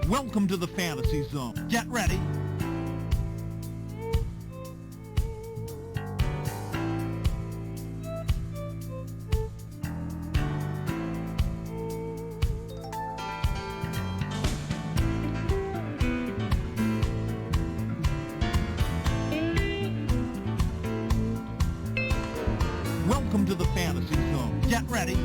Welcome to the Fantasy Zone. Get ready. Welcome to the Fantasy Zone. Get ready.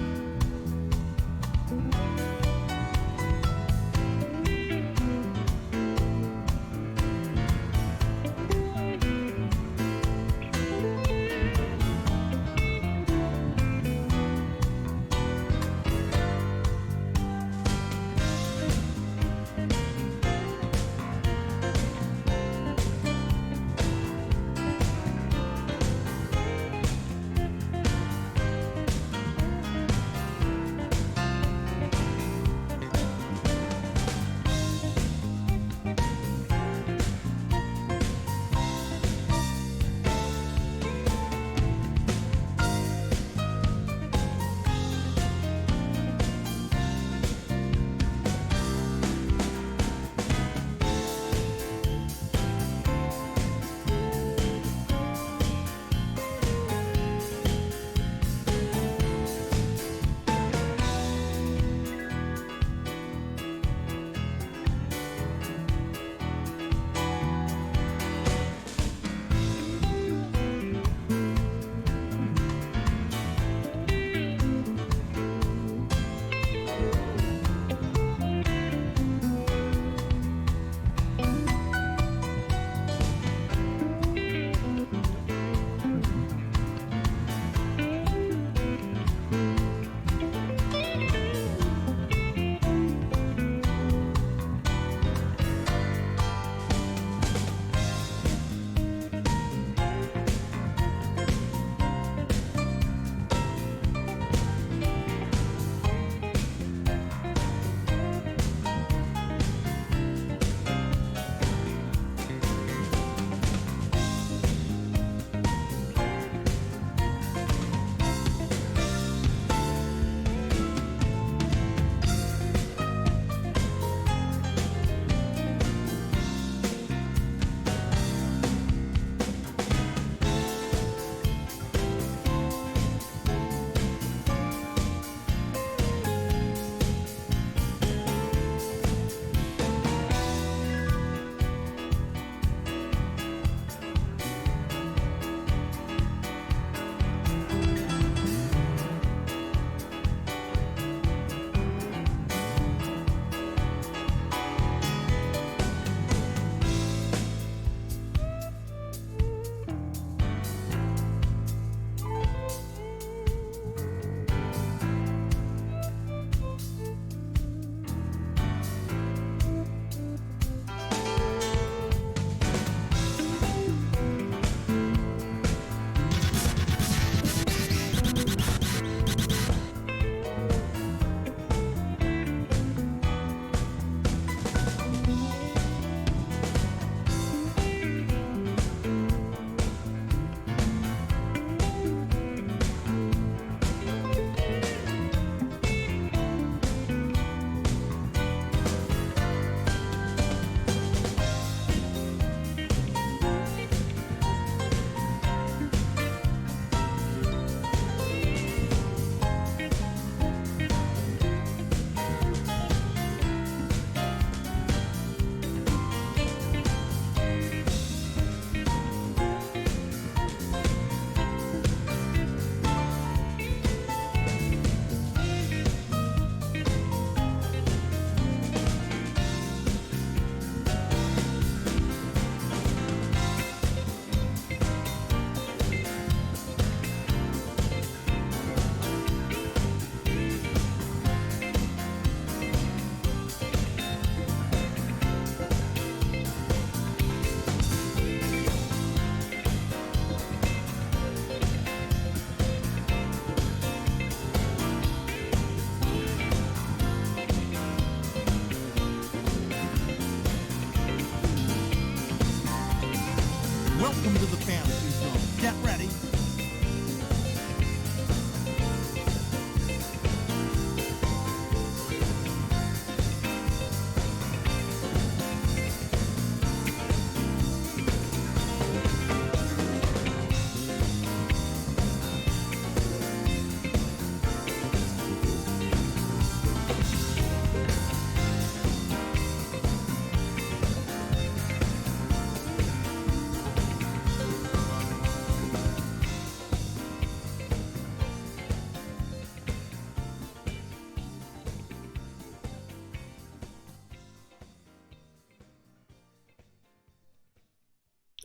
Welcome to the Fantasy Zone. Get ready.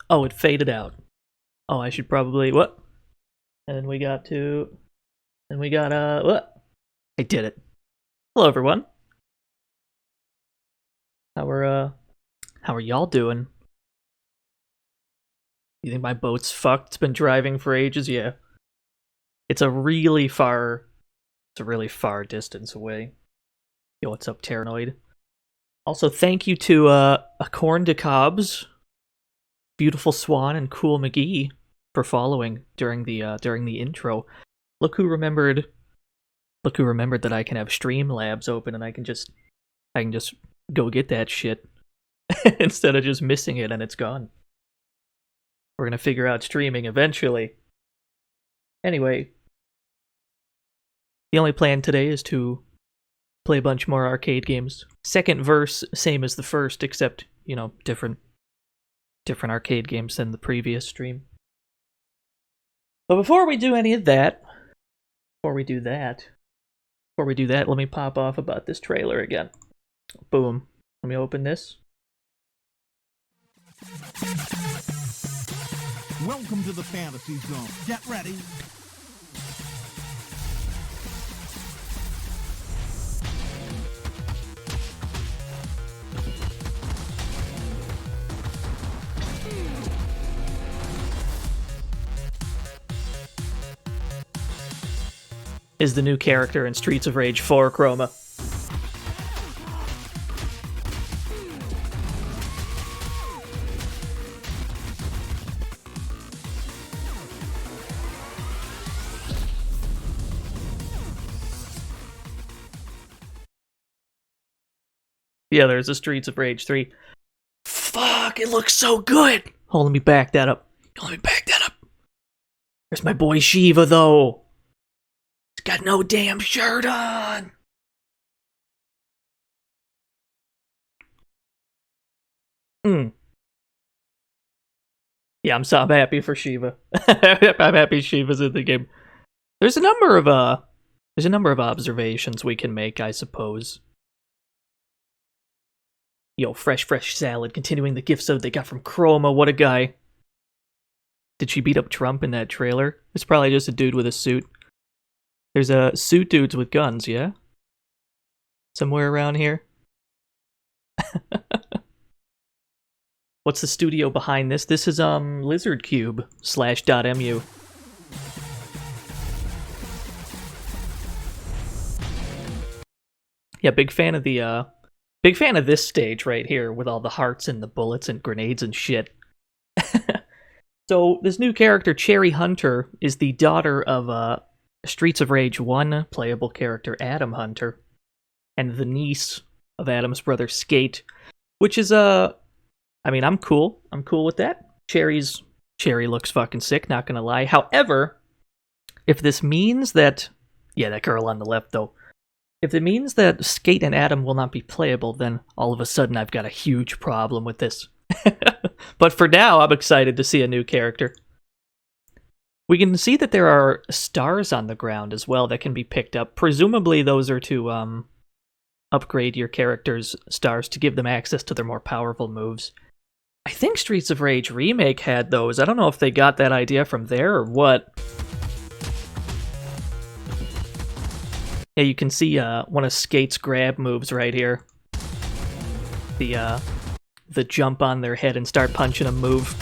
Oh, it faded out. Oh, I should probably... What? And then we got to... Then we got, what? I did it. Hello, everyone. How are y'all doing? You think my boat's fucked? It's been driving for ages? Yeah. It's a really far distance away. Yo, what's up, Terranoid? Also, thank you to, Acorn de Cobbs, Beautiful Swan, and Cool McGee for following during the intro. Look who remembered that I can have Streamlabs open and I can just go get that shit instead of just missing it and it's gone. We're gonna figure out streaming eventually. Anyway, the only plan today is to play a bunch more arcade games. Second verse, same as the first, except, you know, different arcade games than the previous stream. But before we do any of that, let me pop off about this trailer again. Boom. Let me open this. Welcome to the fantasy zone. Get ready. Is the new character in Streets of Rage 4 Chroma. Yeah, there's a Streets of Rage 3. Fuck, it looks so good! Oh, let me back that up. There's my boy Shiva, though. He's got no damn shirt on! Yeah, I'm happy for Shiva. I'm happy Shiva's in the game. There's a number of observations we can make, I suppose. Yo, fresh salad, continuing the gifts they got from Chroma, what a guy. Did she beat up Trump in that trailer? It's probably just a dude with a suit. There's suit dudes with guns, yeah? Somewhere around here? What's the studio behind this? This is, Lizard Cube /.mu. Yeah, big fan of this stage right here with all the hearts and the bullets and grenades and shit. So, this new character, Cherry Hunter, is the daughter of, Streets of Rage 1 playable character Adam Hunter, and the niece of Adam's brother Skate, which is, I mean, I'm cool with that. Cherry looks fucking sick, not gonna lie. However, if this means that... Yeah, that girl on the left, though. If it means that Skate and Adam will not be playable, then all of a sudden I've got a huge problem with this. But for now, I'm excited to see a new character. We can see that there are stars on the ground as well that can be picked up. Presumably those are to upgrade your character's stars to give them access to their more powerful moves. I think Streets of Rage Remake had those. I don't know if they got that idea from there or what. Yeah, you can see one of Skate's grab moves right here. The jump on their head and start punching them move.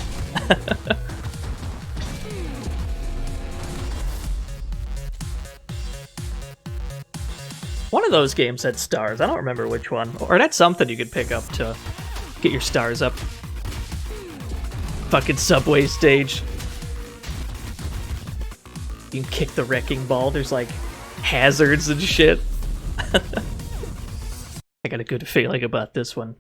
One of those games had stars. I don't remember which one. Or that's something you could pick up to get your stars up. Fucking subway stage. You can kick the wrecking ball. There's like hazards and shit. I got a good feeling about this one.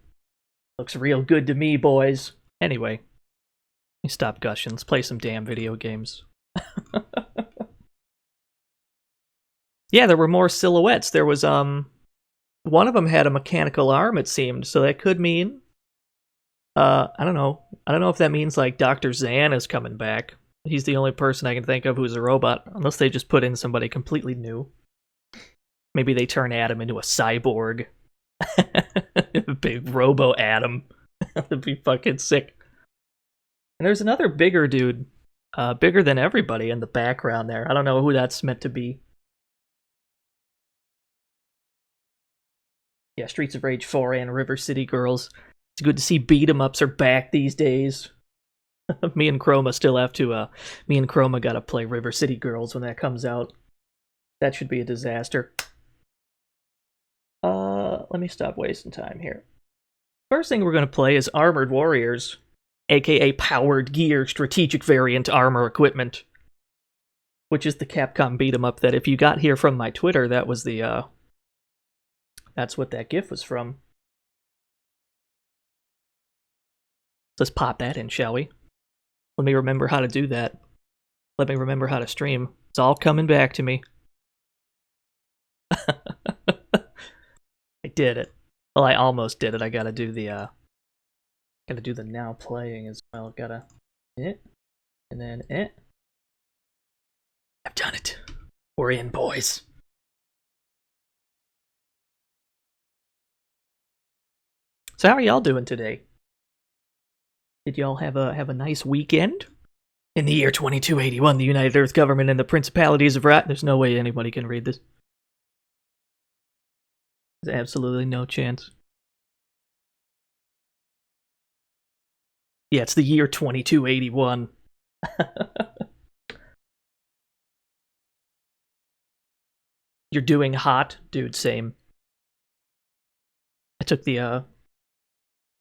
Looks real good to me, boys. Anyway, let me stop gushing. Let's play some damn video games. Yeah, there were more silhouettes. There was, one of them had a mechanical arm, it seemed, so that could mean... I don't know. I don't know if that means, like, Dr. Zan is coming back. He's the only person I can think of who's a robot, unless they just put in somebody completely new. Maybe they turn Adam into a cyborg. Big Robo-Adam. That'd be fucking sick. And there's another bigger dude, bigger than everybody in the background there. I don't know who that's meant to be. Yeah, Streets of Rage 4 and River City Girls. It's good to see beat 'em ups are back these days. Me and Chroma still have to, me and Chroma gotta play River City Girls when that comes out. That should be a disaster. Let me stop wasting time here. First thing we're gonna play is Armored Warriors, aka Powered Gear Strategic Variant Armor Equipment, which is the Capcom beat 'em up that if you got here from my Twitter, that was the, that's what that GIF was from. Let's pop that in, shall we? Let me remember how to do that. Let me remember how to stream. It's all coming back to me. I did it. Well, I almost did it. I gotta do the now playing as well. Gotta and then I've done it. We're in, boys. So how are y'all doing today? Did y'all have a nice weekend? In the year 2281, the United Earth Government and the Principalities of There's no way anybody can read this. There's absolutely no chance. Yeah, it's the year 2281. You're doing hot? Dude, same. I took the,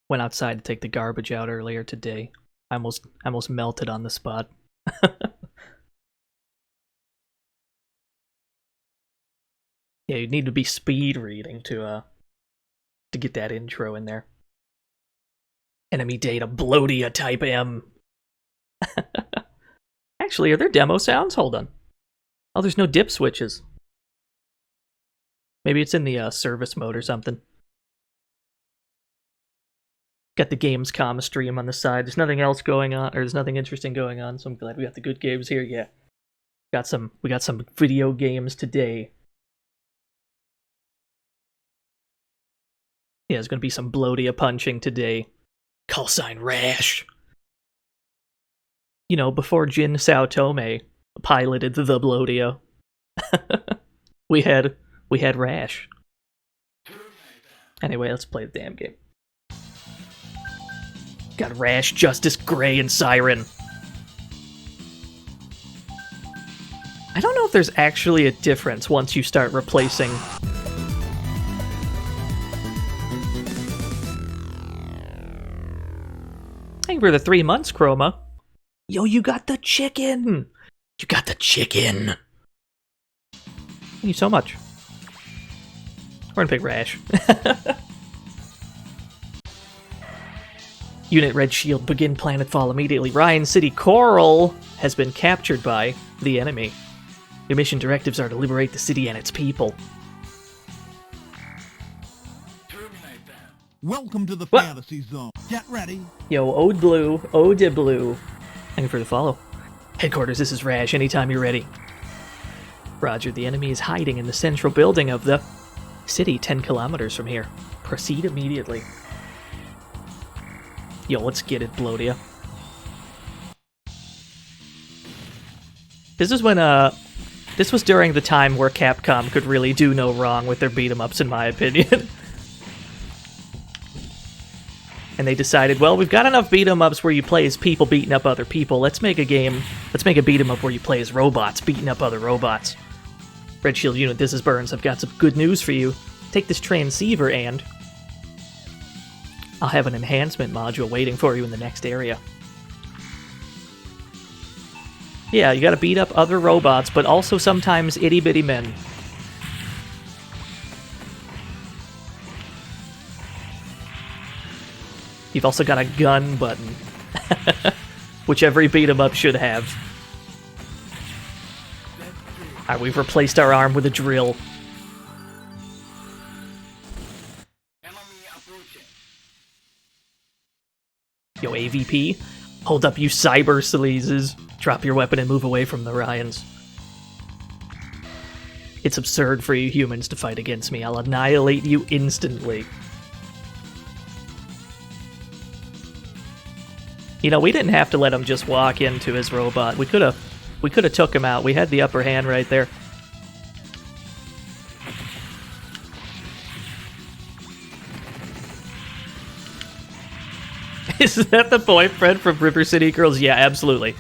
went outside to take the garbage out earlier today. I almost melted on the spot. Yeah, you'd need to be speed reading to get that intro in there. Enemy data Bloatia type M. Actually, are there demo sounds? Hold on. Oh, there's no dip switches. Maybe it's in the service mode or something. Got the Gamescom stream on the side. There's nothing else going on, or there's nothing interesting going on, so I'm glad we got the good games here. Yeah. We got some video games today. Yeah, there's gonna be some Bloatia punching today. Call sign Rash. You know, before Jin Sao Tome piloted the Bloatia, we had Rash. Anyway, let's play the damn game. Got Rash, Justice, Gray, and Siren. I don't know if there's actually a difference once you start replacing... Thank you for the 3 months, Chroma. Yo, you got the chicken! You got the chicken! Thank you so much. We're gonna pick Rash. Unit Red Shield, begin planetfall immediately. Ryan City Coral has been captured by the enemy. Your mission directives are to liberate the city and its people. Welcome to the fantasy zone. Get ready. Yo, Ode Blue, Ode Blue. Thank you for the follow. Headquarters, this is Rash. Anytime you're ready. Roger, the enemy is hiding in the central building of the city 10 kilometers from here. Proceed immediately. Yo, let's get it, Bloatia. This is when, this was during the time where Capcom could really do no wrong with their beat-em-ups, in my opinion. And they decided, well, we've got enough beat-em-ups where you play as people beating up other people. Let's make a game, let's make a beat-em-up where you play as robots beating up other robots. Red Shield Unit, this is Burns. I've got some good news for you. Take this transceiver and... I'll have an enhancement module waiting for you in the next area. Yeah, you gotta beat up other robots, but also sometimes itty-bitty men. You've also got a gun button, which every beat-em-up should have. Alright, we've replaced our arm with a drill. Yo, AVP, hold up, you cyber sleazes. Drop your weapon and move away from the Ryans. It's absurd for you humans to fight against me. I'll annihilate you instantly. You know, we didn't have to let him just walk into his robot. We could have took him out. We had the upper hand right there. Is that the boyfriend from River City Girls? Yeah, absolutely.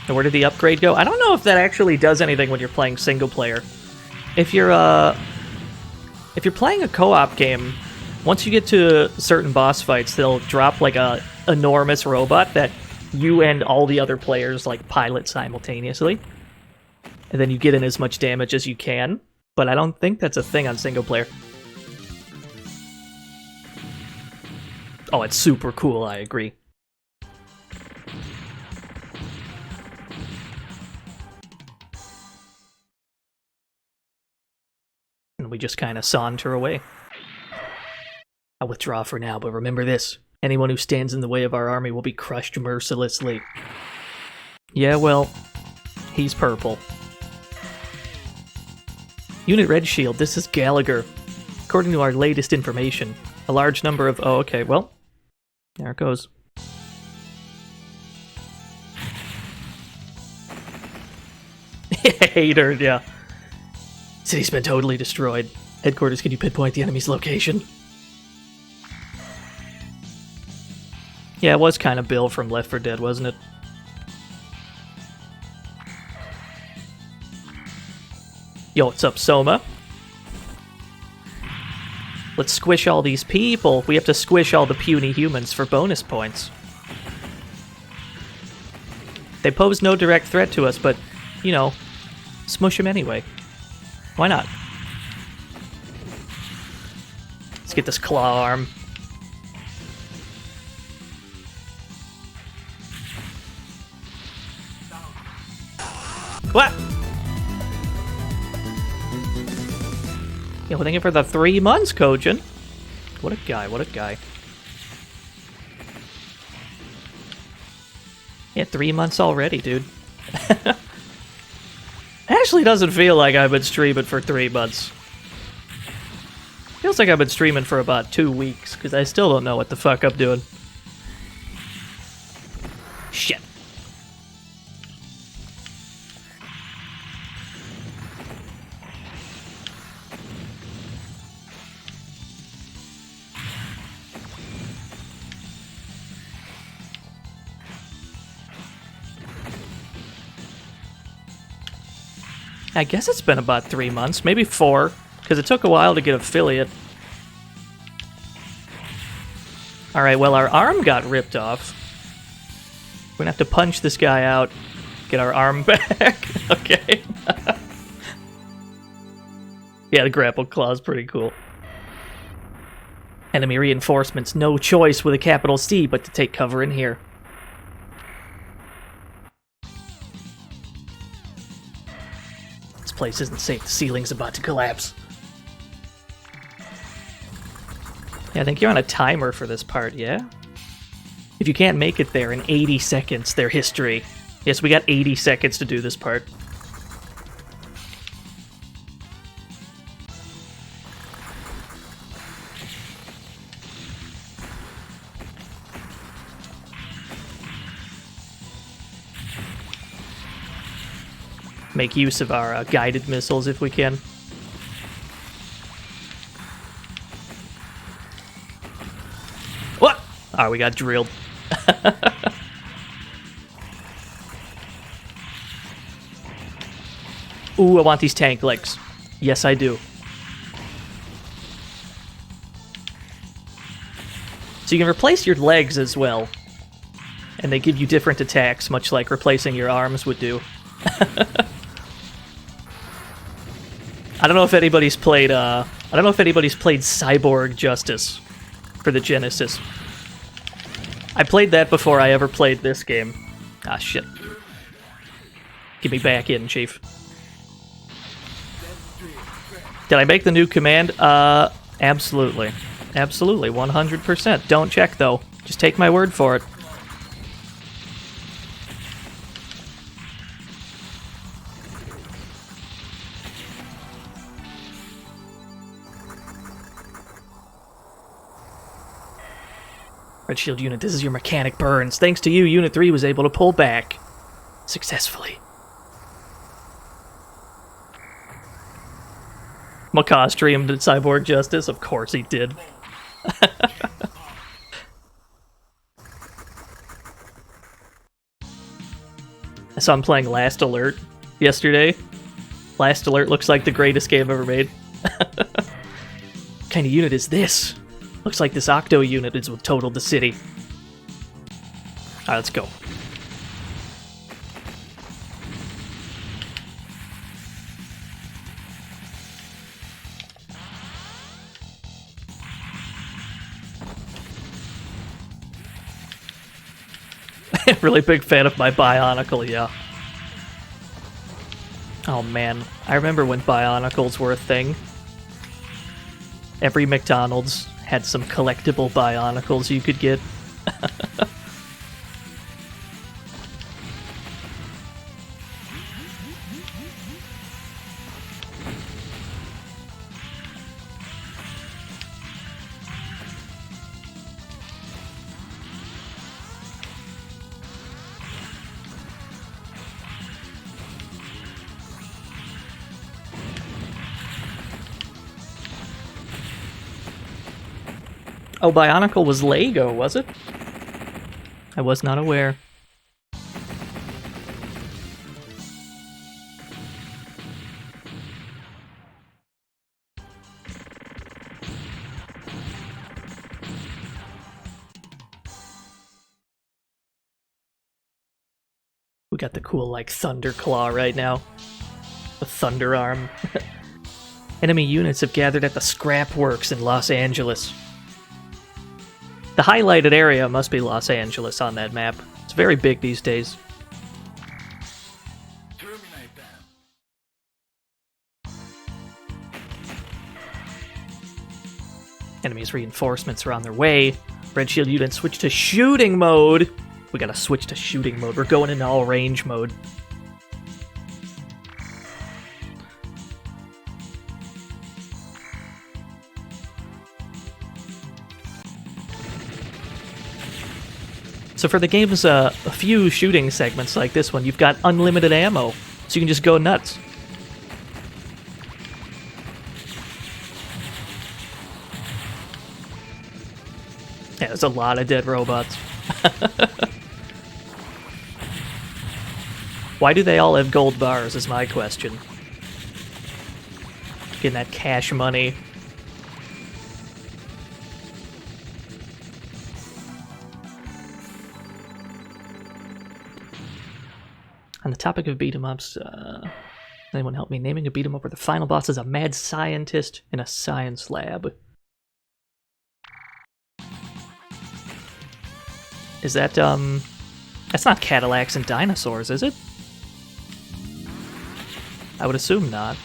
And where did the upgrade go? I don't know if that actually does anything when you're playing single player. If you're playing a co-op game, once you get to certain boss fights, they'll drop like a enormous robot that you and all the other players like pilot simultaneously. And then you get in as much damage as you can. But I don't think that's a thing on single player. Oh, it's super cool, I agree. And we just kind of saunter away. I'll withdraw for now, but remember this. Anyone who stands in the way of our army will be crushed mercilessly. Yeah, well, he's purple. Unit Red Shield, this is Gallagher. According to our latest information, a large number of... Oh, okay, well, there it goes. Hater, yeah. City's been totally destroyed. Headquarters, can you pinpoint the enemy's location? Yeah, it was kind of Bill from Left 4 Dead, wasn't it? Yo, what's up, Soma? Let's squish all these people. We have to squish all the puny humans for bonus points. They pose no direct threat to us, but, you know, smush them anyway. Why not? Let's get this claw arm. What? Yeah, we're thinking for the 3 months, Kojin. What a guy, what a guy. Yeah, 3 months already, dude. Actually doesn't feel like I've been streaming for 3 months. Feels like I've been streaming for about 2 weeks, because I still don't know what the fuck I'm doing. Shit. I guess it's been about 3 months, maybe 4, because it took a while to get affiliate. Alright, well, our arm got ripped off. We're gonna have to punch this guy out, get our arm back. Okay. Yeah, the grapple claw's pretty cool. Enemy reinforcements, no choice with a capital C but to take cover in here. Place isn't safe. The ceiling's about to collapse. Yeah, I think you're on a timer for this part, yeah? If you can't make it there in 80 seconds, they're history. Yes, we got 80 seconds to do this part. Make use of our guided missiles if we can. What? Oh, we got drilled. Ooh, I want these tank legs. Yes, I do. So you can replace your legs as well. And they give you different attacks, much like replacing your arms would do. I don't know if anybody's played Cyborg Justice for the Genesis. I played that before I ever played this game. Ah, shit. Get me back in, Chief. Did I make the new command? Absolutely. Absolutely, 100%. Don't check, though. Just take my word for it. Red Shield Unit, this is your mechanic Burns. Thanks to you, Unit 3 was able to pull back successfully. Macaw streamed at Cyborg Justice. Of course he did. I saw him playing Last Alert yesterday. Last Alert looks like the greatest game ever made. What kind of unit is this? Looks like this Octo unit is what totaled the city. Alright, let's go. Really big fan of my Bionicle, yeah. Oh man, I remember when Bionicles were a thing. Every McDonald's had some collectible Bionicles you could get. Oh, Bionicle was Lego, was it? I was not aware. We got the cool, like, Thunder Claw right now. The Thunder Arm. Enemy units have gathered at the Scrap Works in Los Angeles. The highlighted area must be Los Angeles on that map. It's very big these days. Terminate them. Enemy's reinforcements are on their way. Red Shield units switch to shooting mode. We gotta switch to shooting mode. We're going into all range mode. So for the game's a few shooting segments like this one, you've got unlimited ammo, so you can just go nuts. Yeah, there's a lot of dead robots. Why do they all have gold bars is my question. Getting that cash money. On the topic of beat-em-ups, anyone help me? Naming a beat-em-up where the final boss is a mad scientist in a science lab. Is that, that's not Cadillacs and Dinosaurs, is it? I would assume not.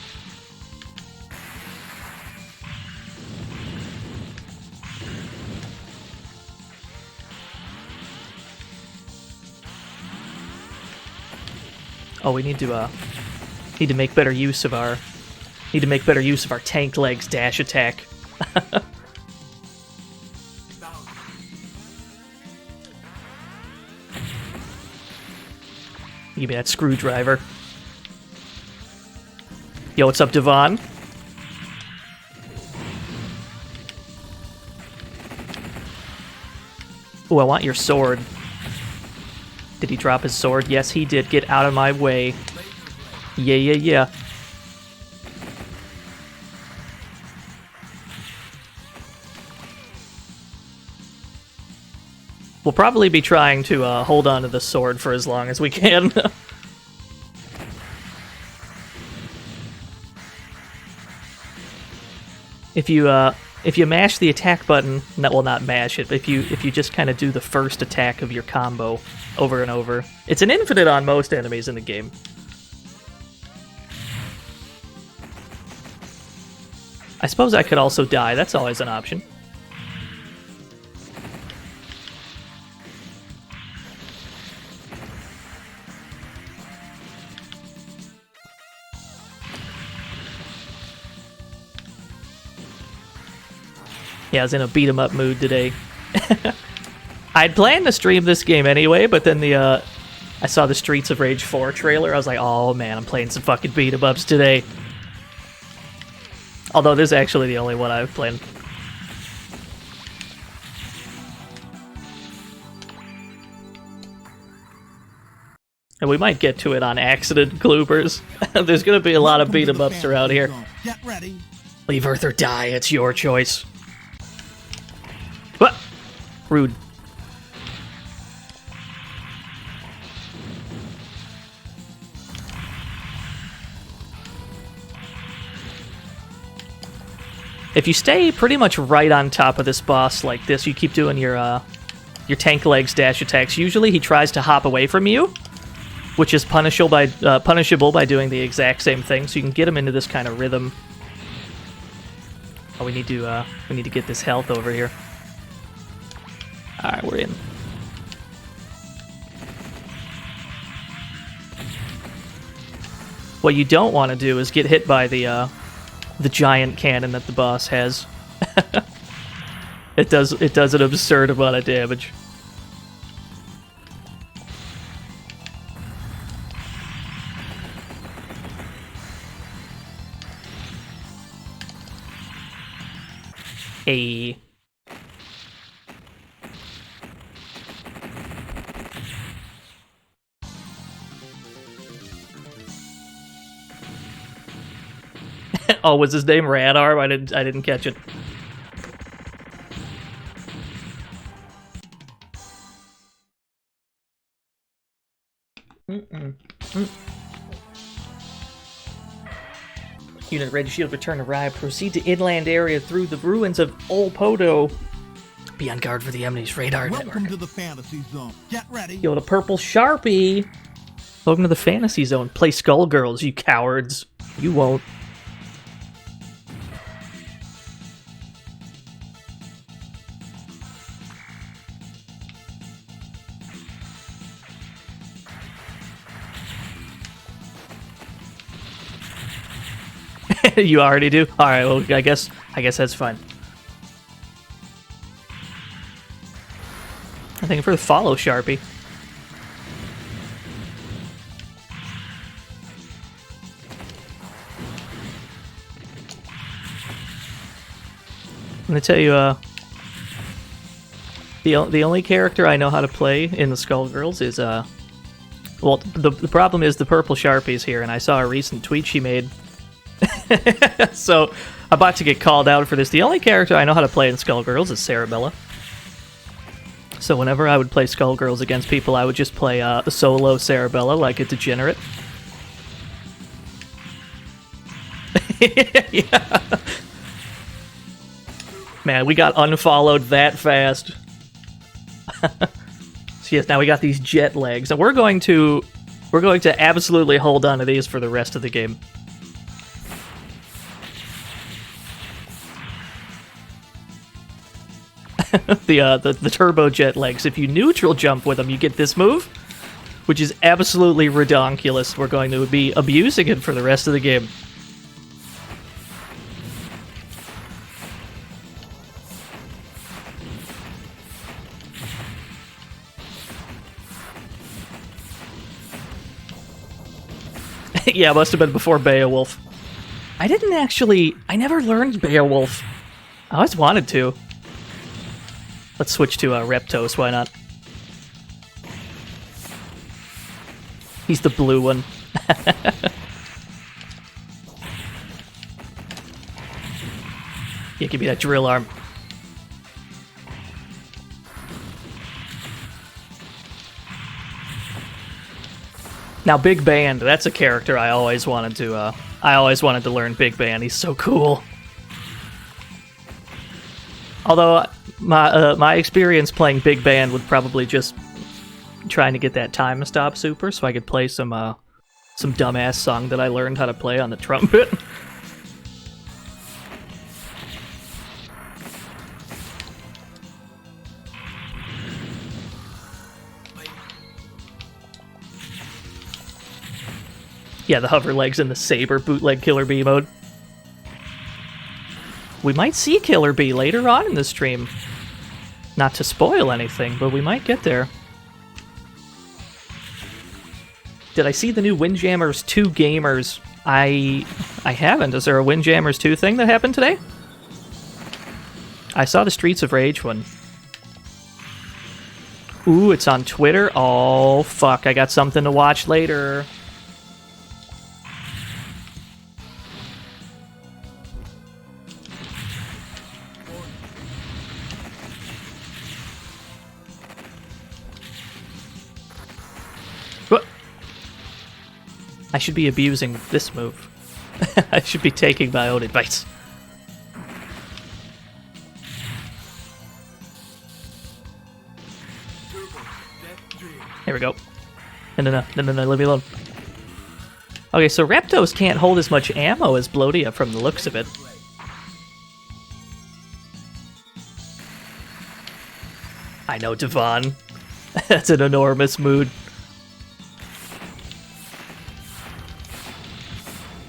Oh, we need to make better use of our tank legs dash attack. Give me that screwdriver. Yo, what's up, Devon? Oh, I want your sword. Did he drop his sword? Yes, he did. Get out of my way. Yeah, yeah, yeah. We'll probably be trying to hold on to the sword for as long as we can. If you mash the attack button, well, not mash it, but if you just kind of do the first attack of your combo over and over, it's an infinite on most enemies in the game. I suppose I could also die. That's always an option. Yeah, I was in a beat-em-up mood today. I'd planned to stream this game anyway, but then I saw the Streets of Rage 4 trailer. I was like, oh man, I'm playing some fucking beat-em-ups today. Although this is actually the only one I've played. And we might get to it on accident, Gloopers. There's gonna be a lot of beat-em-ups around here. Get ready. Leave Earth or die, it's your choice. What? Rude. If you stay pretty much right on top of this boss like this, you keep doing your tank legs dash attacks. Usually he tries to hop away from you, which is punishable by doing the exact same thing. So you can get him into this kind of rhythm. Oh, we need to get this health over here. All right, we're in. What you don't want to do is get hit by the giant cannon that the boss has. It does an absurd amount of damage. Hey. Oh, was his name Radarm? I didn't catch it. Unit ready, shield return arrived. Proceed to inland area through the ruins of Olpodo. Be on guard for the enemy's radar network. Welcome to the fantasy zone. Get ready. Yo, the purple Sharpie. Welcome to the fantasy zone. Play Skullgirls, you cowards. You won't. You already do? Alright, well, I guess that's fine. I think for the follow Sharpie. I'm gonna tell you, the only character I know how to play in the Skullgirls is, well, the problem is the purple Sharpie's here, and I saw a recent tweet she made. So, I'm about to get called out for this. The only character I know how to play in Skullgirls is Cerebella. So whenever I would play Skullgirls against people, I would just play solo Cerebella like a degenerate. Yeah. Man, we got unfollowed that fast. So yes, now we got these jet legs, and we're going to absolutely hold on to these for the rest of the game. The turbo jet legs. If you neutral jump with them, you get this move, which is absolutely redonkulous. We're going to be abusing it for the rest of the game. Yeah, it must have been before Beowulf. I never learned Beowulf. I always wanted to. Let's switch to Reptos, why not? He's the blue one. Yeah, give me that drill arm. Now, Big Band, that's a character I always wanted to learn Big Band. He's so cool. Although my experience playing Big Band would probably just trying to get that time stop super so I could play some dumbass song that I learned how to play on the trumpet. Yeah, the hover legs and the saber bootleg Killer Bee mode. We might see Killer Bee later on in the stream. Not to spoil anything, but we might get there. Did I see the new Windjammers 2 gamers? I haven't. Is there a Windjammers 2 thing that happened today? I saw the Streets of Rage one. Ooh, it's on Twitter? Oh, fuck. I got something to watch later. What? I should be abusing this move. I should be taking my own advice. Here we go. No, leave me alone. Okay, so Raptos can't hold as much ammo as Blodia from the looks of it. I know, Devon. That's an enormous mood.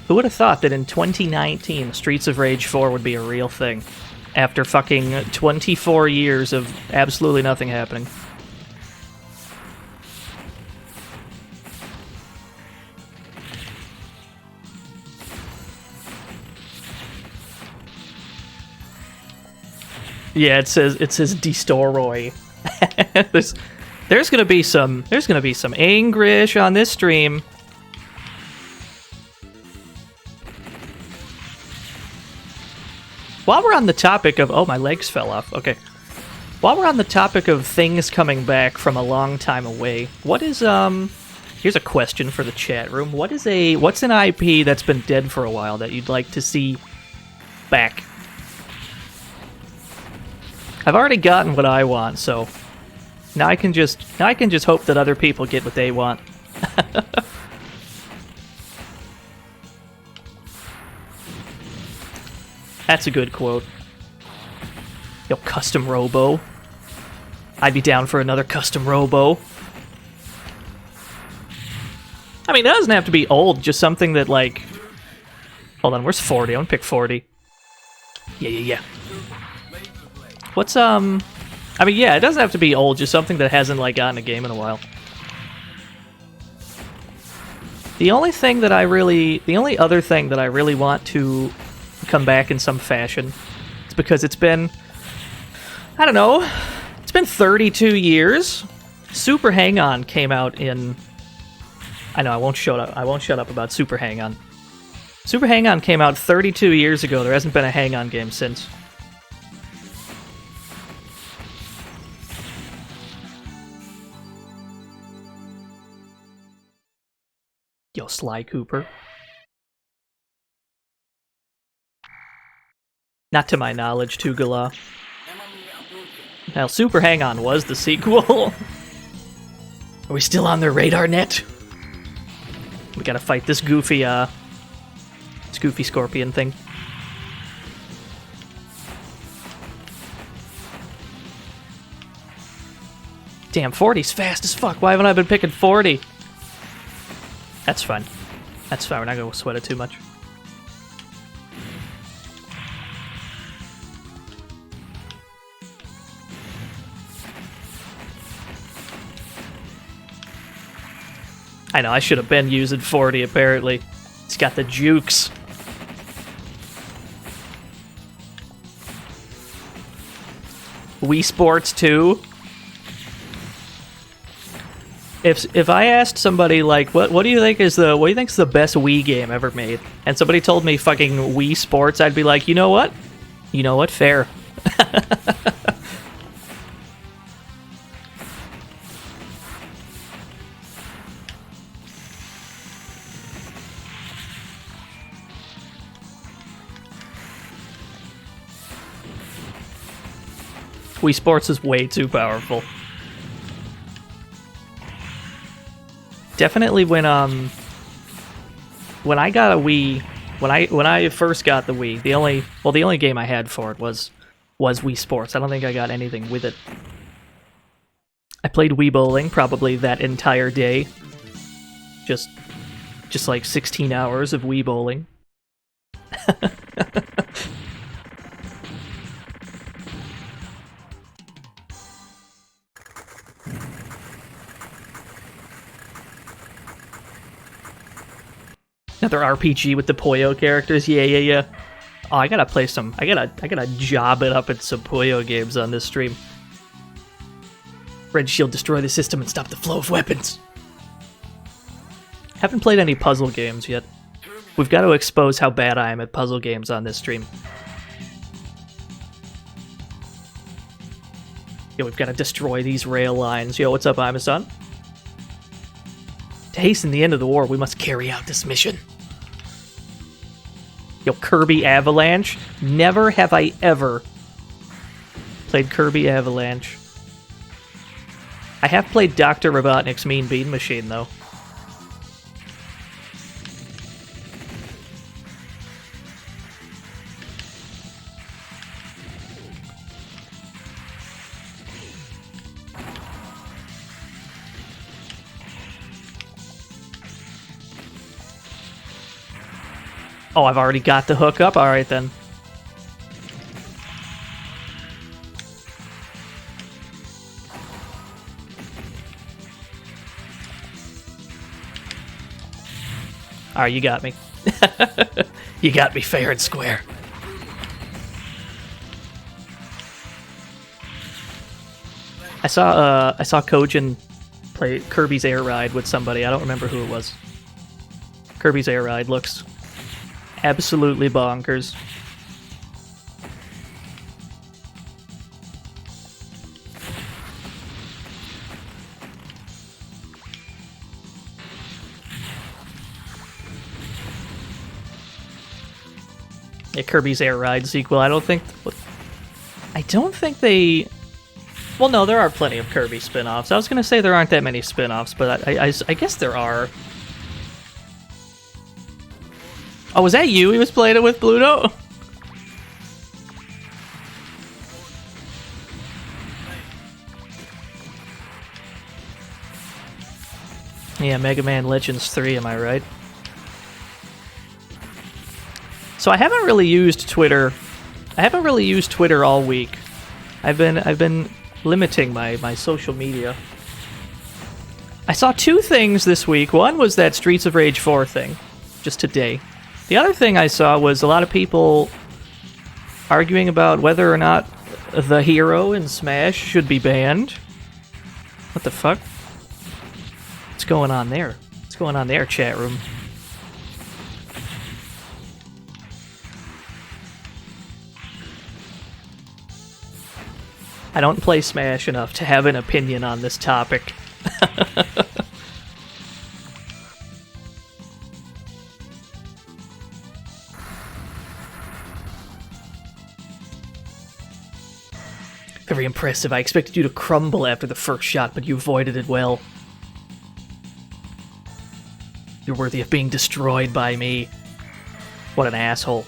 Who would have thought that in 2019, Streets of Rage 4 would be a real thing? After fucking 24 years of absolutely nothing happening. Yeah, it says Destoroy. there's gonna be some angrish on this stream. While we're on the topic of my legs fell off. Okay. While we're on the topic of things coming back from a long time away, what is here's a question for the chat room. What's an IP that's been dead for a while that you'd like to see back? I've already gotten what I want, so now I can just hope that other people get what they want. That's a good quote. Yo, custom robo. I'd be down for another custom robo. I mean, it doesn't have to be old, just something that, like... Hold on, where's 40? I want to pick 40. Yeah. What's, I mean, yeah, it doesn't have to be old, just something that hasn't, like, gotten a game in a while. The only other thing that I really want to come back in some fashion is because it's been, I don't know, it's been 32 years. Super Hang-On came out in... I know, I won't shut up about Super Hang-On. Super Hang-On came out 32 years ago. There hasn't been a Hang-On game since. Yo, Sly Cooper. Not to my knowledge, Tugala. Now, Super Hang-On was the sequel. Are we still on their radar net? We gotta fight this goofy scorpion thing. Damn, 40's fast as fuck. Why haven't I been picking 40? That's fine. That's fine. We're not gonna sweat it too much. I know, I should have been using 40, apparently. He's got the jukes. Wii Sports 2. If I asked somebody, like, what do you think is the best Wii game ever made? And somebody told me fucking Wii Sports, I'd be like, you know what? You know what? Fair. Wii Sports is way too powerful. Definitely when I got a Wii, when I first got the Wii, the only game I had for it was Wii Sports. I don't think I got anything with it. I played Wii Bowling probably that entire day. Just like 16 hours of Wii Bowling. Another RPG with the Puyo characters. Yeah, yeah, yeah. Oh, I gotta play some. I gotta job it up at some Puyo games on this stream. Red Shield, destroy the system and stop the flow of weapons. Haven't played any puzzle games yet. We've got to expose how bad I am at puzzle games on this stream. Yo, we've got to destroy these rail lines. Yo, what's up, Amazon? To hasten the end of the war, we must carry out this mission. Yo, Kirby Avalanche. Never have I ever played Kirby Avalanche. I have played Dr. Robotnik's Mean Bean Machine, though. Oh, I've already got the hookup? Alright then. Alright, you got me. You got me fair and square. I saw Kojin play Kirby's Air Ride with somebody. I don't remember who it was. Kirby's Air Ride looks absolutely bonkers. Yeah, Kirby's Air Ride sequel. I don't think they. Well, no, there are plenty of Kirby spin-offs. I was gonna say there aren't that many spin-offs, but I guess there are. Oh, was that you he was playing it with, Bluto? Yeah, Mega Man Legends 3, am I right? So I haven't really used Twitter. I haven't really used Twitter all week. I've been limiting my social media. I saw two things this week. One was that Streets of Rage 4 thing, just today. The other thing I saw was a lot of people arguing about whether or not the hero in Smash should be banned. What the fuck? What's going on there? What's going on there, chat room? I don't play Smash enough to have an opinion on this topic. Very impressive. I expected you to crumble after the first shot, but you avoided it well. You're worthy of being destroyed by me. What an asshole.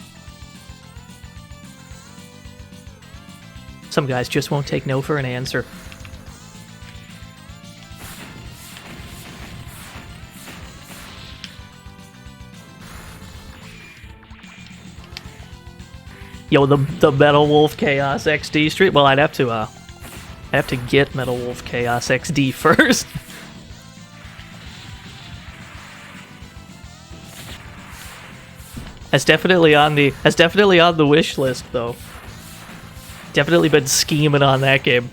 Some guys just won't take no for an answer. Yo, the Metal Wolf Chaos XD stream. Well, I'd have to get Metal Wolf Chaos XD first. That's definitely on the wish list, though. Definitely been scheming on that game.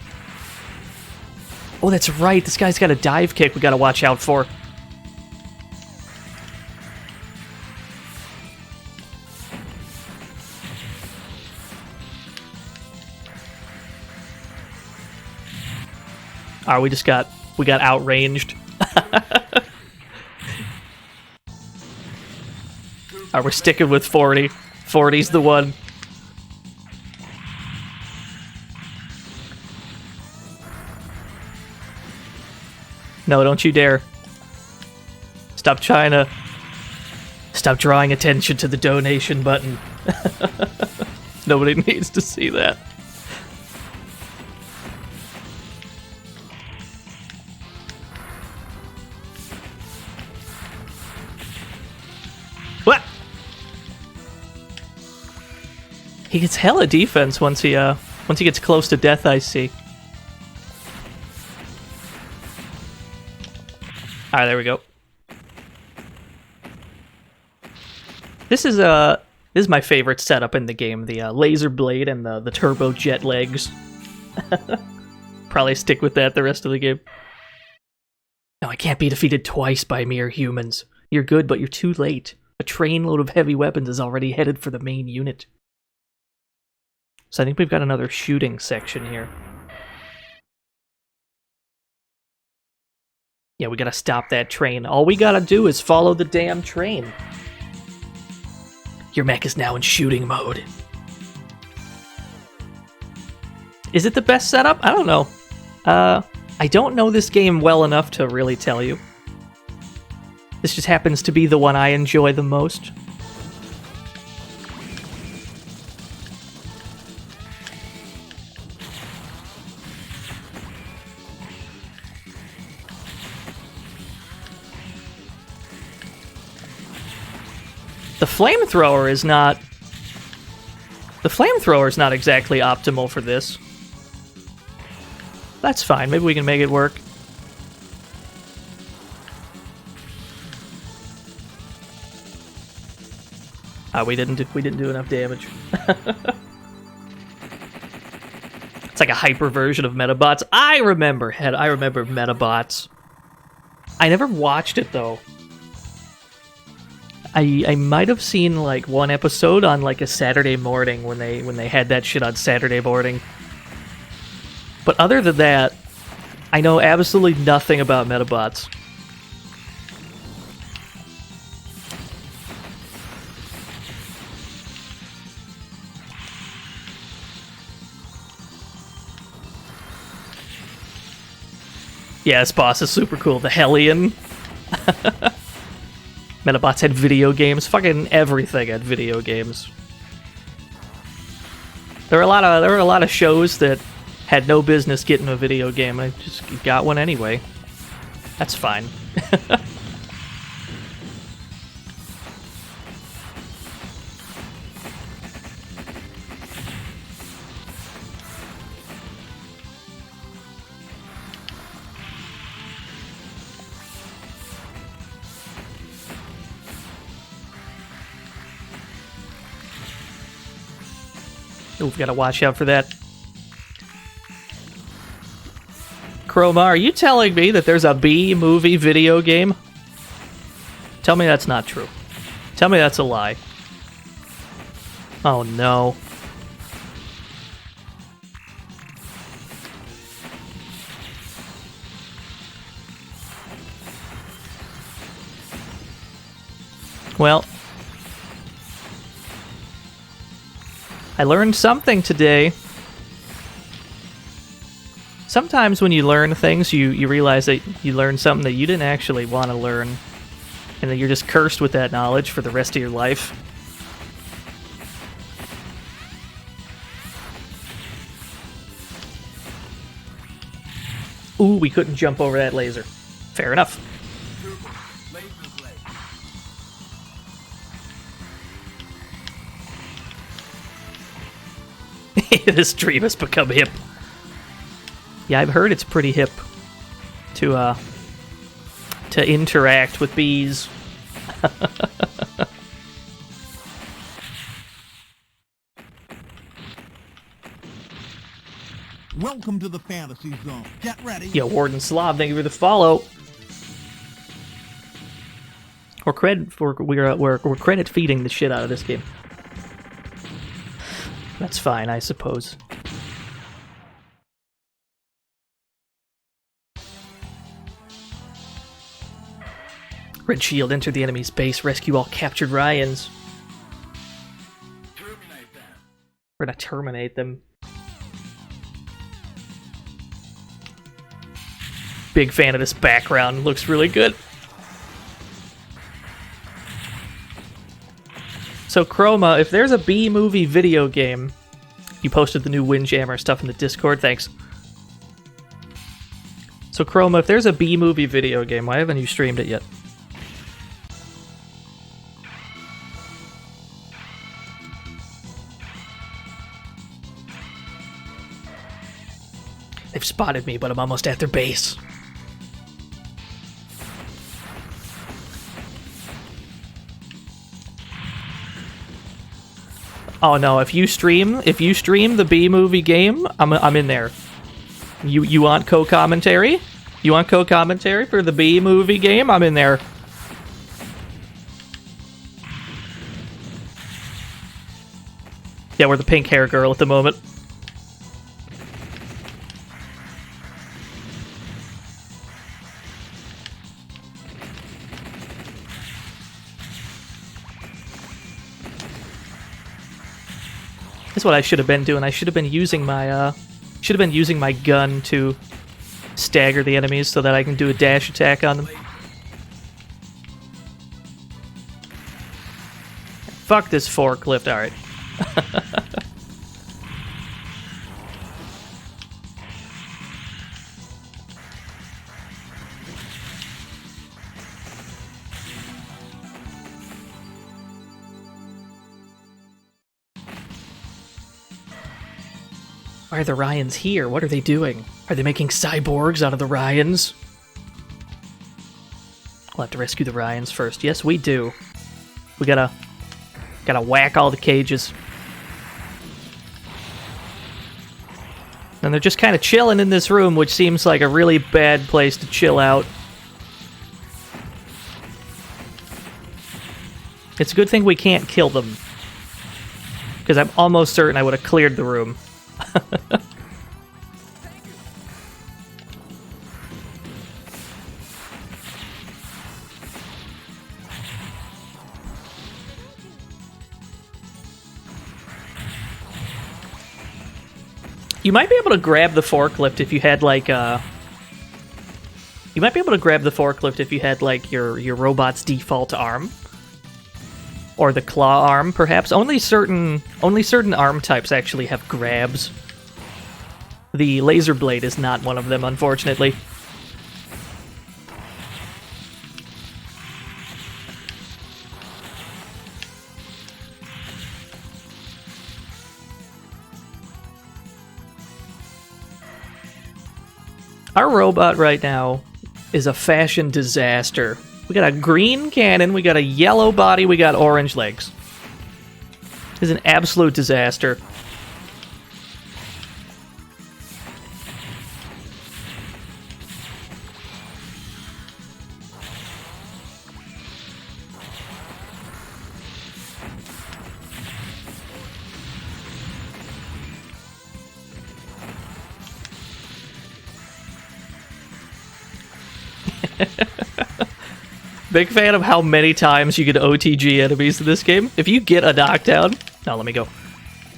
Oh, that's right. This guy's got a dive kick we gotta watch out for. Alright, we got outranged. Alright, we're sticking with 40. 40's the one. No, don't you dare. Stop trying to... Stop drawing attention to the donation button. Nobody needs to see that. What? He gets hella defense once he gets close to death, I see. Alright, there we go. This is my favorite setup in the game. The laser blade and the turbo jet legs. Probably stick with that the rest of the game. No, I can't be defeated twice by mere humans. You're good, but you're too late. A trainload of heavy weapons is already headed for the main unit. So I think we've got another shooting section here. Yeah, we gotta stop that train. All we gotta do is follow the damn train. Your mech is now in shooting mode. Is it the best setup? I don't know. I don't know this game well enough to really tell you. This just happens to be the one I enjoy the most. The flamethrower is not... The flamethrower is not exactly optimal for this. That's fine. Maybe we can make it work. We didn't do enough damage. It's like a hyper version of Metabots. I remember Metabots. I never watched it though. I might have seen like one episode on like a Saturday morning when they had that shit on Saturday morning. But other than that, I know absolutely nothing about Metabots. Yeah, this boss is super cool. The Hellion. Metabots had video games. Fucking everything had video games. There were a lot of shows that had no business getting a video game. I just got one anyway. That's fine. We've got to watch out for that. Chroma, are you telling me that there's a B-movie video game? Tell me that's not true. Tell me that's a lie. Oh no. Well, I learned something today. Sometimes when you learn things, you realize that you learned something that you didn't actually want to learn, and that you're just cursed with that knowledge for the rest of your life. Ooh, we couldn't jump over that laser. Fair enough. This dream has become hip. Yeah, I've heard it's pretty hip to interact with bees. Welcome to the fantasy zone. Get ready. Yo, Warden Slav, thank you for the follow. We're credit feeding the shit out of this game. That's fine, I suppose. Red Shield, enter the enemy's base, rescue all captured Ryans. Terminate them. We're gonna terminate them. Big fan of this background, looks really good. So Chroma, if there's a B-movie video game, you posted the new Windjammer stuff in the Discord, thanks. So Chroma, if there's a B-movie video game, why haven't you streamed it yet? They've spotted me, but I'm almost at their base. Oh no, if you stream the B-movie game, I'm in there. You want co-commentary? You want co-commentary for the B-movie game? I'm in there. Yeah, we're the pink hair girl at the moment. That's what I should have been doing. I should have been using my gun to stagger the enemies so that I can do a dash attack on them. Fuck this forklift. All right. Why are the Ryans here? What are they doing? Are they making cyborgs out of the Ryans? We'll have to rescue the Ryans first. Yes, we do. We gotta whack all the cages. And they're just kind of chilling in this room, which seems like a really bad place to chill out. It's a good thing we can't kill them, because I'm almost certain I would have cleared the room. You might be able to grab the forklift if you had like You might be able to grab the forklift if you had like your robot's default arm. Or the claw arm, perhaps. Only certain arm types actually have grabs. The laser blade is not one of them, unfortunately. Our robot right now is a fashion disaster. We got a green cannon, we got a yellow body, we got orange legs. This is an absolute disaster. Big fan of how many times you can OTG enemies in this game. If you get a knockdown... No, let me go.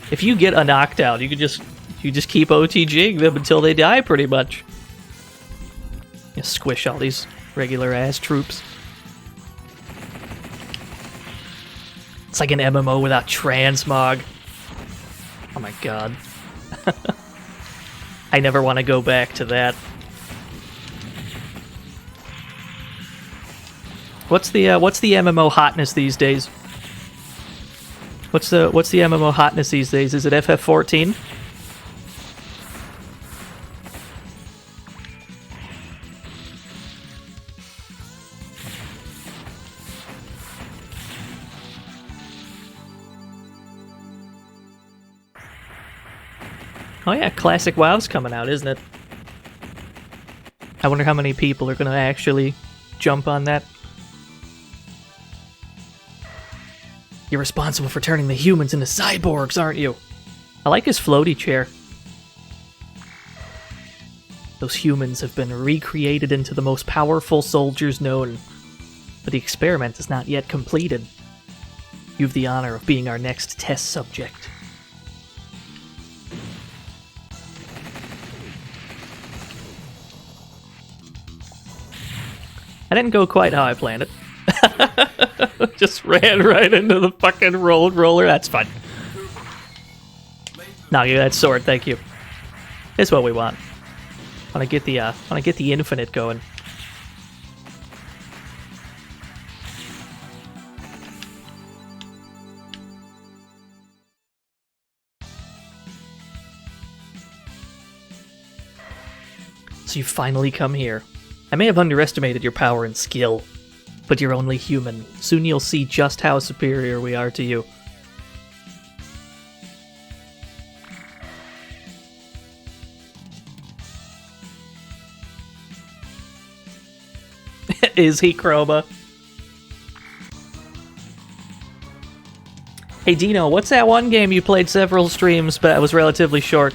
If you get a knockdown, you just keep OTGing them until they die, pretty much. You squish all these regular-ass troops. It's like an MMO without transmog. Oh my god. I never want to go back to that. What's the MMO hotness these days? What's the MMO hotness these days? Is it FF14? Oh yeah, Classic WoW's coming out, isn't it? I wonder how many people are going to actually jump on that. You're responsible for turning the humans into cyborgs, aren't you? I like his floaty chair. Those humans have been recreated into the most powerful soldiers known, but the experiment is not yet completed. You've the honor of being our next test subject. I didn't go quite how I planned it. Just ran right into the fucking roller. That's fun. No, give me that sword, thank you. It's what we want. Want to get the infinite going. So you've finally come here. I may have underestimated your power and skill, but you're only human. Soon you'll see just how superior we are to you. Is he Chroma? Hey Dino, what's that one game you played several streams but it was relatively short?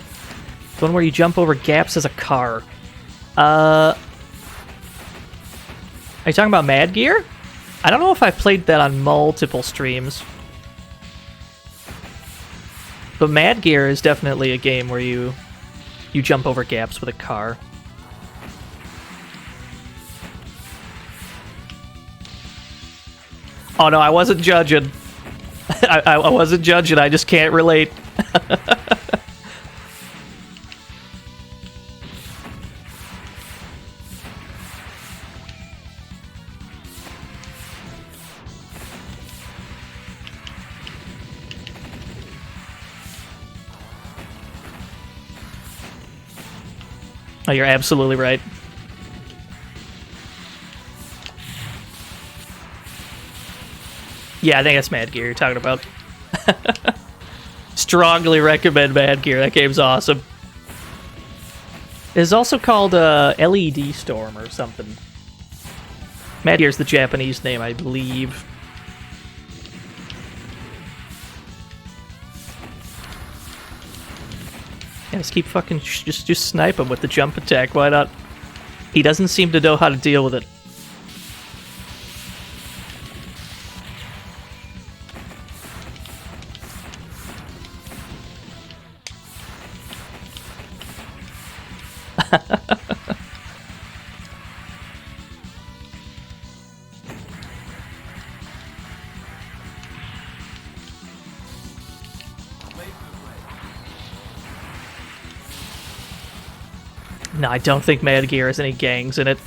The one where you jump over gaps as a car. Are you talking about Mad Gear? I don't know if I played that on multiple streams. But Mad Gear is definitely a game where you jump over gaps with a car. Oh no, I wasn't judging. I wasn't judging, I just can't relate. Oh, you're absolutely right. Yeah, I think that's Mad Gear you're talking about. Strongly recommend Mad Gear. That game's awesome. It's also called LED Storm or something. Mad Gear's the Japanese name, I believe. Yeah, just keep fucking just snipe him with the jump attack. Why not? He doesn't seem to know how to deal with it. No, I don't think Mad Gear has any gangs in it.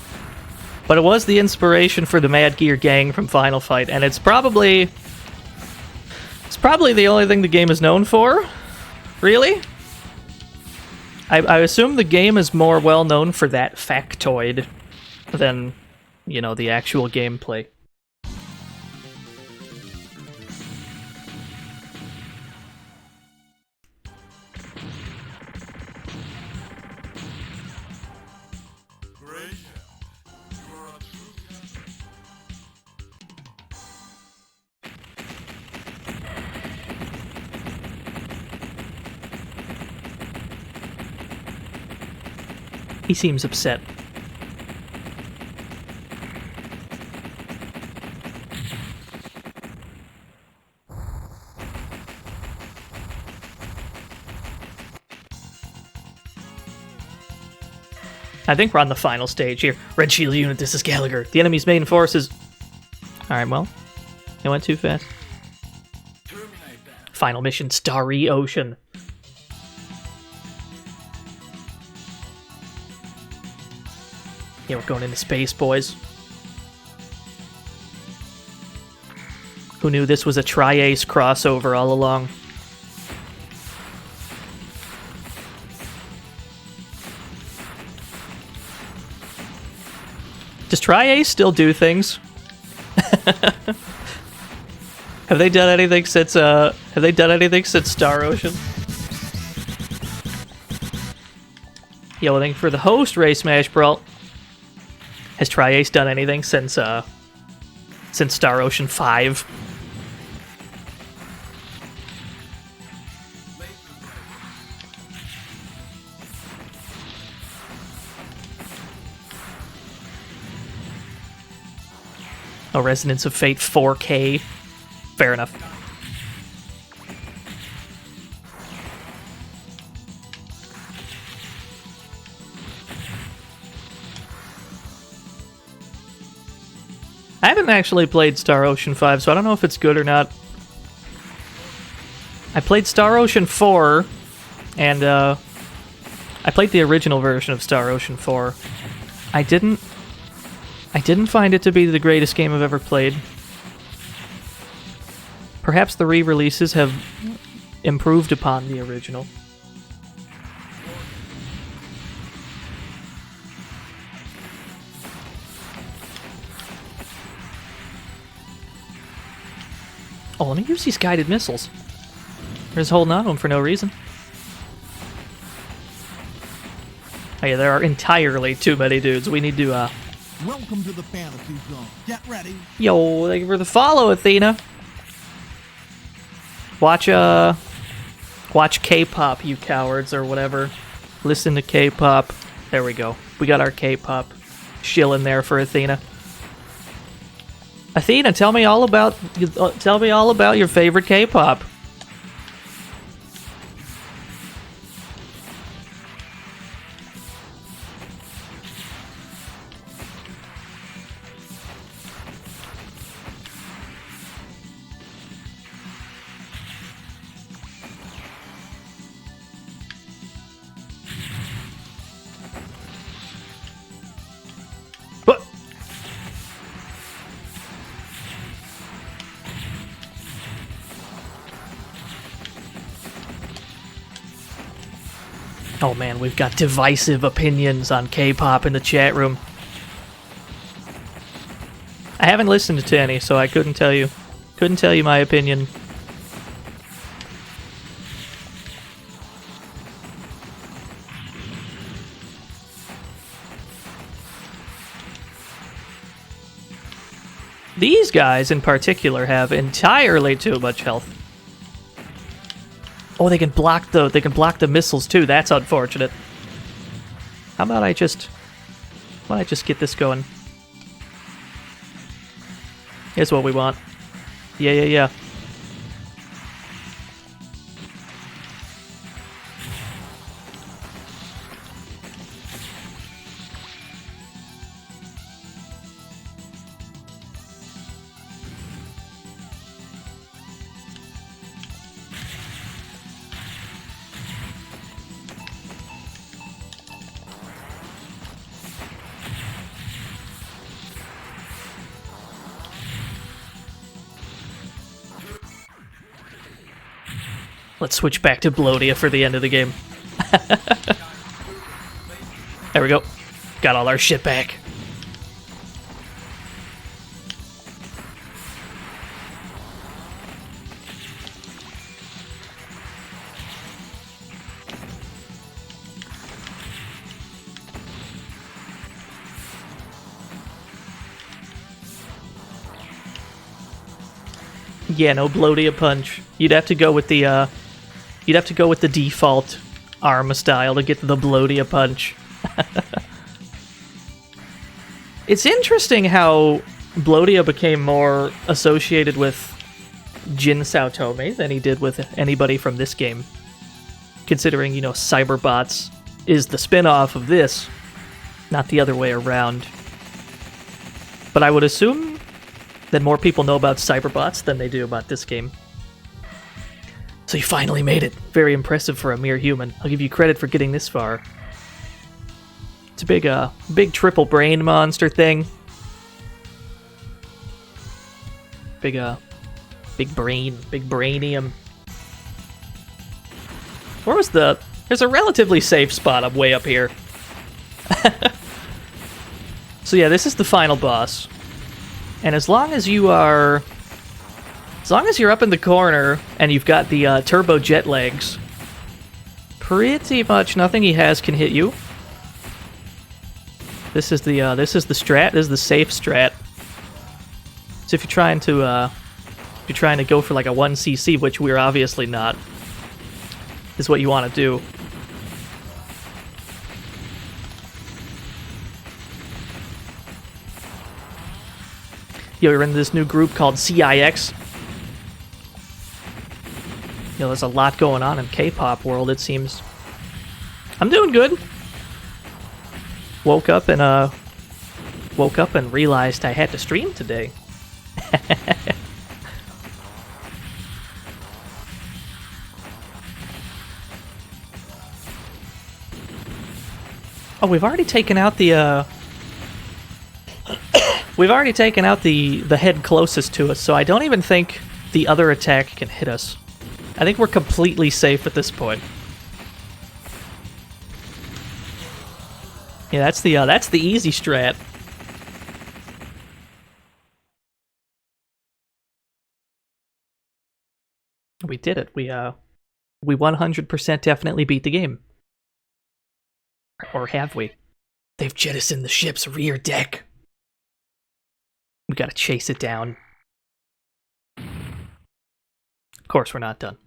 But it was the inspiration for the Mad Gear gang from Final Fight, and it's probably the only thing the game is known for. Really? I assume the game is more well known for that factoid than, you know, the actual gameplay. He seems upset. I think we're on the final stage here. Red Shield Unit, this is Gallagher. The enemy's main force is... Alright, well. It went too fast. Final mission, Starry Ocean. Yeah, we're going into space, boys. Who knew this was a Tri-Ace crossover all along? Does Tri-Ace still do things? Have they done anything since Star Ocean? Yo, I think for the host, Ray Smash Brawl. Has Tri-Ace done anything since Star Ocean 5? Oh, Resonance of Fate 4K. Fair enough. I haven't actually played Star Ocean 5, so I don't know if it's good or not. I played Star Ocean 4, and I played the original version of Star Ocean 4. I didn't find it to be the greatest game I've ever played. Perhaps the re-releases have improved upon the original. Oh, let me use these guided missiles. We're just holding on to them for no reason. Oh yeah, there are entirely too many dudes. We need to Welcome to the fantasy zone. Get ready. Yo, thank you for the follow, Athena. Watch K-pop, you cowards, or whatever. Listen to K-pop. There we go. We got our K-pop shilling there for Athena. Athena, tell me all about your favorite K-pop. Oh man, we've got divisive opinions on K-pop in the chat room. I haven't listened to any, so I couldn't tell you my opinion. These guys in particular have entirely too much health. Oh, they can block the missiles too. That's unfortunate. How about I just get this going? Here's what we want. Yeah. Let's switch back to Blodia for the end of the game. There we go. Got all our shit back. Yeah, no Blodia punch. You'd have to go with the default Arma style to get the Blodia punch. It's interesting how Blodia became more associated with Jin Saotome than he did with anybody from this game. Considering, Cyberbots is the spin-off of this, not the other way around. But I would assume that more people know about Cyberbots than they do about this game. So you finally made it. Very impressive for a mere human. I'll give you credit for getting this far. It's a big triple brain monster thing. Big brainium. Where was there's a relatively safe spot up way up here. So yeah, this is the final boss. And as long as you're up in the corner and you've got the turbo jet legs, pretty much nothing he has can hit you. This is the strat. This is the safe strat. So if you're trying to go for like a 1cc, which we're obviously not, is what you want to do. You're in this new group called CIX. There's a lot going on in K-pop world, it seems. I'm doing good. Woke up and realized I had to stream today. Oh, we've already taken out the head closest to us, so I don't even think the other attack can hit us. I think we're completely safe at this point. Yeah, that's the easy strat. We did it. We 100% definitely beat the game. Or have we? They've jettisoned the ship's rear deck. We gotta chase it down. Of course, we're not done.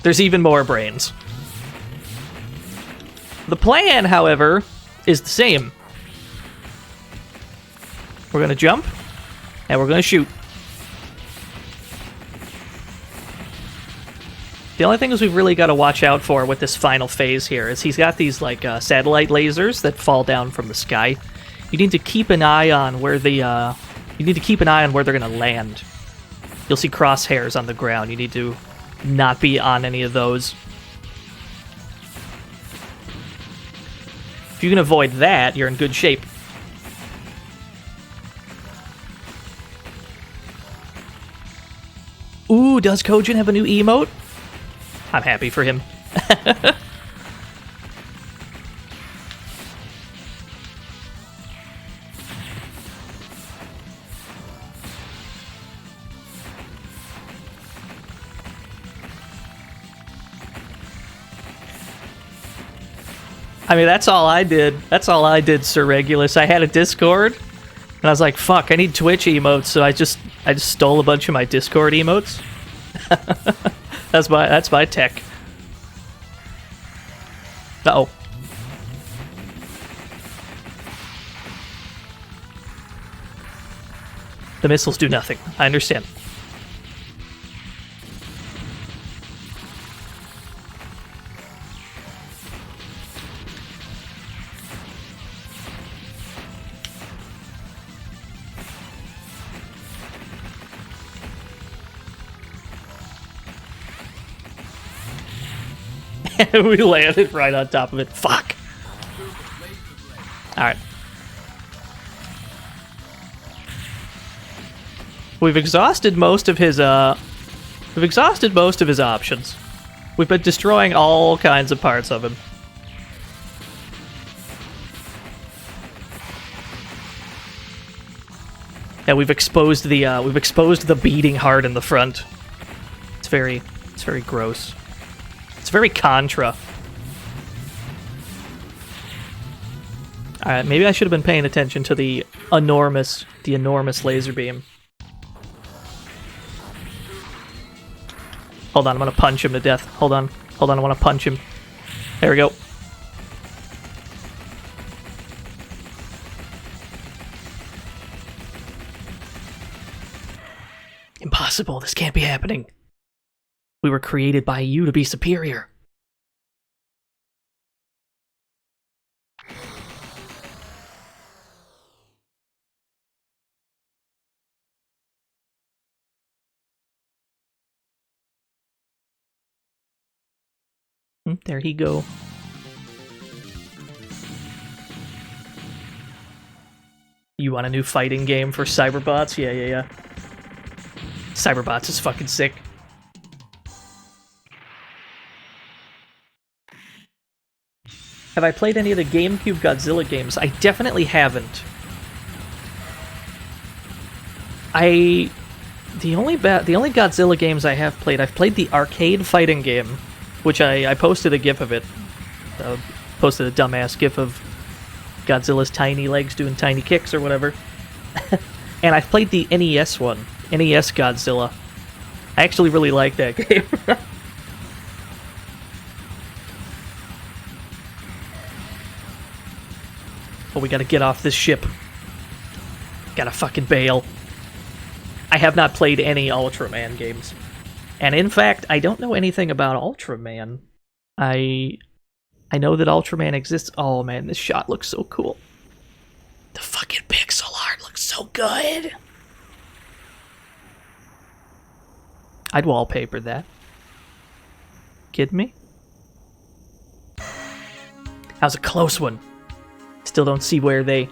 There's even more brains. The plan, however, is the same. We're gonna jump, and we're gonna shoot. The only things we've really got to watch out for with this final phase here is he's got these like satellite lasers that fall down from the sky. You need to keep an eye on where they're gonna land. You'll see crosshairs on the ground. You need to not be on any of those. If you can avoid that, you're in good shape. Ooh, does Kojin have a new emote? I'm happy for him. I mean, that's all I did. That's all I did, Sir Regulus. I had a Discord, and I was like, fuck, I need Twitch emotes, so I just stole a bunch of my Discord emotes. That's my tech. Uh-oh. The missiles do nothing. I understand. We landed right on top of it. Fuck. Alright. We've exhausted most of his options. We've been destroying all kinds of parts of him. Yeah, we've exposed the beating heart in the front. It's very gross. It's very Contra. Alright, maybe I should have been paying attention to the enormous laser beam. Hold on, I'm gonna punch him to death. Hold on, I wanna punch him. There we go. Impossible, this can't be happening. We were created by you to be superior. There he go. You want a new fighting game for Cyberbots? Yeah. Cyberbots is fucking sick. Have I played any of the GameCube Godzilla games? I definitely haven't. The only Godzilla games I have played, I've played the arcade fighting game, which I posted a gif of it. Posted a dumbass gif of Godzilla's tiny legs doing tiny kicks or whatever. And I've played the NES one, NES Godzilla. I actually really like that game. But we gotta get off this ship. Gotta fucking bail. I have not played any Ultraman games. And in fact, I don't know anything about Ultraman. I know that Ultraman exists. Oh man, this shot looks so cool. The fucking pixel art looks so good. I'd wallpaper that. Kidding me? That was a close one. Still don't see where they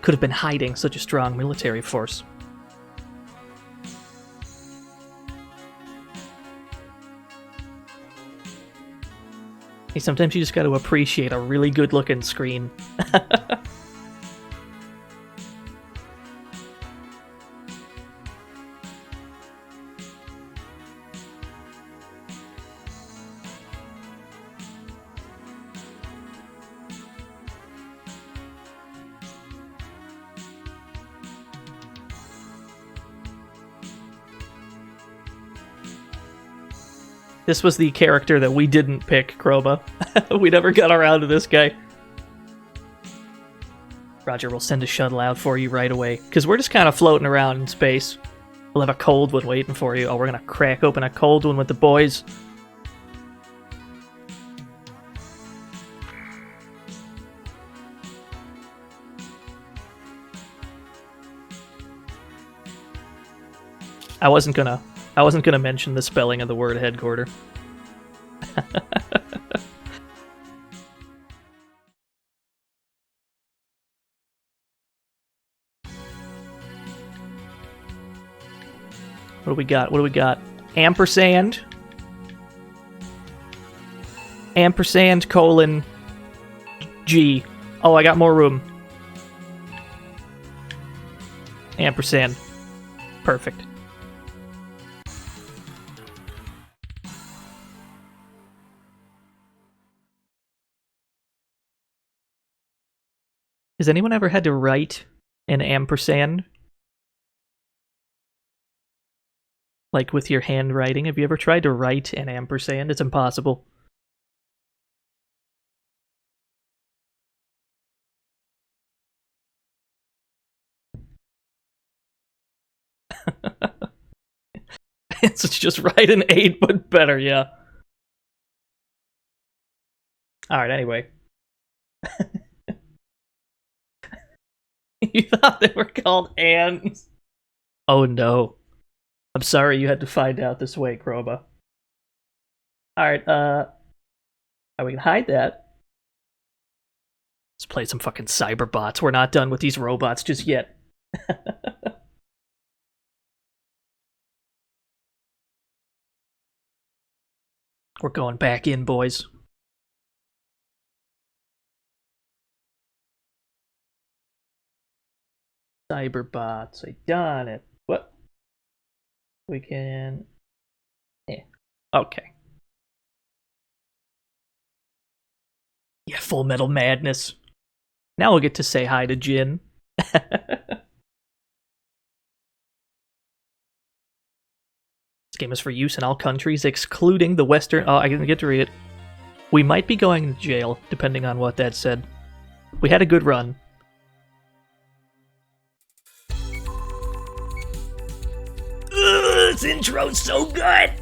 could have been hiding such a strong military force. Hey, sometimes you just got to appreciate a really good-looking screen. This was the character that we didn't pick, Chroma. We never got around to this guy. Roger, we'll send a shuttle out for you right away. Because we're just kind of floating around in space. We'll have a cold one waiting for you. Oh, we're going to crack open a cold one with the boys. I wasn't gonna mention the spelling of the word headquarter. What do we got? What do we got? Ampersand. Ampersand colon G. Oh, I got more room. Ampersand. Perfect. Has anyone ever had to write an ampersand? Like with your handwriting? Have you ever tried to write an ampersand? It's impossible. It's just write an 8, but better, yeah. Alright, anyway. You thought they were called ants? Oh no. I'm sorry you had to find out this way, Kroba. Alright, we can hide that. Let's play some fucking Cyberbots. We're not done with these robots just yet. We're going back in, boys. Cyberbots, I done it. What? We can... Yeah. Okay. Yeah, Full Metal Madness. Now we'll get to say hi to Jin. This game is for use in all countries, excluding the Western... Oh, I didn't get to read it. We might be going to jail, depending on what that said. We had a good run. This intro's so good!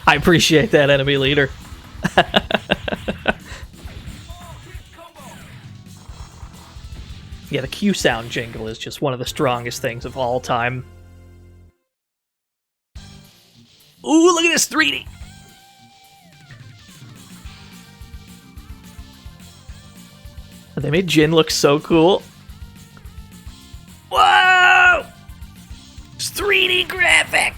I appreciate that, enemy leader. Yeah, the Q sound jingle is just one of the strongest things of all time. Ooh, look at this 3D! They made Jin look so cool. Whoa! It's 3D graphic!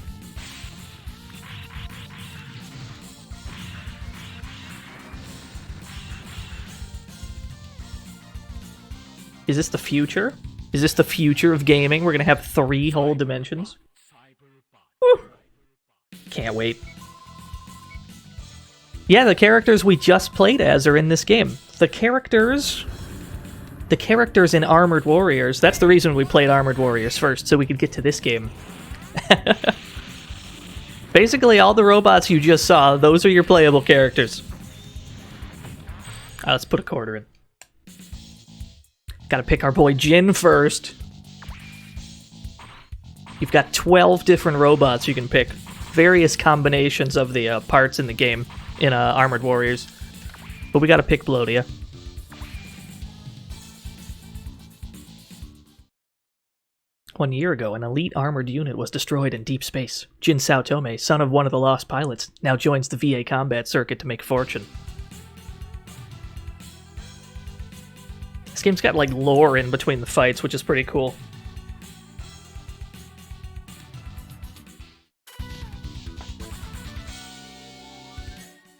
Is this the future? Is this the future of gaming? We're gonna have 3 whole dimensions? Woo. Can't wait. Yeah, the characters we just played as are in this game. The characters in Armored Warriors, that's the reason we played Armored Warriors first, so we could get to this game. Basically, all the robots you just saw, those are your playable characters. Let's put a quarter in. Gotta pick our boy Jin first. You've got 12 different robots you can pick. Various combinations of the parts in the game in Armored Warriors. But we gotta pick Blodia. One year ago, an elite armored unit was destroyed in deep space. Jin Saotome, son of one of the lost pilots, now joins the VA combat circuit to make fortune. This game's got, like, lore in between the fights, which is pretty cool.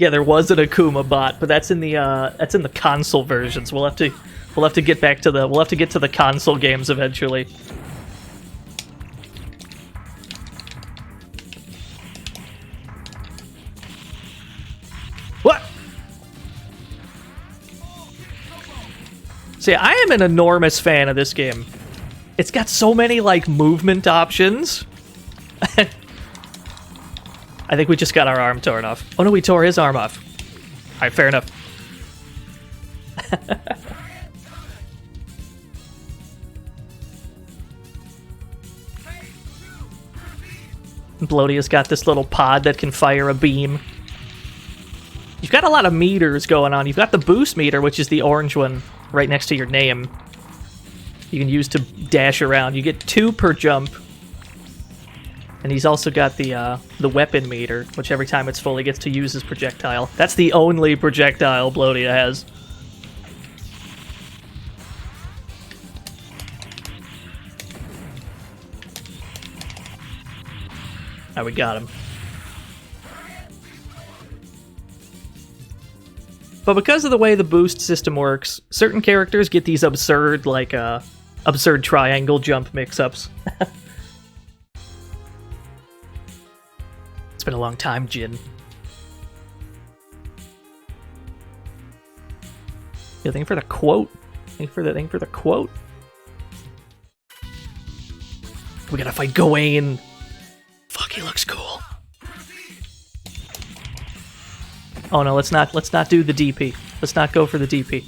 Yeah, there was an Akuma bot, but that's in the console versions. We'll have to get back to the console games eventually. What? See, I am an enormous fan of this game. It's got so many, like, movement options. I think we just got our arm torn off. Oh no, we tore his arm off. Alright, fair enough. Bloaty has got this little pod that can fire a beam. You've got a lot of meters going on. You've got the boost meter, which is the orange one right next to your name. You can use to dash around. You get 2 per jump. And he's also got the weapon meter, which every time it's full, he gets to use his projectile. That's the only projectile Bloaty has. Alright, we got him. But because of the way the boost system works, certain characters get these absurd, like, absurd triangle jump mix-ups. It's been a long time, Jin. You think for the quote? Think for the quote? We gotta fight Gawain. Fuck, he looks cool. Oh no, let's not do the DP. Let's not go for the DP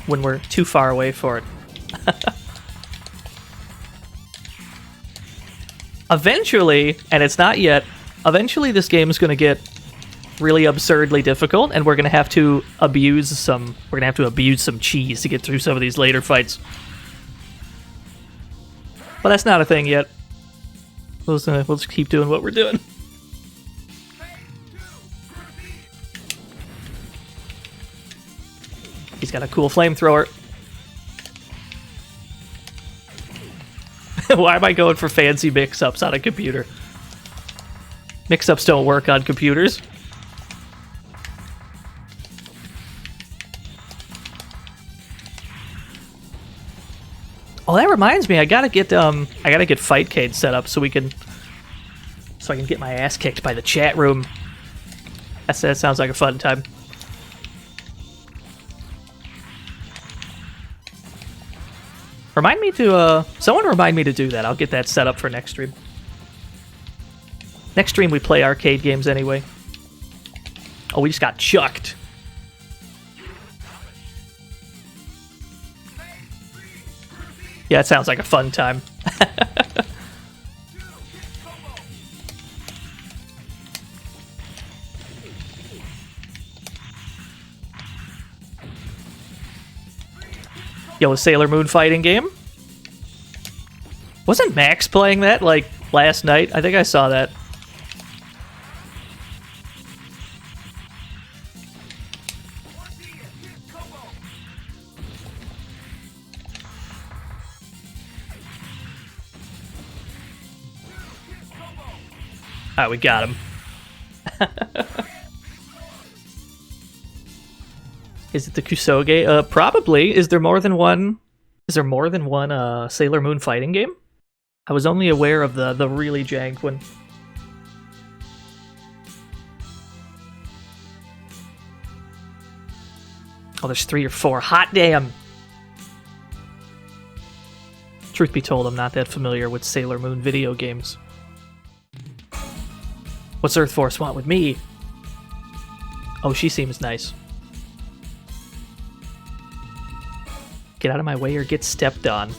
when we're too far away for it. Eventually, and it's not yet, eventually this game is going to get really absurdly difficult, and we're going to have to abuse some cheese to get through some of these later fights. But that's not a thing yet. We'll just keep doing what we're doing. He's got a cool flamethrower. Why am I going for fancy mix-ups on a computer? Mix-ups don't work on computers. Oh, that reminds me, I gotta get Fightcade set up so I can get my ass kicked by the chat room. That sounds like a fun time. Someone remind me to do that. I'll get that set up for next stream. Next stream we play arcade games anyway. Oh, we just got chucked. Yeah, it sounds like a fun time. Yo, a Sailor Moon fighting game? Wasn't Max playing that, like, last night? I think I saw that. Alright, we got him. Is it the Kusoge? Probably. Is there more than one Sailor Moon fighting game? I was only aware of the really jank one. Oh, there's 3 or 4. Hot damn! Truth be told, I'm not that familiar with Sailor Moon video games. What's Earth Force want with me? Oh, she seems nice. Get out of my way or get stepped on.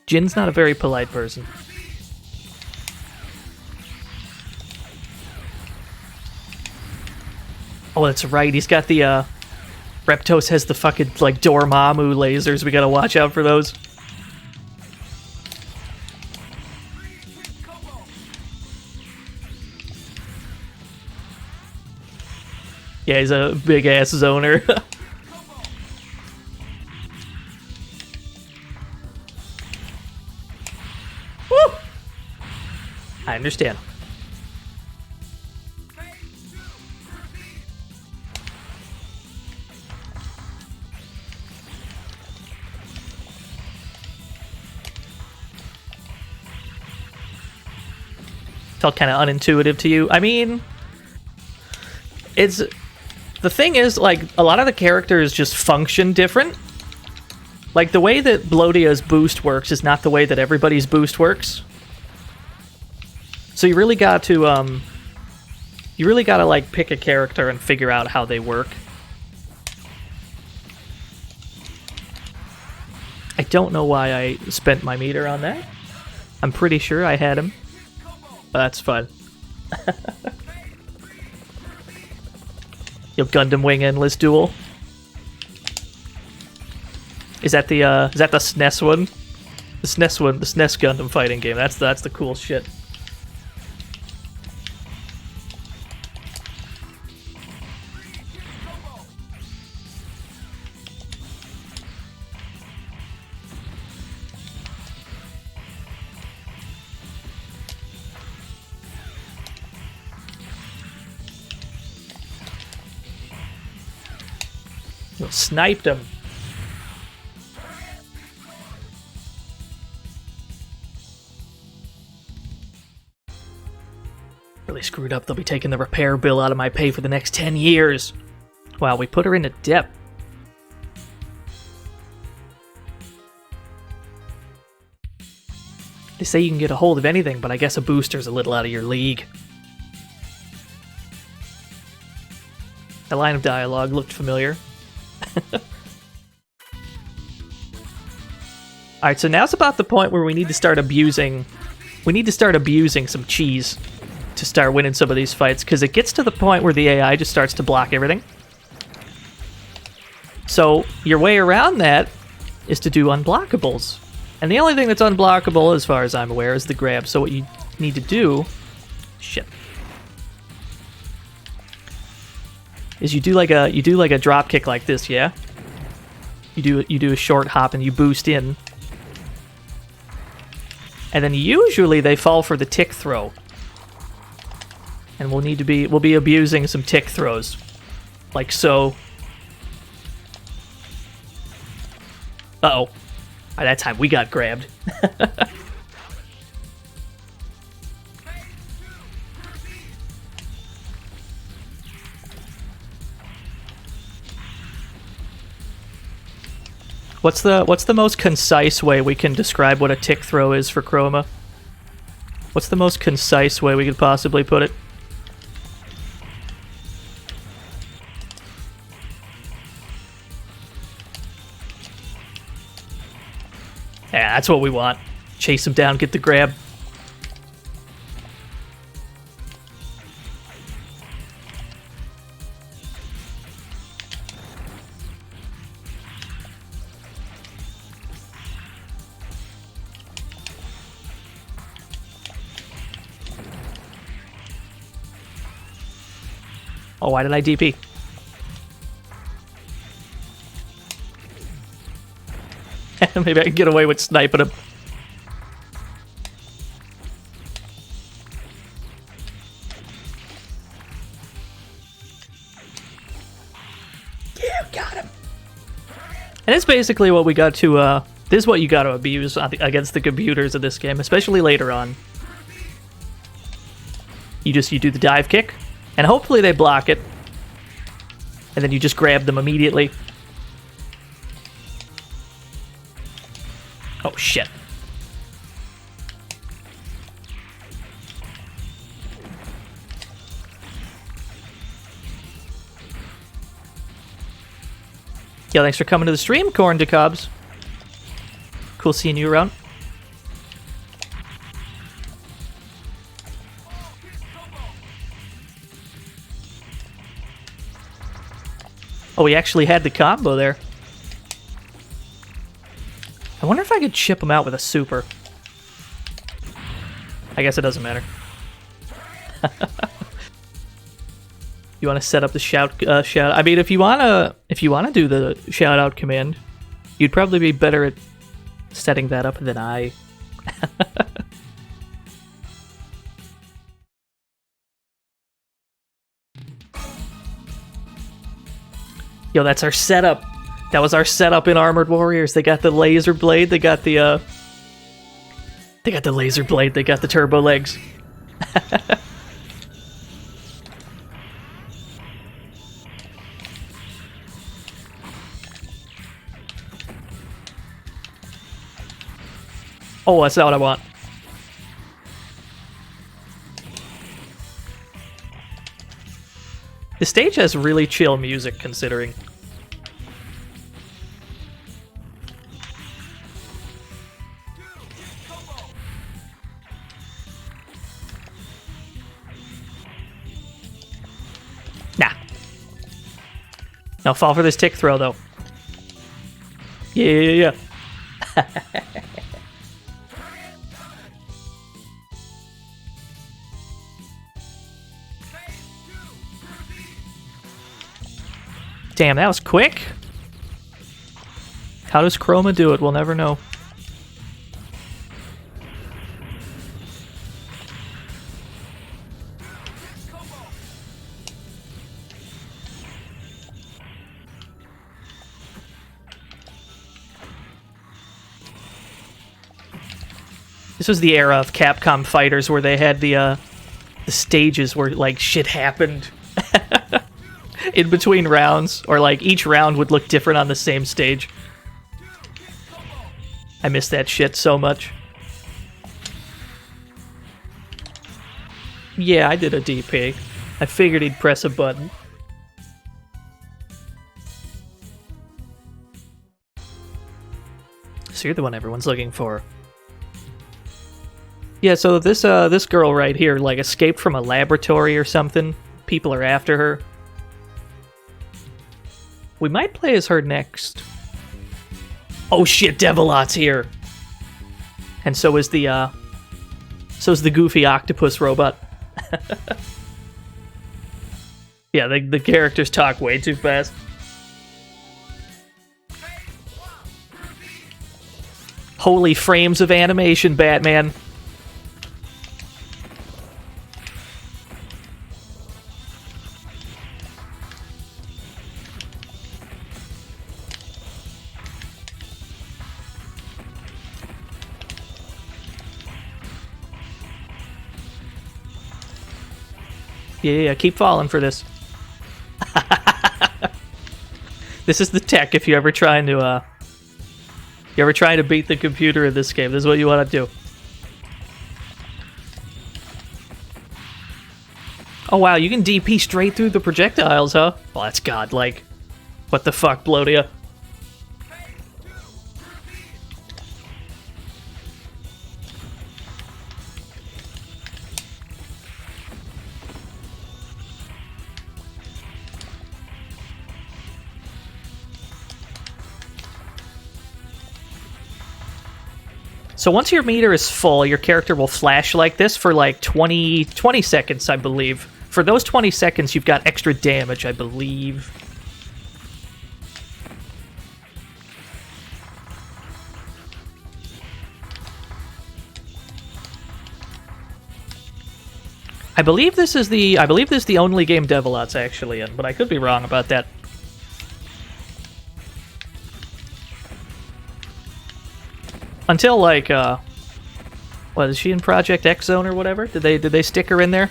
Jin's not a very polite person. Oh, that's right. He's got the, Reptos has the fucking, like, Dormammu lasers. We gotta watch out for those. Yeah, he's a big-ass zoner. Woo! I understand. Felt kind of unintuitive to you. I mean, it's The thing is, like, a lot of the characters just function different. Like, the way that Blodia's boost works is not the way that everybody's boost works. So you really got to, like, pick a character and figure out how they work. I don't know why I spent my meter on that. I'm pretty sure I had him. But that's fun. Yo, Gundam Wing Endless Duel. Is that the SNES one? The SNES one, the SNES Gundam fighting game. That's the cool shit. Yo, sniped him. Really screwed up. They'll be taking the repair bill out of my pay for the next 10 years. Wow, we put her into debt. They say you can get a hold of anything, but I guess a booster's a little out of your league. The line of dialogue looked familiar. Alright, so now's about the point where we need to start abusing... We need to start abusing some cheese to start winning some of these fights, because it gets to the point where the AI just starts to block everything. So, your way around that is to do unblockables. And the only thing that's unblockable, as far as I'm aware, is the grab. So what you need to do... Shit. Is you do like a drop kick like this, yeah? You do a short hop and you boost in. And then usually they fall for the tick throw. And we'll be abusing some tick throws. Like so. Uh-oh. By that time we got grabbed. What's the most concise way we can describe what a tick throw is for Chroma? What's the most concise way we could possibly put it? Yeah, that's what we want. Chase him down, get the grab. Oh, why did I DP? Maybe I can get away with sniping him. Yeah, got him. And it's basically what we got to, this is what you got to abuse against the computers of this game, especially later on. You do the dive kick, and hopefully they block it. And then you just grab them immediately. Oh, shit. Yo, thanks for coming to the stream, Corn to Cobs. Cool seeing you around. Oh, we actually had the combo there. I wonder if I could chip him out with a super. I guess it doesn't matter. You want to set up the shout? I mean, if you wanna do the shout out command, you'd probably be better at setting that up than I. Yo, that's our setup. That was our setup in Armored Warriors. They got the laser blade. They got the laser blade. They got the turbo legs. Oh, that's not what I want. The stage has really chill music, considering. Nah. Now fall for this tick throw, though. Yeah. Damn, that was quick. How does Chroma do it? We'll never know. This was the era of Capcom fighters where they had the stages where like shit happened in between rounds, or like each round would look different on the same stage. I miss that shit so much. Yeah, I did a DP. I figured he'd press a button. So you're the one everyone's looking for. Yeah, so this girl right here, like, escaped from a laboratory or something. People are after her. We might play as her next. Oh shit, Devilot's here! And so is the goofy octopus robot. Yeah, the characters talk way too fast. Holy frames of animation, Batman. Yeah, keep falling for this. This is the tech if you're ever trying to beat the computer in this game. This is what you want to do. Oh wow, you can DP straight through the projectiles, huh? Well, that's godlike. What the fuck, Blodia? So once your meter is full, your character will flash like this for like 20 seconds, I believe. For those 20 seconds, you've got extra damage, I believe. I believe this is the only game Devilot's actually in, but I could be wrong about that. Until like what is she in Project X Zone or whatever? Did they stick her in there?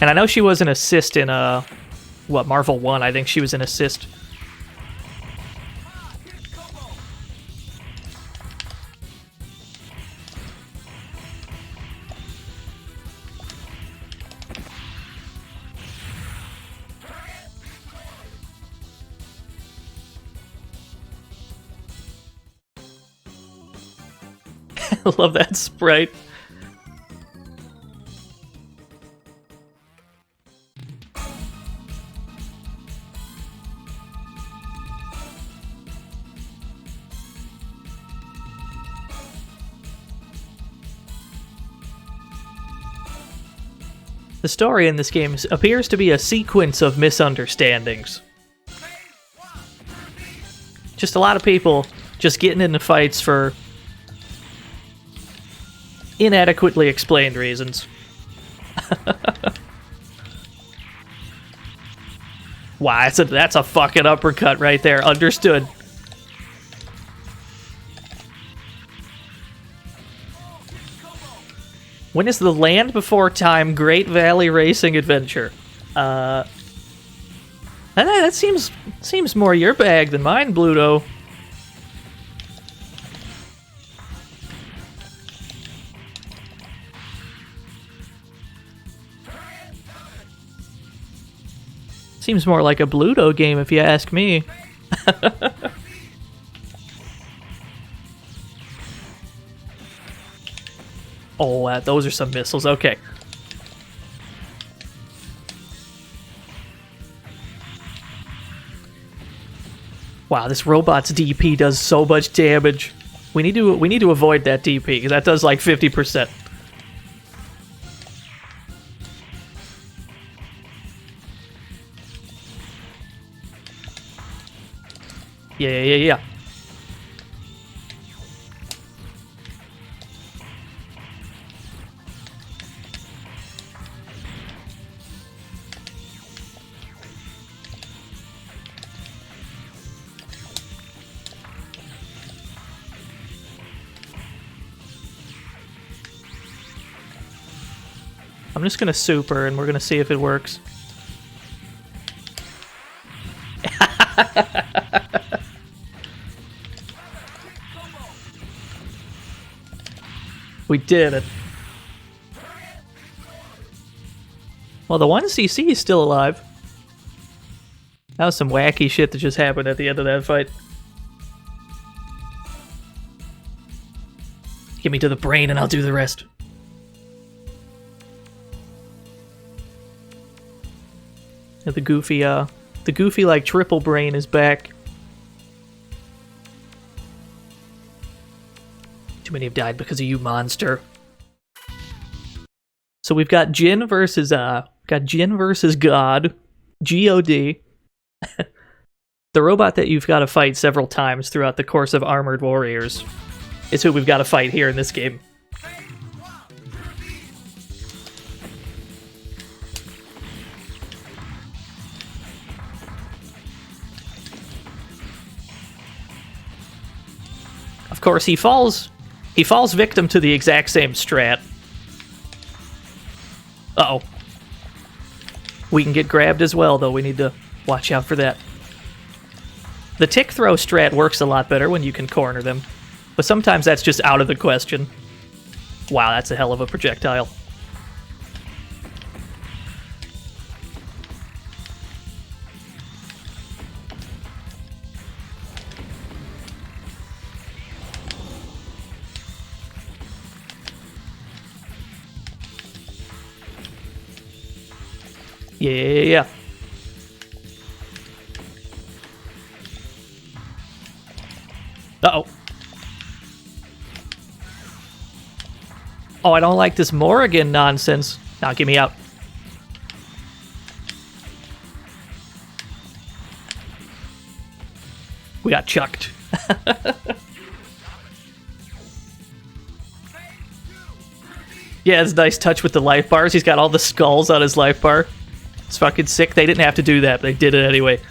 And I know she was an assist in what, Marvel 1, I think she was an assist. I love that sprite. The story in this game appears to be a sequence of misunderstandings. Just a lot of people just getting into fights for inadequately explained reasons. Wow, that's a fucking uppercut right there. Understood. When is the Land Before Time Great Valley Racing Adventure? That seems more your bag than mine, Bluto. Seems more like a Bluto game if you ask me. Oh, those are some missiles. Okay. Wow, this robot's DP does so much damage. We need to avoid that DP because that does like 50%. Yeah. I'm just gonna super and we're gonna see if it works. We did it. Well, the 1cc is still alive. That was some wacky shit that just happened at the end of that fight. Get me to the brain and I'll do the rest. And the goofy like triple brain is back. Too many have died because of you, monster. So we've got Jin versus God, G-O-D. The robot that you've got to fight several times throughout the course of Armored Warriors is who we've got to fight here in this game. Of course, he falls victim to the exact same strat. Uh-oh. We can get grabbed as well, though. We need to watch out for that. The tick throw strat works a lot better when you can corner them, but sometimes that's just out of the question. Wow, that's a hell of a projectile. Yeah. Uh-oh. Oh, I don't like this Morrigan nonsense. Now, get me out. We got chucked. Yeah, it's a nice touch with the life bars. He's got all the skulls on his life bar. It's fucking sick. They didn't have to do that, but they did it anyway.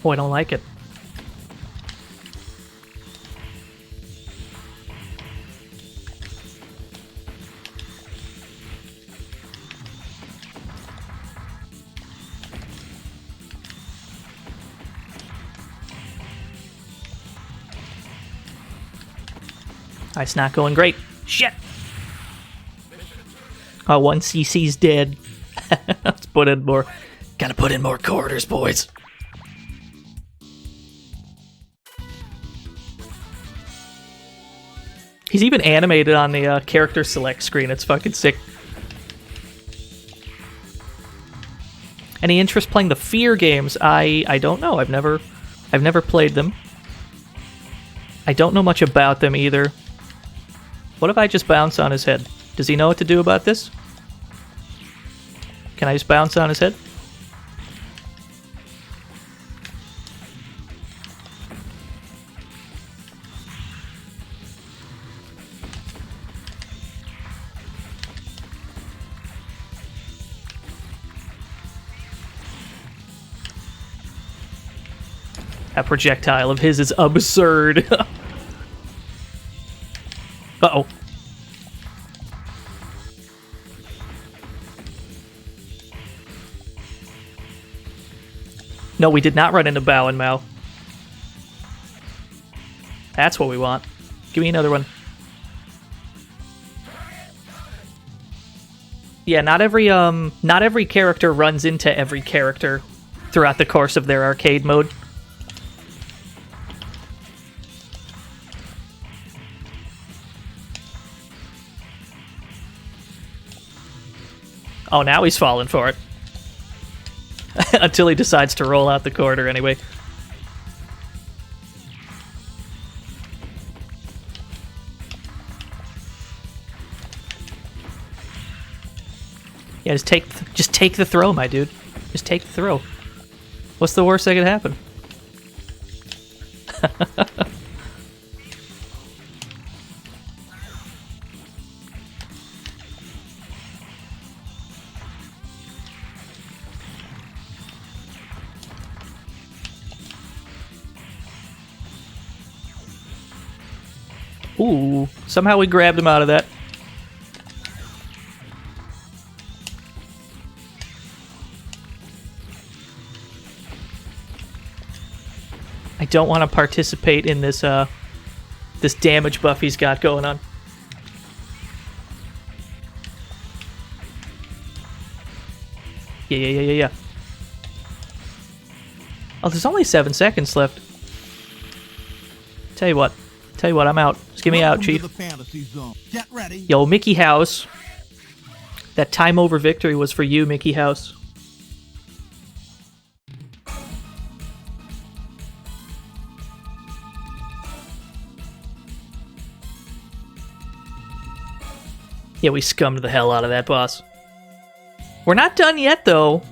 Oh, I don't like it. It's not going great. Shit! Oh, 1cc's dead. Let's put in more. Gotta put in more corridors, boys. He's even animated on the character select screen. It's fucking sick. Any interest playing the Fear games? I don't know. I've never played them. I don't know much about them either. What if I just bounce on his head? Does he know what to do about this? Can I just bounce on his head? That projectile of his is absurd. Uh-oh. No, we did not run into Bao and Mao. That's what we want. Give me another one. Yeah, not every character runs into every character throughout the course of their arcade mode. Oh, now he's falling for it. Until he decides to roll out the corner anyway. Yeah, just take the throw, my dude. Just take the throw. What's the worst that could happen? Ooh, somehow we grabbed him out of that. I don't want to participate in this this damage buff he's got going on. Yeah. Oh, there's only 7 seconds left. Tell you what, I'm out. Just get me out, Chief. To the fantasy zone. Get ready. Yo, Mickey House. That time over victory was for you, Mickey House. Yeah, we scummed the hell out of that boss. We're not done yet, though.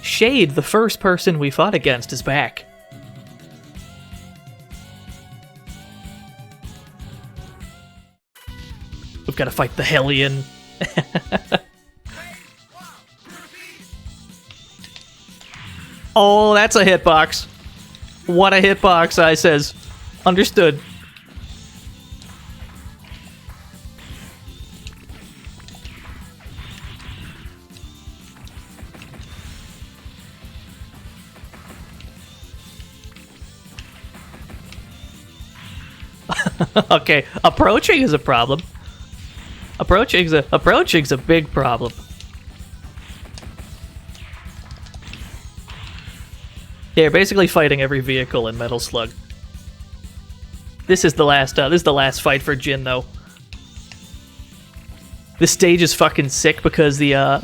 Shade, the first person we fought against, is back. We've got to fight the Hellion. Oh, that's a hitbox. What a hitbox, I says. Understood. Okay, approaching is a problem. Approaching's a big problem. Yeah, you're basically fighting every vehicle in Metal Slug. This is the last fight for Jin, though. This stage is fucking sick because the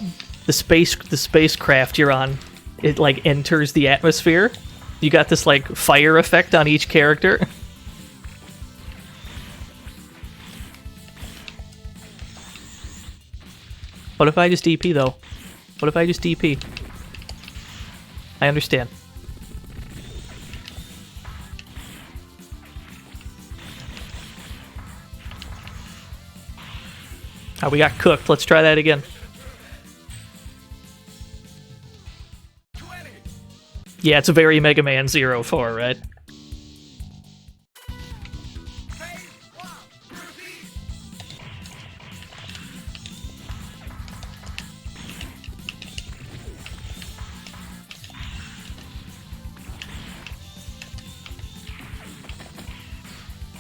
spacecraft you're on, it like enters the atmosphere. You got this like fire effect on each character. What if I just DP, though? What if I just DP? I understand. Oh, we got cooked. Let's try that again. 20. Yeah, it's a very Mega Man 04, right?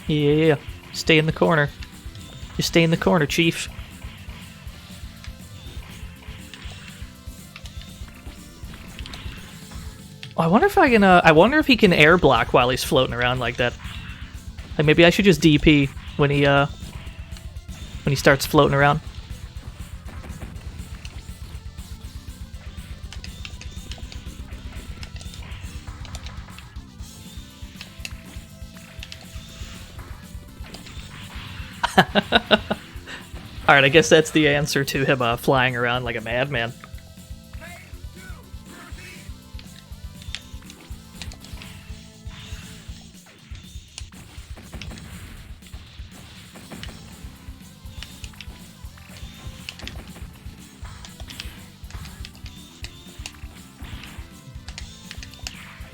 Yeah, stay in the corner. Just stay in the corner, Chief. Oh, I wonder if I can. I wonder if he can air block while he's floating around like that. Like maybe I should just DP when he starts floating around. Alright, I guess that's the answer to him flying around like a madman.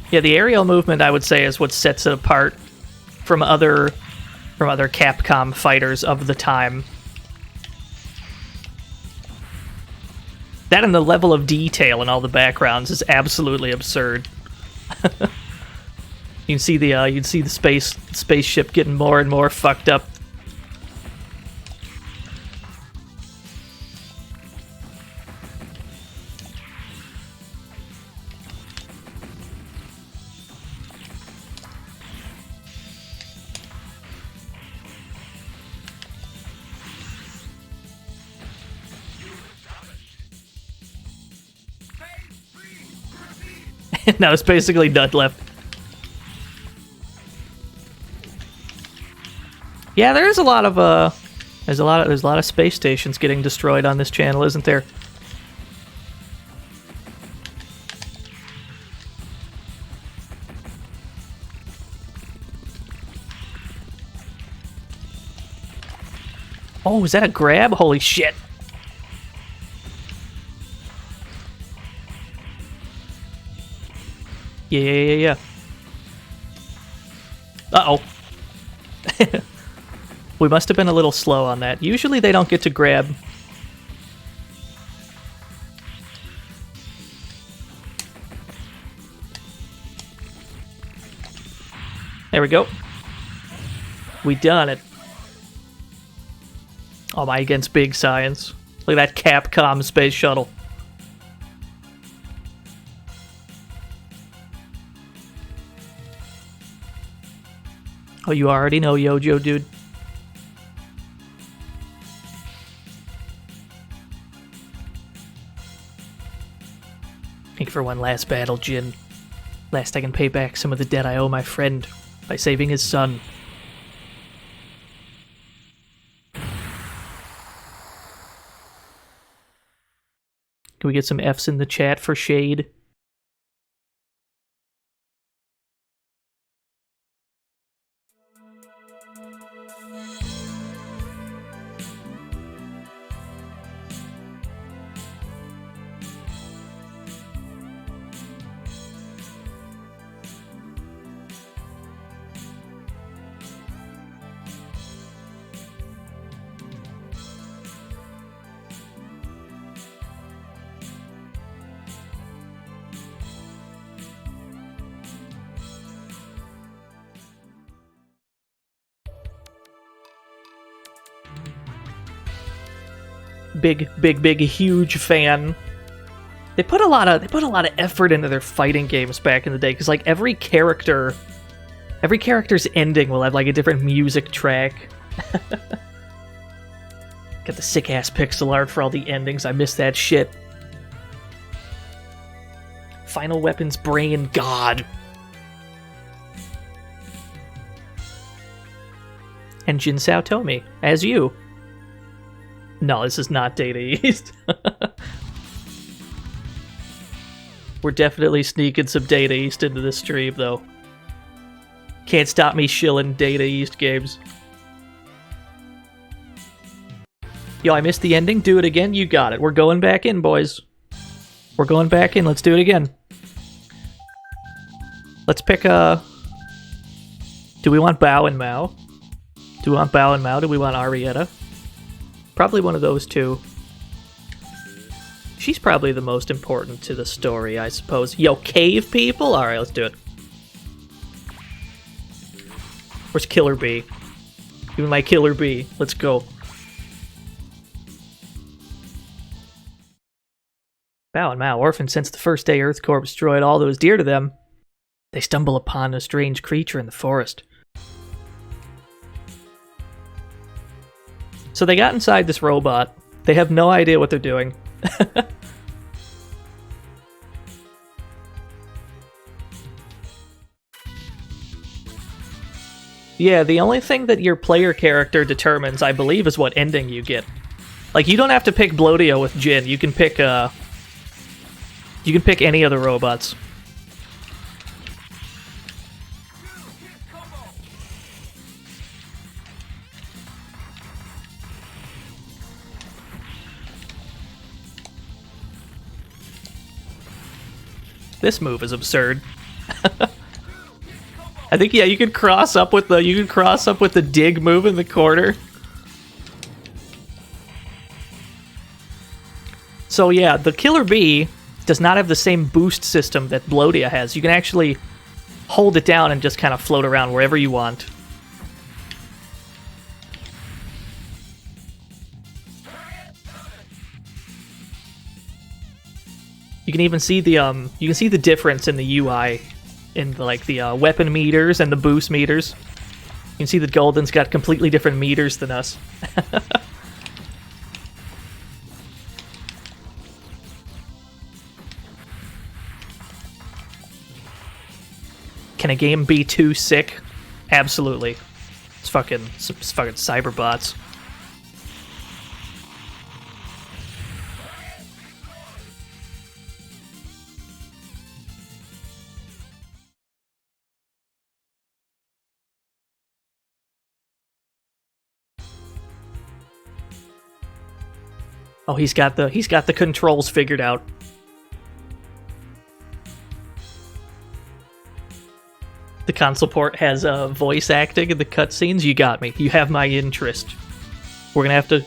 Yeah, the aerial movement, I would say, is what sets it apart from other Capcom fighters of the time. That and the level of detail in all the backgrounds is absolutely absurd. You can see the spaceship getting more and more fucked up. Now it's basically none left. Yeah, there's a lot of there's a lot of space stations getting destroyed on this channel, isn't there? Oh, is that a grab? Holy shit. Yeah. Uh-oh. We must have been a little slow on that. Usually they don't get to grab. There we go. We done it. Oh my, against big science. Look at that Capcom space shuttle. Oh, you already know Yojo, dude. Think for one last battle, Jin. Last I can pay back some of the debt I owe my friend by saving his son. Can we get some Fs in the chat for Shade? Big, huge fan. They put a lot of effort into their fighting games back in the day, because like every character's ending will have like a different music track. Got the sick ass pixel art for all the endings. I miss that shit. Final Weapon's Brain, God. And Jin Sao Tomi, as you. No, this is not Data East. We're definitely sneaking some Data East into this stream, though. Can't stop me shilling Data East games. Yo, I missed the ending. Do it again. You got it. We're going back in, boys. We're going back in. Let's do it again. Let's pick a... Do we want Bao and Mao? Do we want Bao and Mao? Do we want Arietta? Probably one of those two. She's probably the most important to the story, I suppose. Yo, cave people? Alright, let's do it. Where's Killer Bee? Give me my Killer Bee. Let's go. Bao and Mao, orphaned since the first day EarthCorp destroyed all that was dear to them. They stumble upon a strange creature in the forest. So they got inside this robot. They have no idea what they're doing. Yeah, the only thing that your player character determines, I believe, is what ending you get. Like, you don't have to pick Blodio with Jin. You can pick any of the robots. This move is absurd. I think, yeah, you could cross up with the dig move in the corner. So yeah, the Killer Bee does not have the same boost system that Blodia has. You can actually hold it down and just kind of float around wherever you want. You can even see the difference in the UI, in the weapon meters and the boost meters. You can see that Golden's got completely different meters than us. Can a game be too sick? Absolutely. It's fucking Cyberbots. Oh, he's got the controls figured out. The console port has voice acting in the cutscenes. You got me. You have my interest. We're gonna have to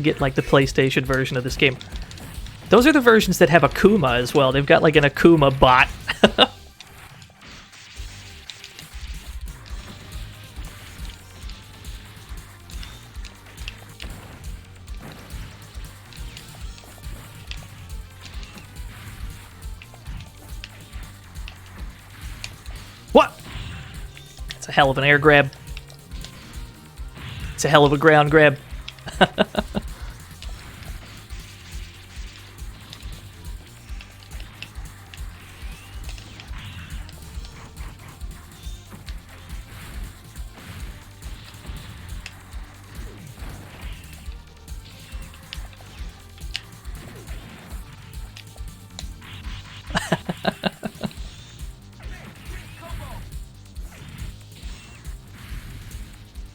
get like the PlayStation version of this game. Those are the versions that have Akuma as well. They've got like an Akuma bot. What? It's a hell of an air grab. It's a hell of a ground grab.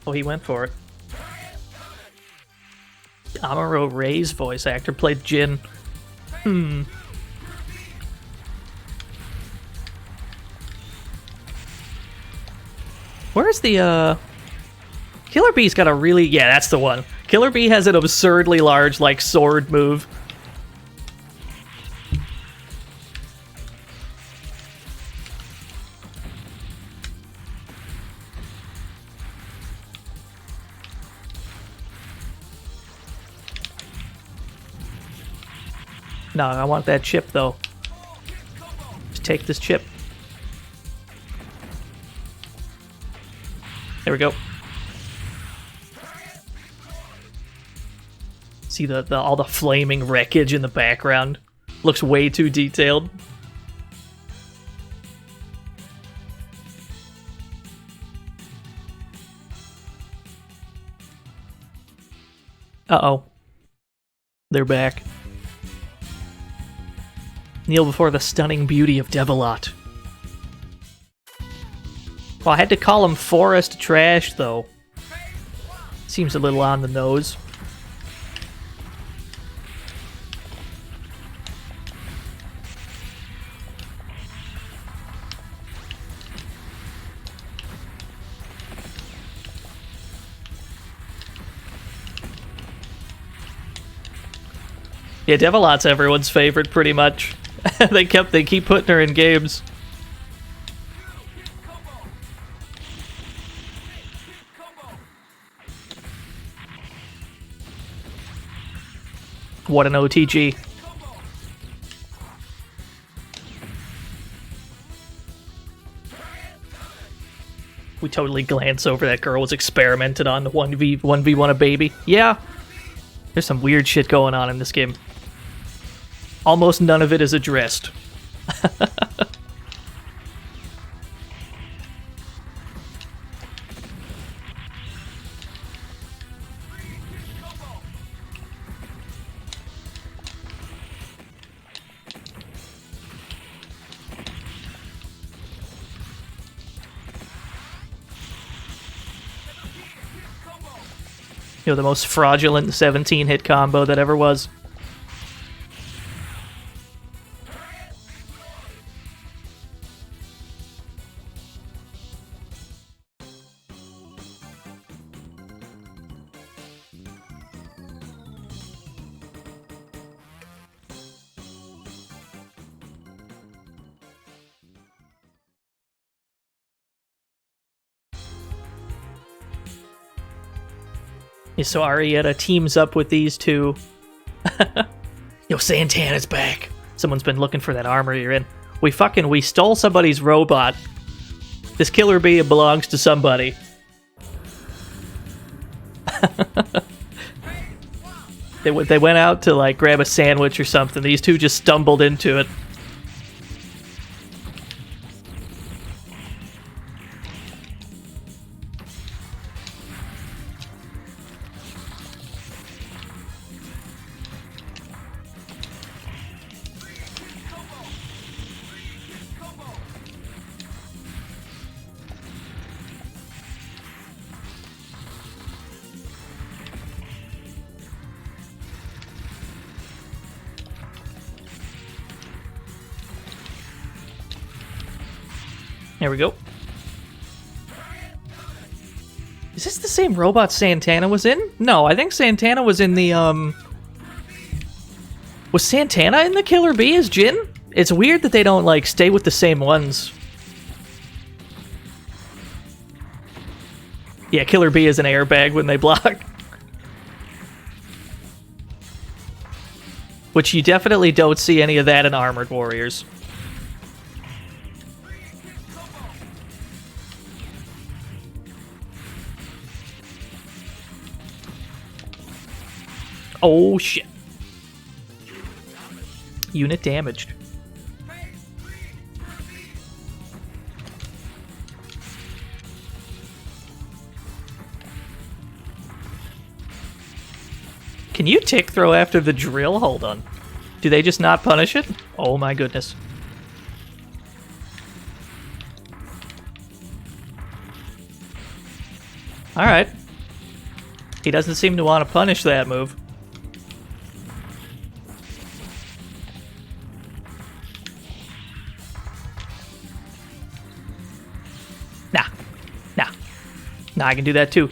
Oh, he went for it. Amuro Ray's voice actor played Jin. Where's the, Killer Bee's got a really... Yeah, that's the one. Killer Bee has an absurdly large, like, sword move. No, I want that chip, though. Just take this chip. There we go. See all the flaming wreckage in the background? Looks way too detailed. Uh-oh. They're back. Kneel before the stunning beauty of Devilot. Well, I had to call him forest trash, though. Seems a little on the nose. Yeah, Devilot's everyone's favorite, pretty much. They keep putting her in games. What an OTG. We totally glance over that girl was experimented on the 1v1 a baby. Yeah. There's some weird shit going on in this game. Almost none of it is addressed. You know, the most fraudulent 17-hit combo that ever was. Yeah, so Arietta teams up with these two. Yo, Santana's back. Someone's been looking for that armor you're in. We stole somebody's robot. This killer bee belongs to somebody. They went out to, like, grab a sandwich or something. These two just stumbled into it. There we go. Is this the same robot Santana was in? No, I think Santana was in the, Was Santana in the Killer Bee as Jin? It's weird that they don't, like, stay with the same ones. Yeah, Killer Bee is an airbag when they block. Which you definitely don't see any of that in Armored Warriors. Oh, shit. Unit damaged. Can you tick throw after the drill? Hold on. Do they just not punish it? Oh my goodness. Alright. He doesn't seem to want to punish that move. Nah, I can do that too.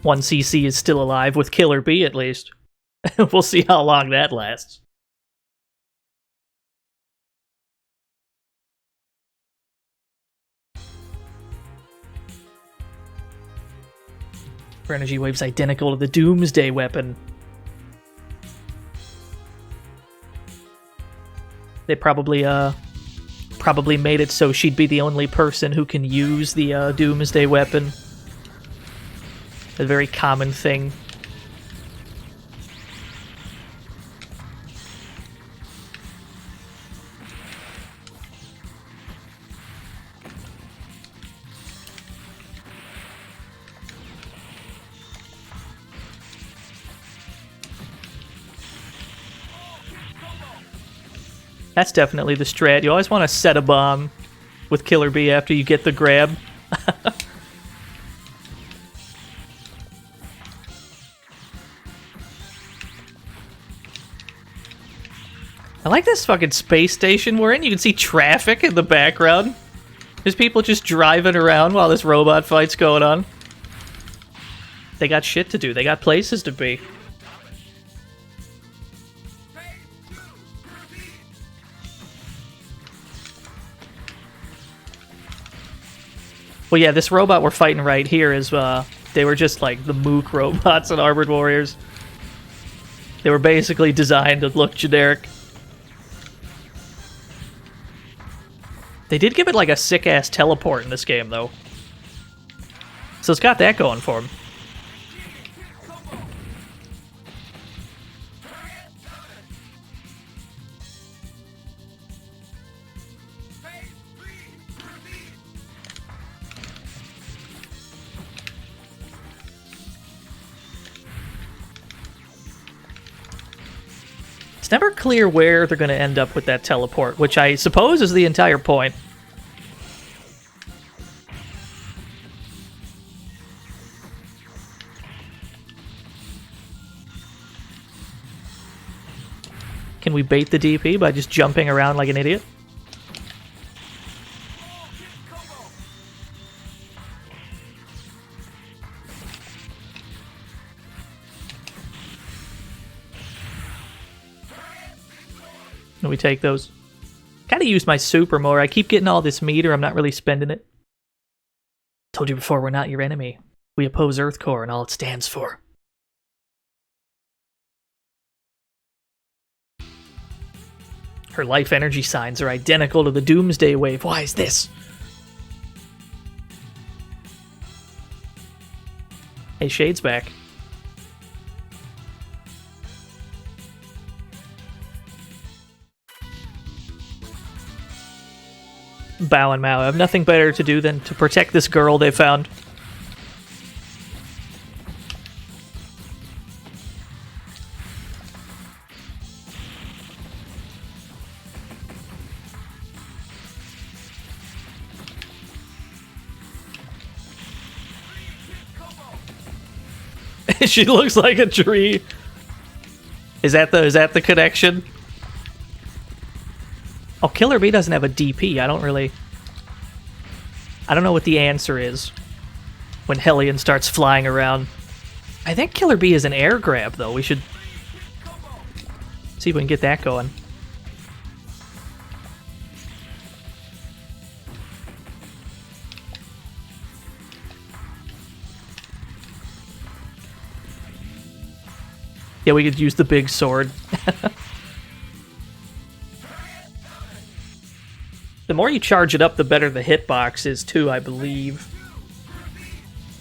One CC is still alive with Killer Bee at least. We'll see how long that lasts. Her energy wave's identical to the Doomsday weapon. They probably made it so she'd be the only person who can use the Doomsday weapon. A very common thing. That's definitely the strat. You always want to set a bomb with Killer Bee after you get the grab. I like this fucking space station we're in. You can see traffic in the background. There's people just driving around while this robot fight's going on. They got shit to do. They got places to be. Well, yeah, this robot we're fighting right here is, they were just like the Mook robots in Armored Warriors. They were basically designed to look generic. They did give it like a sick-ass teleport in this game, though. So it's got that going for him. It's never clear where they're going to end up with that teleport, which I suppose is the entire point. Can we bait the DP by just jumping around like an idiot? We take those. Gotta use my super more. I keep getting all this meter. I'm not really spending it. Told you before, we're not your enemy. We oppose Earth Core and all it stands for. Her life energy signs are identical to the Doomsday Wave. Why is this? Hey, Shade's back. Bow and Mao. I have nothing better to do than to protect this girl they found. She looks like a tree. Is that the connection? Oh, Killer Bee doesn't have a DP. I don't know what the answer is when Hellion starts flying around. I think Killer Bee is an air grab, though. We should see if we can get that going. Yeah, we could use the big sword. The more you charge it up, the better the hitbox is, too, I believe.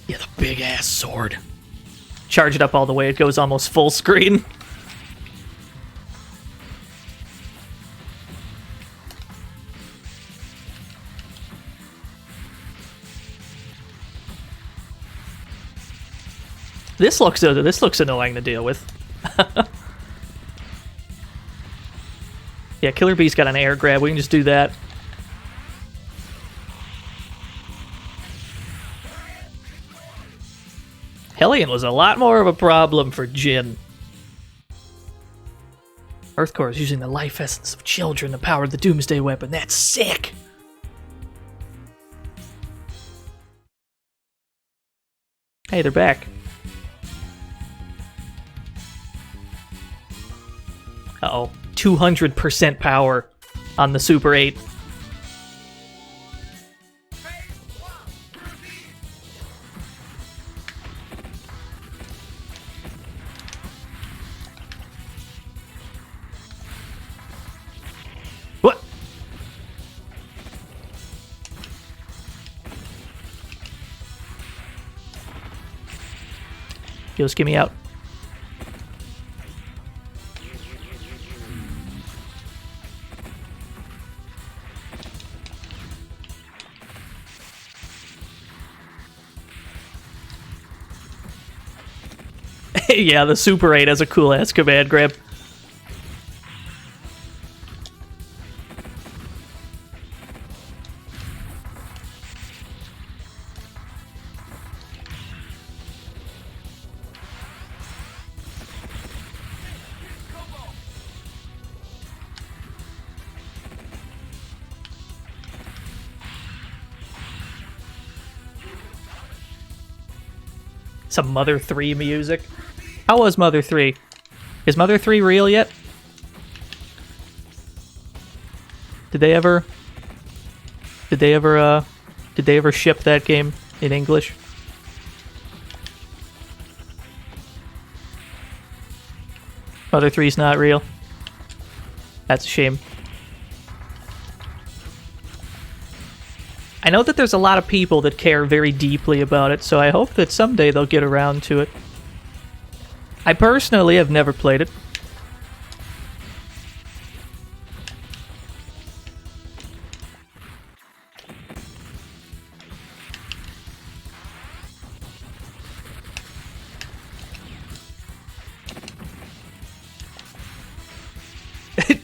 Yeah, the big-ass sword. Charge it up all the way, it goes almost full screen. This looks annoying to deal with. Yeah, Killer Bee's got an air grab. We can just do that. Hellion was a lot more of a problem for Jin. Earthcore is using the life essence of children to power the Doomsday Weapon. That's sick! Hey, they're back. Uh-oh. 200% power on the Super 8. What? Just get me out. Yeah, the Super 8 has a cool-ass command grab. Some Mother 3 music. How was Mother 3? Is Mother 3 real yet? Did they ever ship that game in English? Mother 3's not real. That's a shame. I know that there's a lot of people that care very deeply about it, so I hope that someday they'll get around to it. I personally have never played it.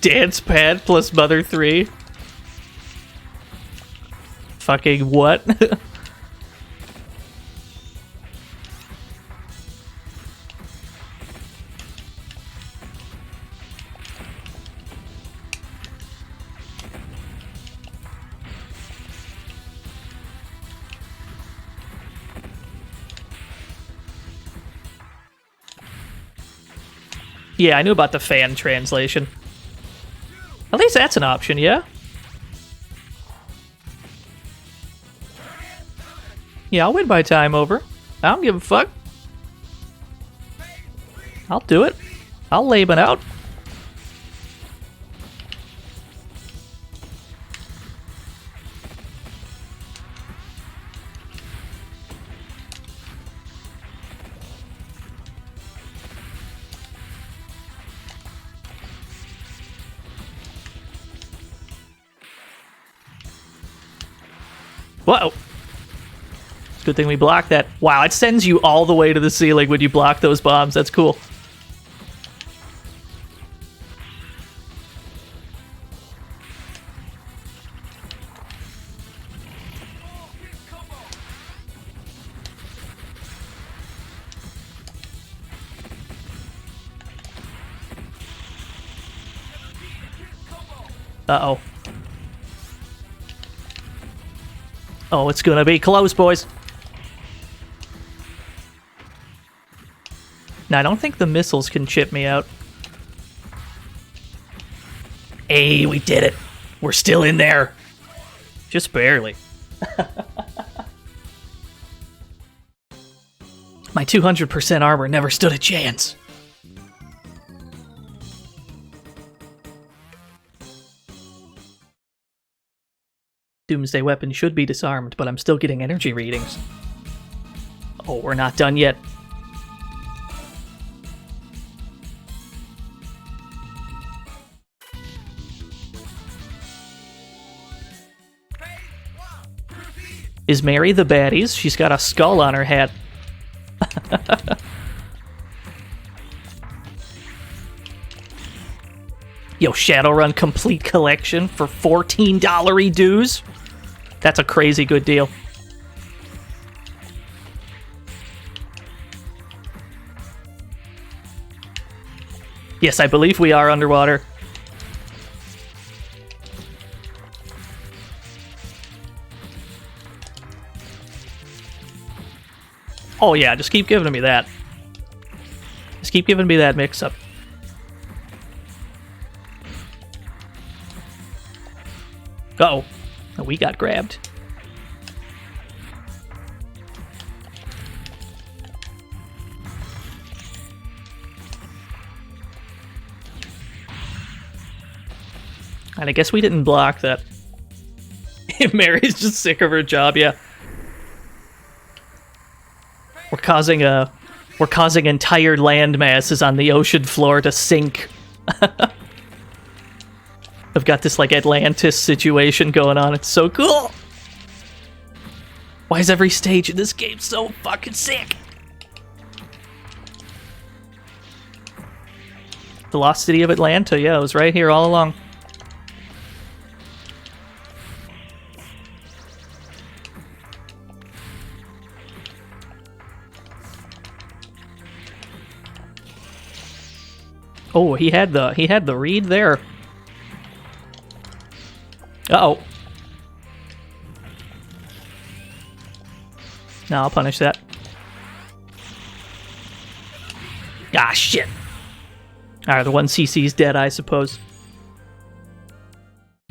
Dance pad plus Mother 3. Fucking what? Yeah, I knew about the fan translation. At least that's an option, yeah? Yeah, I'll win by time over. I don't give a fuck. I'll do it. I'll Laban out. Whoa. It's a good thing we blocked that. Wow, it sends you all the way to the ceiling when you block those bombs. That's cool. Uh-oh. Oh, it's gonna be close, boys. Now, I don't think the missiles can chip me out. Hey, we did it. We're still in there. Just barely. My 200% armor never stood a chance. Doomsday weapon should be disarmed, but I'm still getting energy readings. Oh, we're not done yet. Is Mary the baddies? She's got a skull on her hat. Yo, Shadowrun Complete Collection for $14 dues? That's a crazy good deal. Yes, I believe we are underwater. Oh yeah, just keep giving me that. Just keep giving me that mix-up. Uh-oh. We got grabbed. And I guess we didn't block that. Mary's just sick of her job, yeah. We're causing entire land masses on the ocean floor to sink. I've got this, like, Atlantis situation going on. It's so cool! Why is every stage in this game so fucking sick? The lost city of Atlanta, yeah, it was right here all along. Oh, he had the read there. Uh-oh. No, I'll punish that. Ah, shit. Alright, the one CC's dead, I suppose.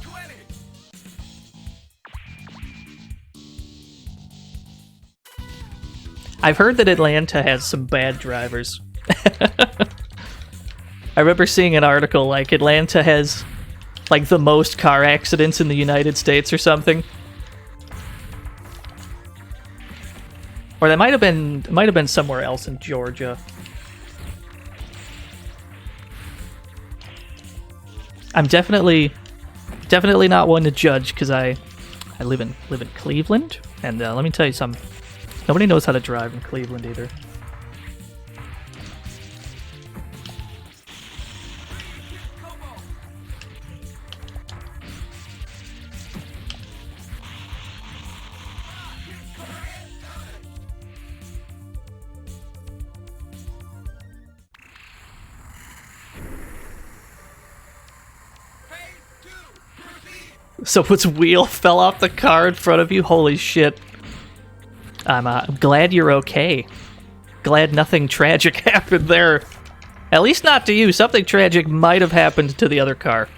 20. I've heard that Atlanta has some bad drivers. I remember seeing an article, like, Atlanta has, like, the most car accidents in the United States or something. Or that might have been somewhere else in Georgia. I'm definitely not one to judge, because I live in Cleveland, and let me tell you something. Nobody knows how to drive in Cleveland either. Someone's wheel fell off the car in front of you? Holy shit. I'm glad you're okay. Glad nothing tragic happened there. At least not to you. Something tragic might have happened to the other car.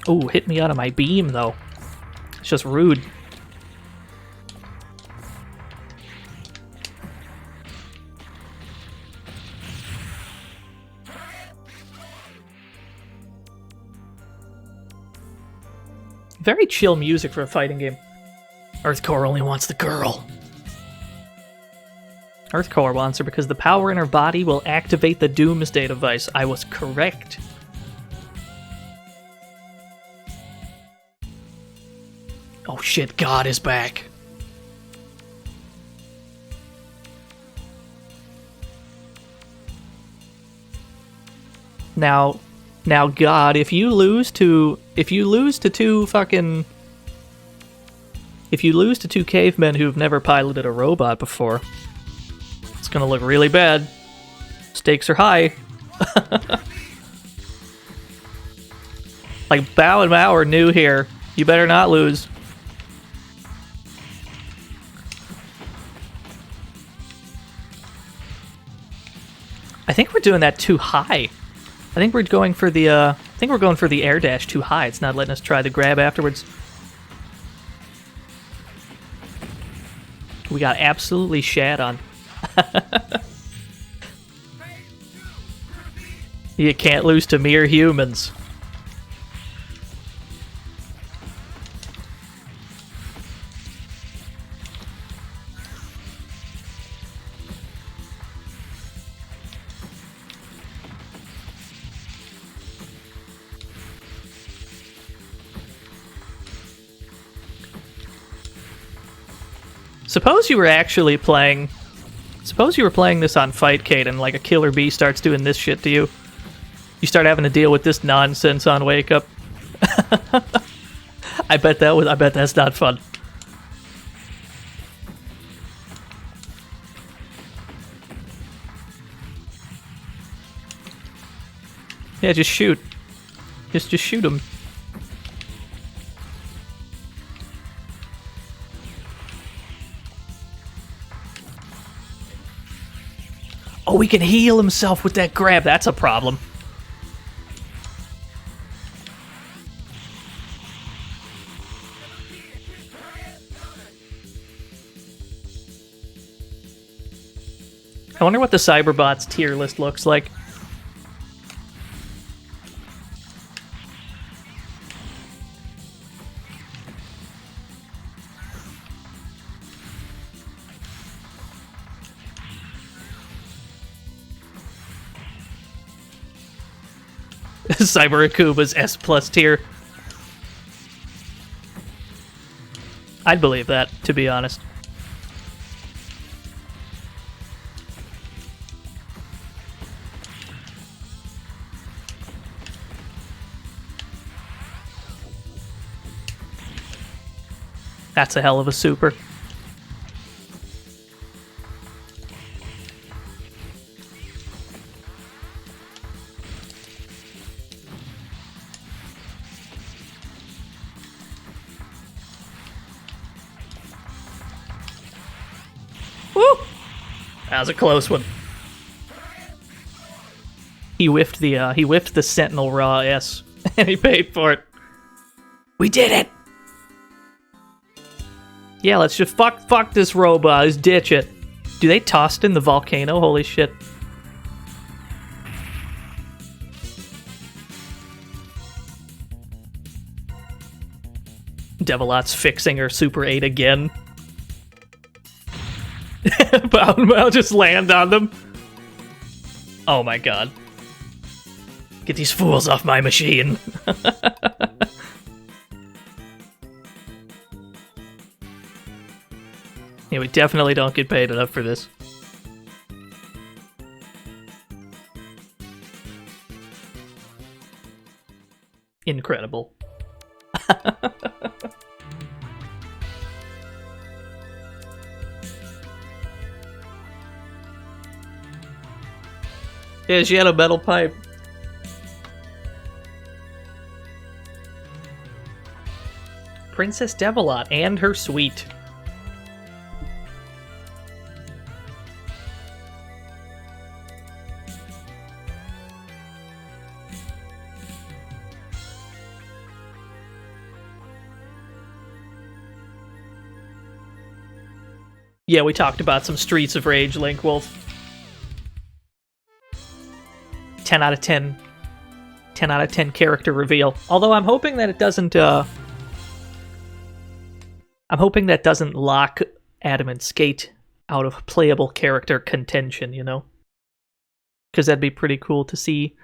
Ooh, hit me out of my beam, though. It's just rude. Very chill music for a fighting game. Earthcore only wants the girl. Earthcore wants her because the power in her body will activate the Doomsday device. I was correct. Oh shit, God is back. Now, God, if you lose to two cavemen who've never piloted a robot before, it's gonna look really bad. Stakes are high. Like, Bao and Mao are new here. You better not lose. I think we're doing that too high. I think we're going for the air dash too high. It's not letting us try the grab afterwards. We got absolutely shat on. You can't lose to mere humans. Suppose you were playing this on Fightcade and like a killer bee starts doing this shit to you. You start having to deal with this nonsense on Wake Up. I bet that's not fun. Yeah, just shoot. Just shoot him. Oh, he can heal himself with that grab. That's a problem. I wonder what the Cyberbots tier list looks like. Cyber Akuba's S+ tier. I'd believe that, to be honest. That's a hell of a super. That was a close one. He whiffed the Sentinel Raw S, and he paid for it. We did it! Yeah, let's just fuck this robot. Let's ditch it. Do they toss it in the volcano? Holy shit. Devilot's fixing her Super 8 again. I'll just land on them. Oh my god. Get these fools off my machine. Yeah, we definitely don't get paid enough for this. Incredible. Yeah, she had a metal pipe. Princess Devilot and her suite. Yeah, we talked about some Streets of Rage, Link Wolf. 10 out of 10. 10 out of 10 character reveal. Although I'm hoping that it doesn't, I'm hoping that doesn't lock Adam and Skate out of playable character contention, you know? Because that'd be pretty cool to see.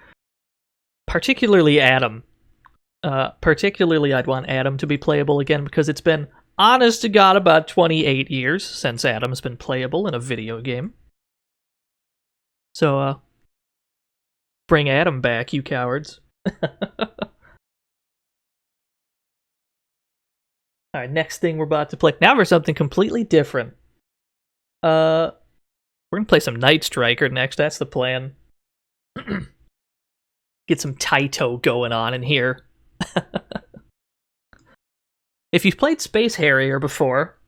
Particularly Adam. Particularly I'd want Adam to be playable again, because it's been, honest to God, about 28 years since Adam's been playable in a video game. So, bring Adam back, you cowards. Alright, next thing we're about to play. Now for something completely different. We're gonna play some Night Striker next, that's the plan. Get some Taito going on in here. If you've played Space Harrier before,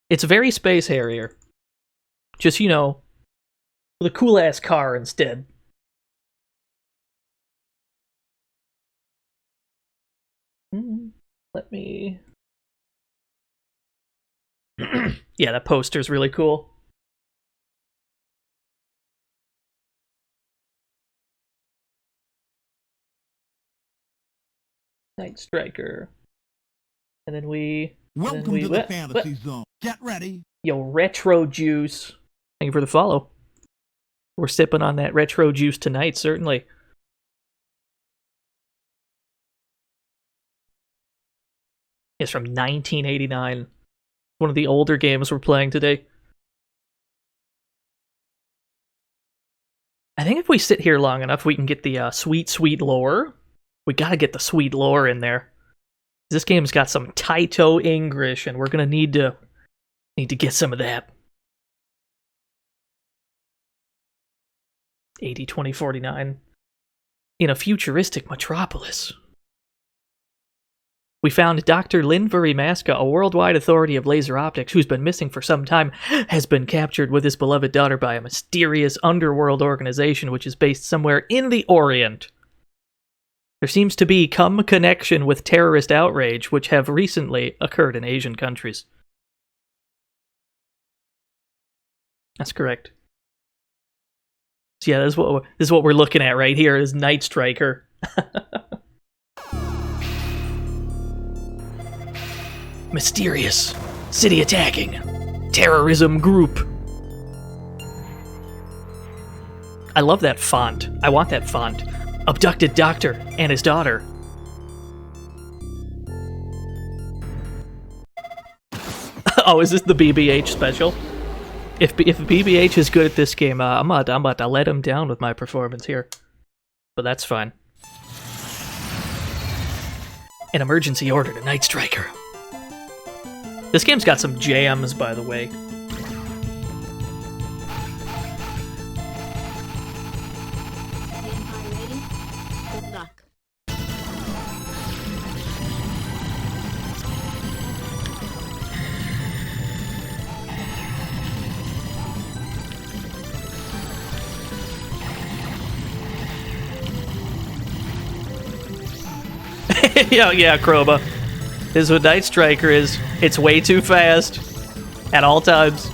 it's very Space Harrier. Just, you know, with a cool-ass car instead. Let me... Yeah, that poster's really cool. Night Striker. And then we... Welcome to the fantasy zone. Get ready. Yo, Retro Juice. Thank you for the follow. We're sipping on that Retro Juice tonight, certainly. It's from 1989. One of the older games we're playing today. I think if we sit here long enough, we can get the sweet, sweet lore. We gotta get the sweet lore in there. This game's got some Taito English, and we're gonna need to get some of that. 80-2049. In a futuristic metropolis. We found Dr. Linbury Maska, a worldwide authority of laser optics who's been missing for some time, has been captured with his beloved daughter by a mysterious underworld organization which is based somewhere in the Orient. There seems to be some connection with terrorist outrage which have recently occurred in Asian countries. That's correct. So yeah, this is what we're looking at right here, is Night Striker. Mysterious. City attacking. Terrorism group. I love that font. I want that font. Abducted doctor and his daughter. Oh, is this the BBH special? If BBH is good at this game, I'm about to let him down with my performance here. But that's fine. An emergency order to Night Striker. This game's got some jams, by the way. Good luck. Yeah, Kroba. This is what Night Striker is. It's way too fast. At all times.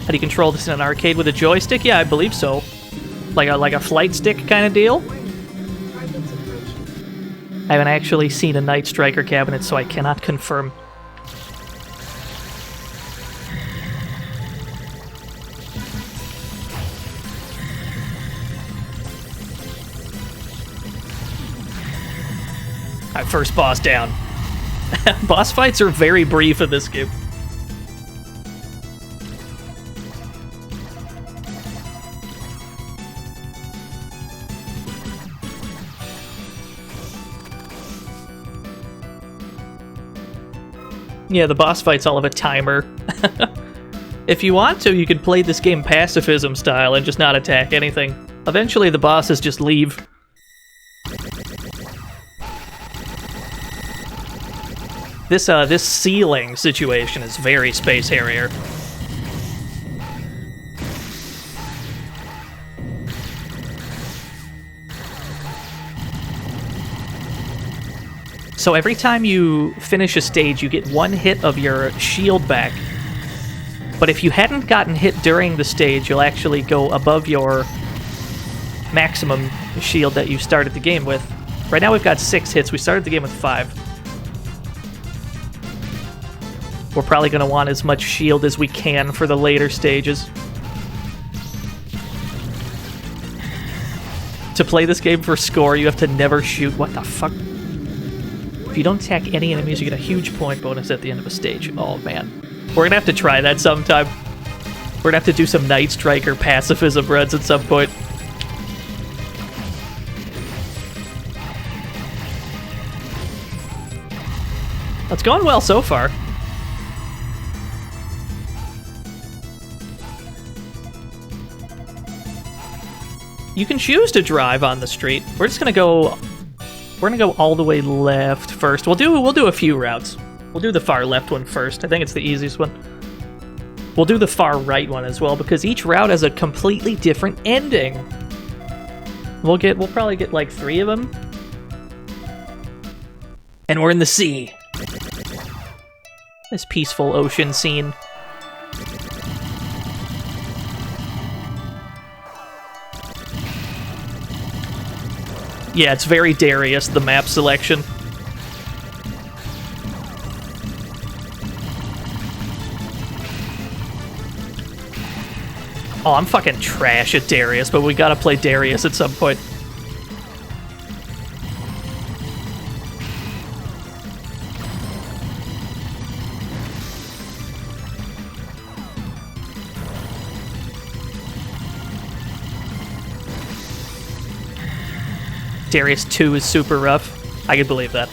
How do you control this in an arcade with a joystick? Yeah, I believe so. Like a flight stick kind of deal? I haven't actually seen a Night Striker cabinet, so I cannot confirm. Alright, first boss down. Boss fights are very brief in this game. Yeah, the boss fights all have a timer. If you want to, you could play this game pacifism style and just not attack anything. Eventually the bosses just leave. This ceiling situation is very Space Harrier. So every time you finish a stage, you get 1 hit of your shield back. But if you hadn't gotten hit during the stage, you'll actually go above your maximum shield that you started the game with. Right now we've got 6 hits. We started the game with 5. We're probably going to want as much shield as we can for the later stages. To play this game for score, you have to never shoot. What the fuck? If you don't attack any enemies, you get a huge point bonus at the end of a stage. Oh, man. We're going to have to try that sometime. We're going to have to do some Night Striker pacifism runs at some point. It's going well so far. You can choose to drive on the street. We're just gonna go. We're gonna go all the way left first. We'll do a few routes. We'll do the far left one first. I think it's the easiest one. We'll do the far right one as well because each route has a completely different ending. We'll probably get like 3 of them. And we're in the sea. This peaceful ocean scene. Yeah, it's very Darius, the map selection. Oh, I'm fucking trash at Darius, but we gotta play Darius at some point. Darius 2 is super rough. I can believe that.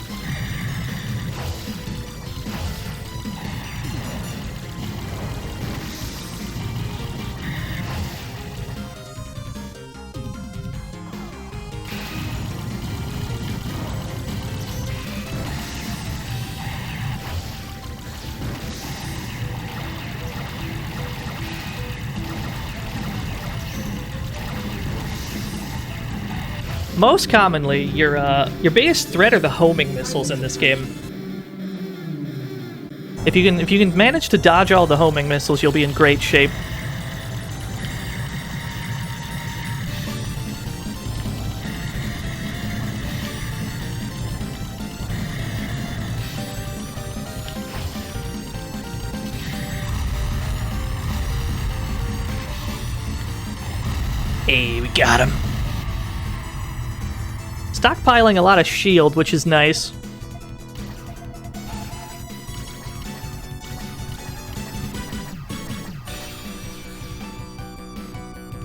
Most commonly, your biggest threat are the homing missiles in this game. If you can manage to dodge all the homing missiles, you'll be in great shape. Hey, we got him. Stockpiling a lot of shield, which is nice.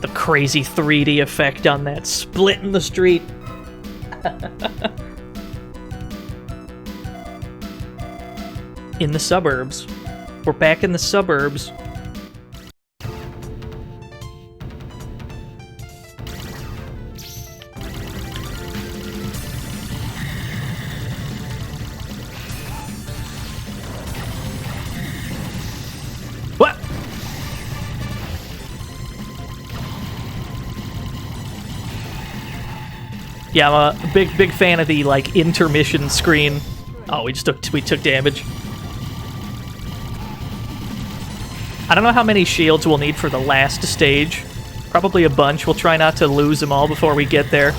The crazy 3D effect on that split in the street. In the suburbs. We're back in the suburbs. Yeah, I'm a big fan of the like intermission screen. Oh, we took damage. I don't know how many shields we'll need for the last stage. Probably a bunch. We'll try not to lose them all before we get there.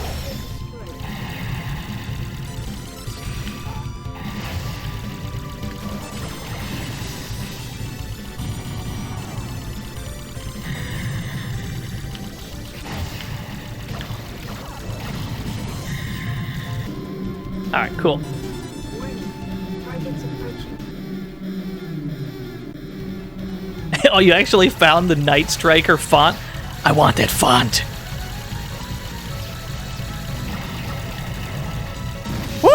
Alright, cool. Oh, you actually found the Night Striker font? I want that font. Woo!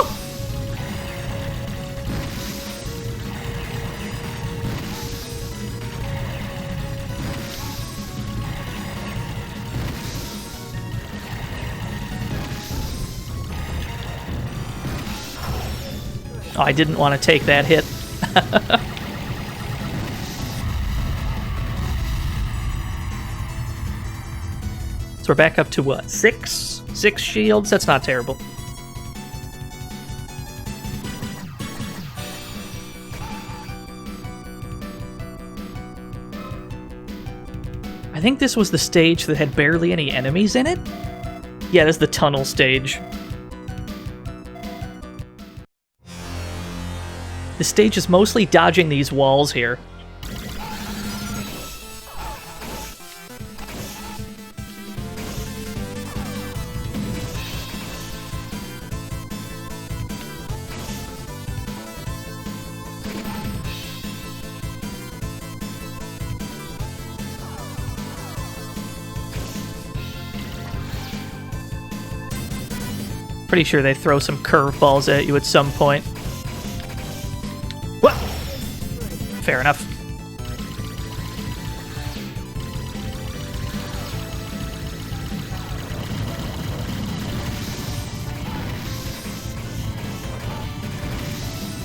Oh, I didn't want to take that hit. So we're back up to what? 6? 6 shields? That's not terrible. I think this was the stage that had barely any enemies in it. Yeah, this is the tunnel stage. The stage is mostly dodging these walls here. Pretty sure they throw some curveballs at you at some point. What? Fair enough.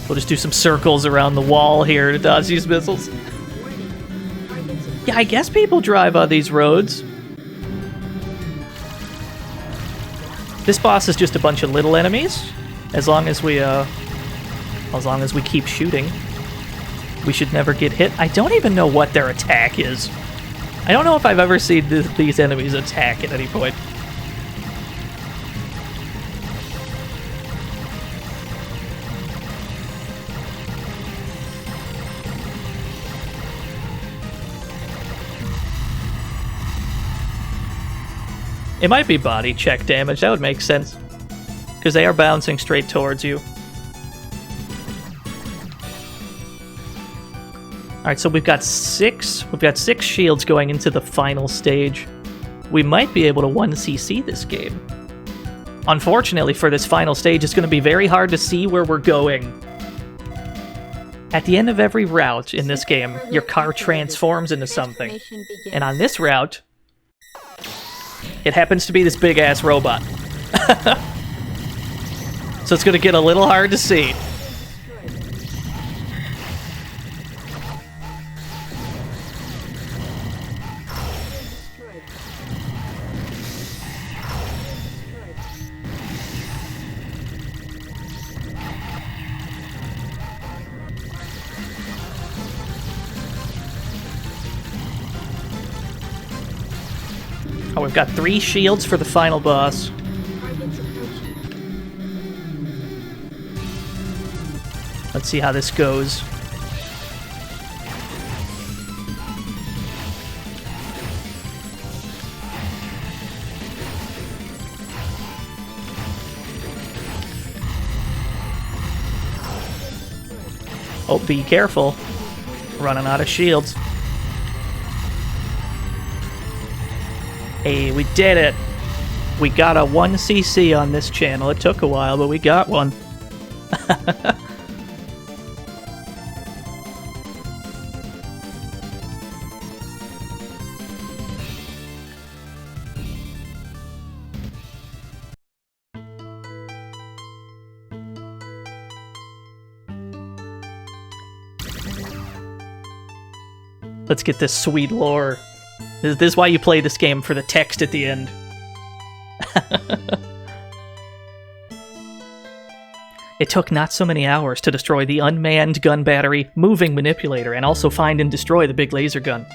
We'll just do some circles around the wall here to dodge these missiles. Yeah, I guess people drive on these roads. This boss is just a bunch of little enemies. As long as we keep shooting, we should never get hit. I don't even know what their attack is. I don't know if I've ever seen these enemies attack at any point. It might be body check damage, that would make sense. Because they are bouncing straight towards you. Alright, so we've got six shields going into the final stage. We might be able to 1cc this game. Unfortunately for this final stage, it's going to be very hard to see where we're going. At the end of every route in this game, your car transforms into something. And on this route, it happens to be this big-ass robot. So it's going to get a little hard to see. Oh, we've got 3 shields for the final boss. Let's see how this goes. Oh, be careful. Running out of shields. Hey, we did it! We got a 1cc on this channel. It took a while, but we got one. Let's get this sweet lore. This is why you play this game, for the text at the end. It took not so many hours to destroy the unmanned gun battery, moving manipulator, and also find and destroy the big laser gun.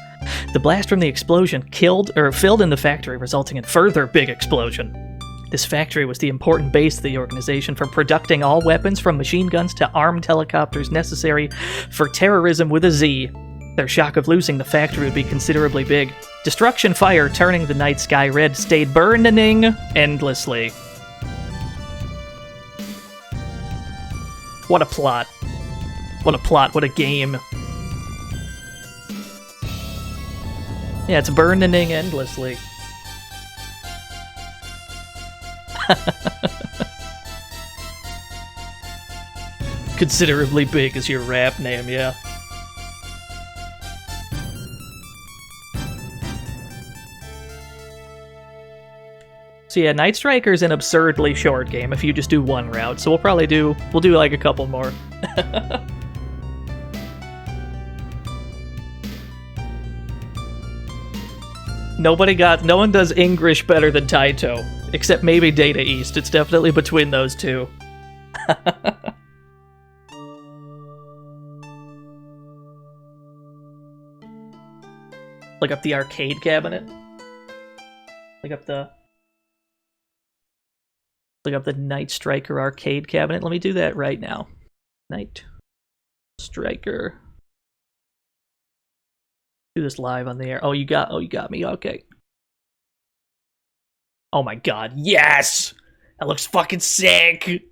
The blast from the explosion filled in the factory, resulting in further big explosion. This factory was the important base of the organization for producing all weapons from machine guns to armed helicopters necessary for terrorism with a Z. Their shock of losing the factory would be considerably big. Destruction fire, turning the night sky red, stayed burning endlessly. What a plot. What a plot, what a game. Yeah, it's burning endlessly. Considerably big is your rap name, yeah. So yeah, Night Striker's an absurdly short game if you just do one route, so we'll do like a couple more. No one does English better than Taito, except maybe Data East. It's definitely between those two. Look up the arcade cabinet. Look up the Night Striker arcade cabinet. Let me do that right now. Night Striker. Do this live on the air. Oh, you got me. Okay. Oh my god. Yes! That looks fucking sick.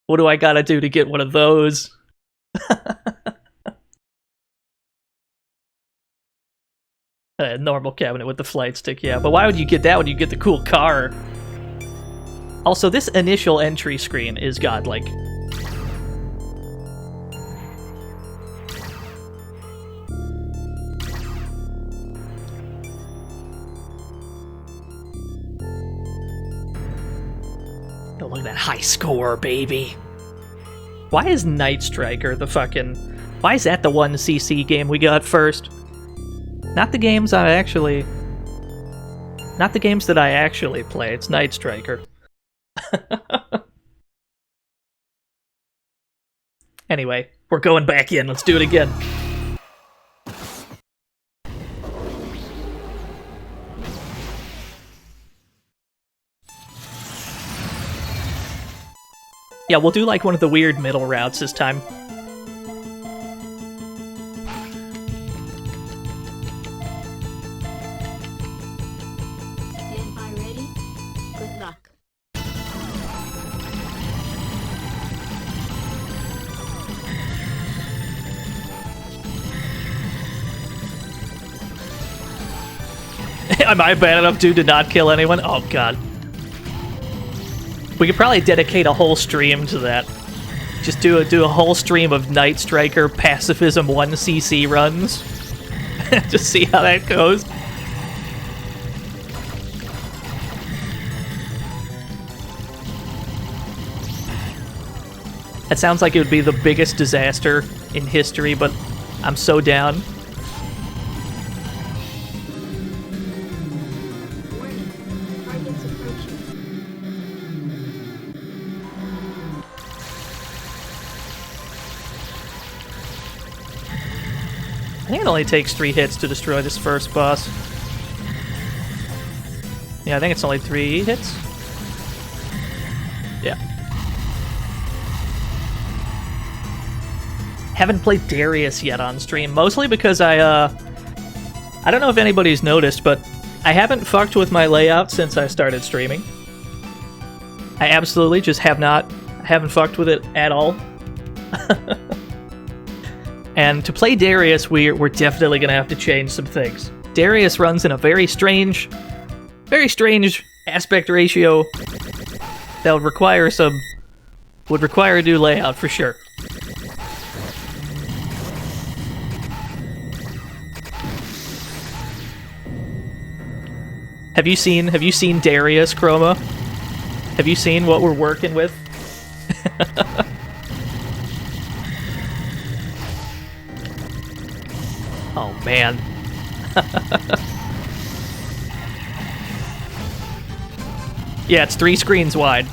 What do I gotta do to get one of those? A normal cabinet with the flight stick, yeah. But why would you get that when you get the cool car? Also, this initial entry screen is godlike. Oh, look at that high score, baby. Why is Night Striker the fucking... Why is that the 1cc game we got first? Not the games I actually... Not the games that I actually play, it's Night Striker. Anyway, we're going back in, let's do it again. Yeah, we'll do like one of the weird middle routes this time. Stand by ready. Good luck. Am I bad enough, dude, to not kill anyone? Oh, God. We could probably dedicate a whole stream to that. Just do a whole stream of Night Striker pacifism 1cc runs. Just see how that goes. That sounds like it would be the biggest disaster in history, but I'm so down. Warning. Targets approaching. I think it only takes 3 hits to destroy this first boss. Yeah, I think it's only 3 hits. Yeah. Haven't played Darius yet on stream, mostly because I don't know if anybody's noticed, but I haven't fucked with my layout since I started streaming. I absolutely just haven't fucked with it at all. And to play Darius, we're definitely gonna have to change some things. Darius runs in a very strange aspect ratio that would require a new layout for sure. Have you seen Darius, Chroma? Have you seen what we're working with? Oh, man. Yeah, it's 3 screens wide.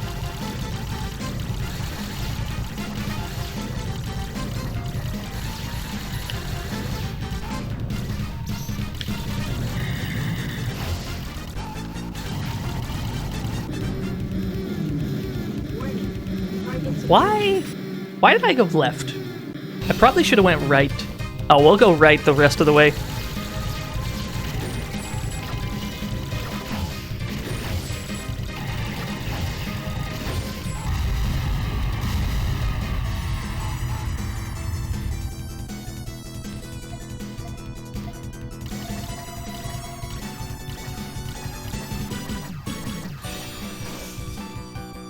Warning. Targets Why did I go left? I probably should have went right. Oh, we'll go right the rest of the way.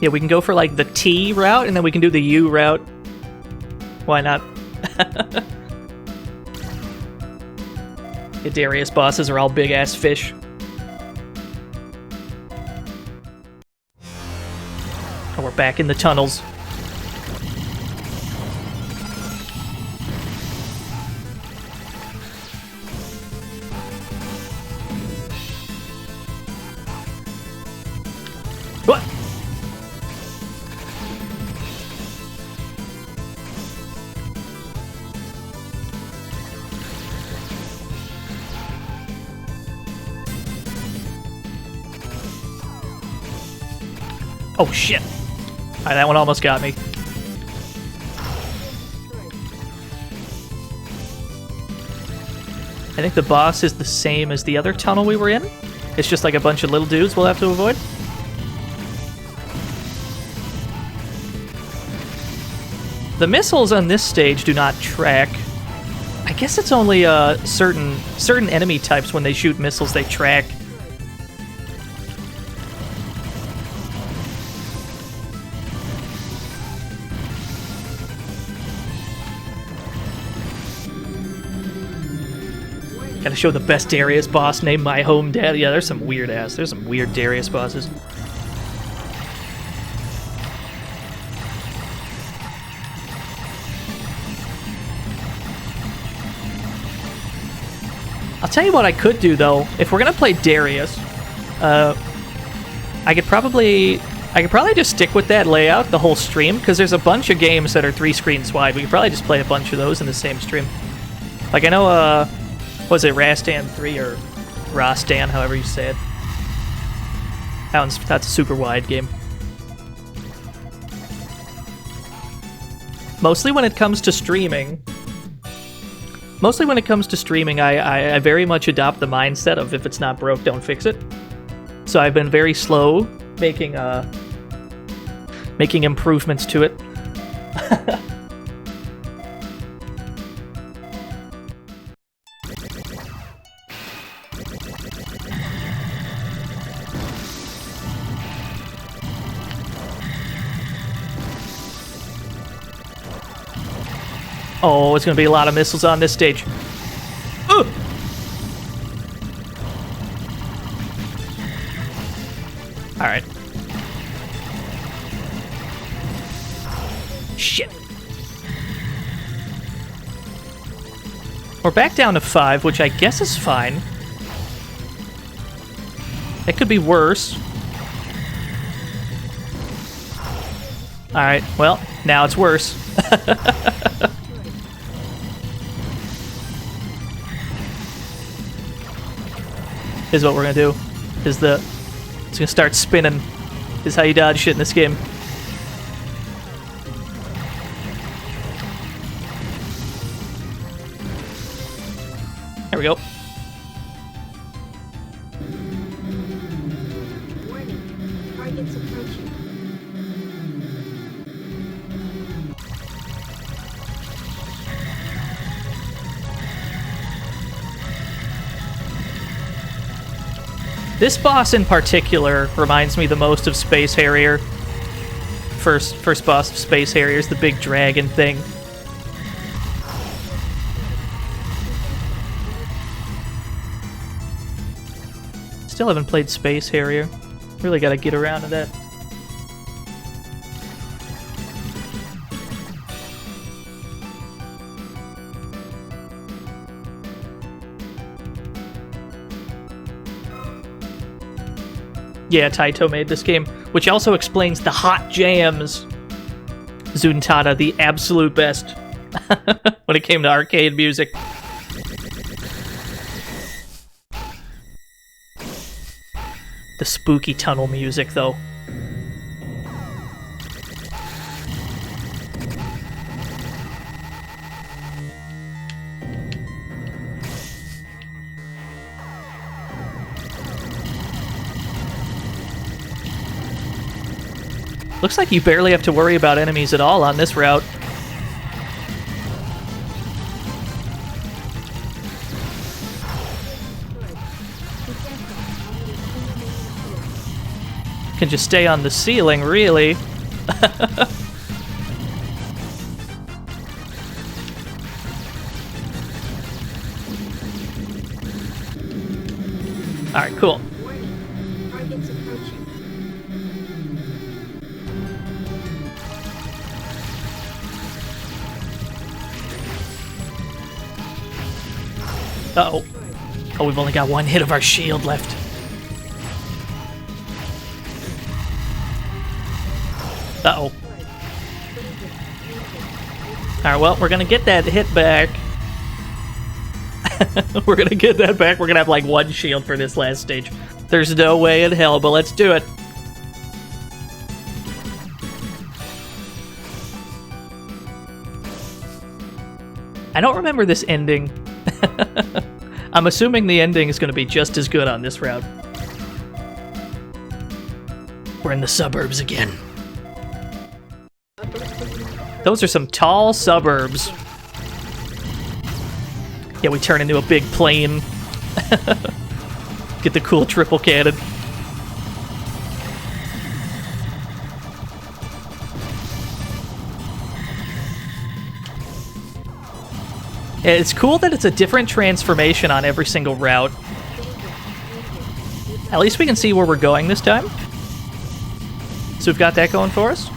Yeah, we can go for like the T route, and then we can do the U route. Why not? The Darius bosses are all big-ass fish. Oh, we're back in the tunnels. What? Oh shit! Alright, that one almost got me. I think the boss is the same as the other tunnel we were in. It's just like a bunch of little dudes we'll have to avoid. The missiles on this stage do not track. I guess it's only certain enemy types when they shoot missiles they track. Gotta show the best Darius boss named My Home Dad. Yeah, there's some weird Darius bosses. I'll tell you what I could do though. If we're gonna play Darius, I could probably just stick with that layout the whole stream, because there's a bunch of games that are 3 screens wide. We could probably just play a bunch of those in the same stream. Like I know, was it Rastan 3 or Rastan, however you say it? That's a super wide game. Mostly when it comes to streaming, I very much adopt the mindset of if it's not broke, don't fix it. So I've been very slow making improvements to it. Oh, it's gonna be a lot of missiles on this stage. Ugh! Alright. Shit. We're back down to 5, which I guess is fine. It could be worse. Alright, well, now it's worse. Is what we're gonna do. It's gonna start spinning. Is how you dodge shit in this game. There we go. Warning. Targets approaching. This boss in particular reminds me the most of Space Harrier. First boss of Space Harrier is the big dragon thing. Still haven't played Space Harrier. Really gotta get around to that. Yeah, Taito made this game, which also explains the hot jams. Zuntata, the absolute best when it came to arcade music. The spooky tunnel music, though. Looks like you barely have to worry about enemies at all on this route. Can just stay on the ceiling, really. Alright, cool. Warning. Targets approaching. Uh-oh. Oh, we've only got one hit of our shield left. Uh-oh. Alright, well, we're gonna get that hit back. We're gonna get that back. We're gonna have, like, one shield for this last stage. There's no way in hell, but let's do it. I don't remember this ending. I'm assuming the ending is going to be just as good on this route. We're in the suburbs again. Those are some tall suburbs. Yeah, we turn into a big plane. Get the cool triple cannon. Yeah, it's cool that it's a different transformation on every single route. At least we can see where we're going this time. So we've got that going for us.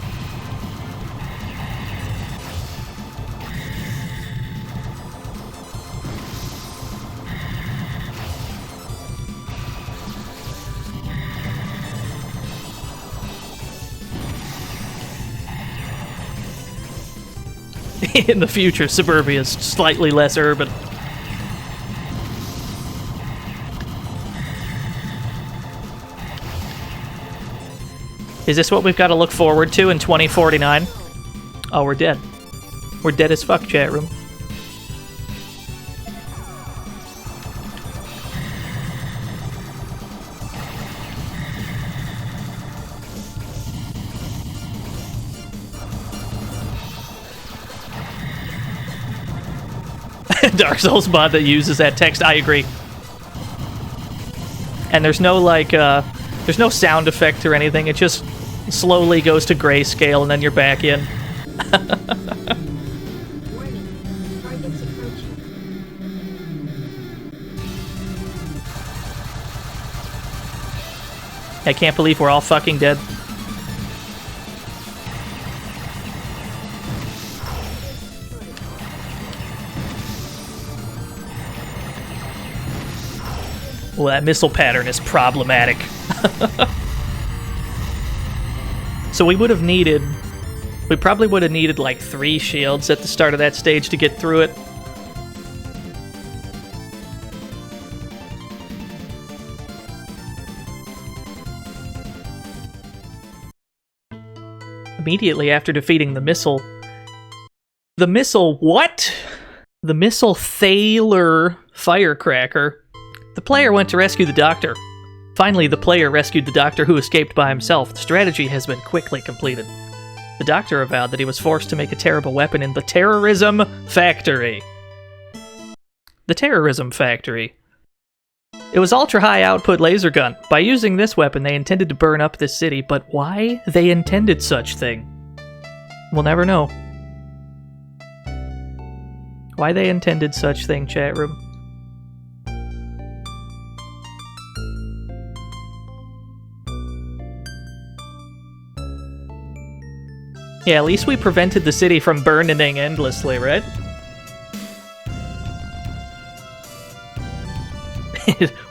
In the future, suburbia is slightly less urban. Is this what we've got to look forward to in 2049? Oh, we're dead. We're dead as fuck, chat room. Dark Souls mod that uses that text, I agree. And there's no, like, there's no sound effect or anything, it just slowly goes to grayscale and then you're back in. Warning. Targets approaching. I can't believe we're all fucking dead. Well, that missile pattern is problematic. So we would have needed... We probably would have needed like 3 shields at the start of that stage to get through it. Immediately after defeating the missile... The missile what? The missile Thaler firecracker. The player went to rescue the doctor. Finally, the player rescued the doctor who escaped by himself. The strategy has been quickly completed. The doctor avowed that he was forced to make a terrible weapon in the terrorism factory. The terrorism factory. It was ultra-high output laser gun. By using this weapon, they intended to burn up this city, but why they intended such thing? We'll never know. Why they intended such thing, chat room. Yeah, at least we prevented the city from burning endlessly, right?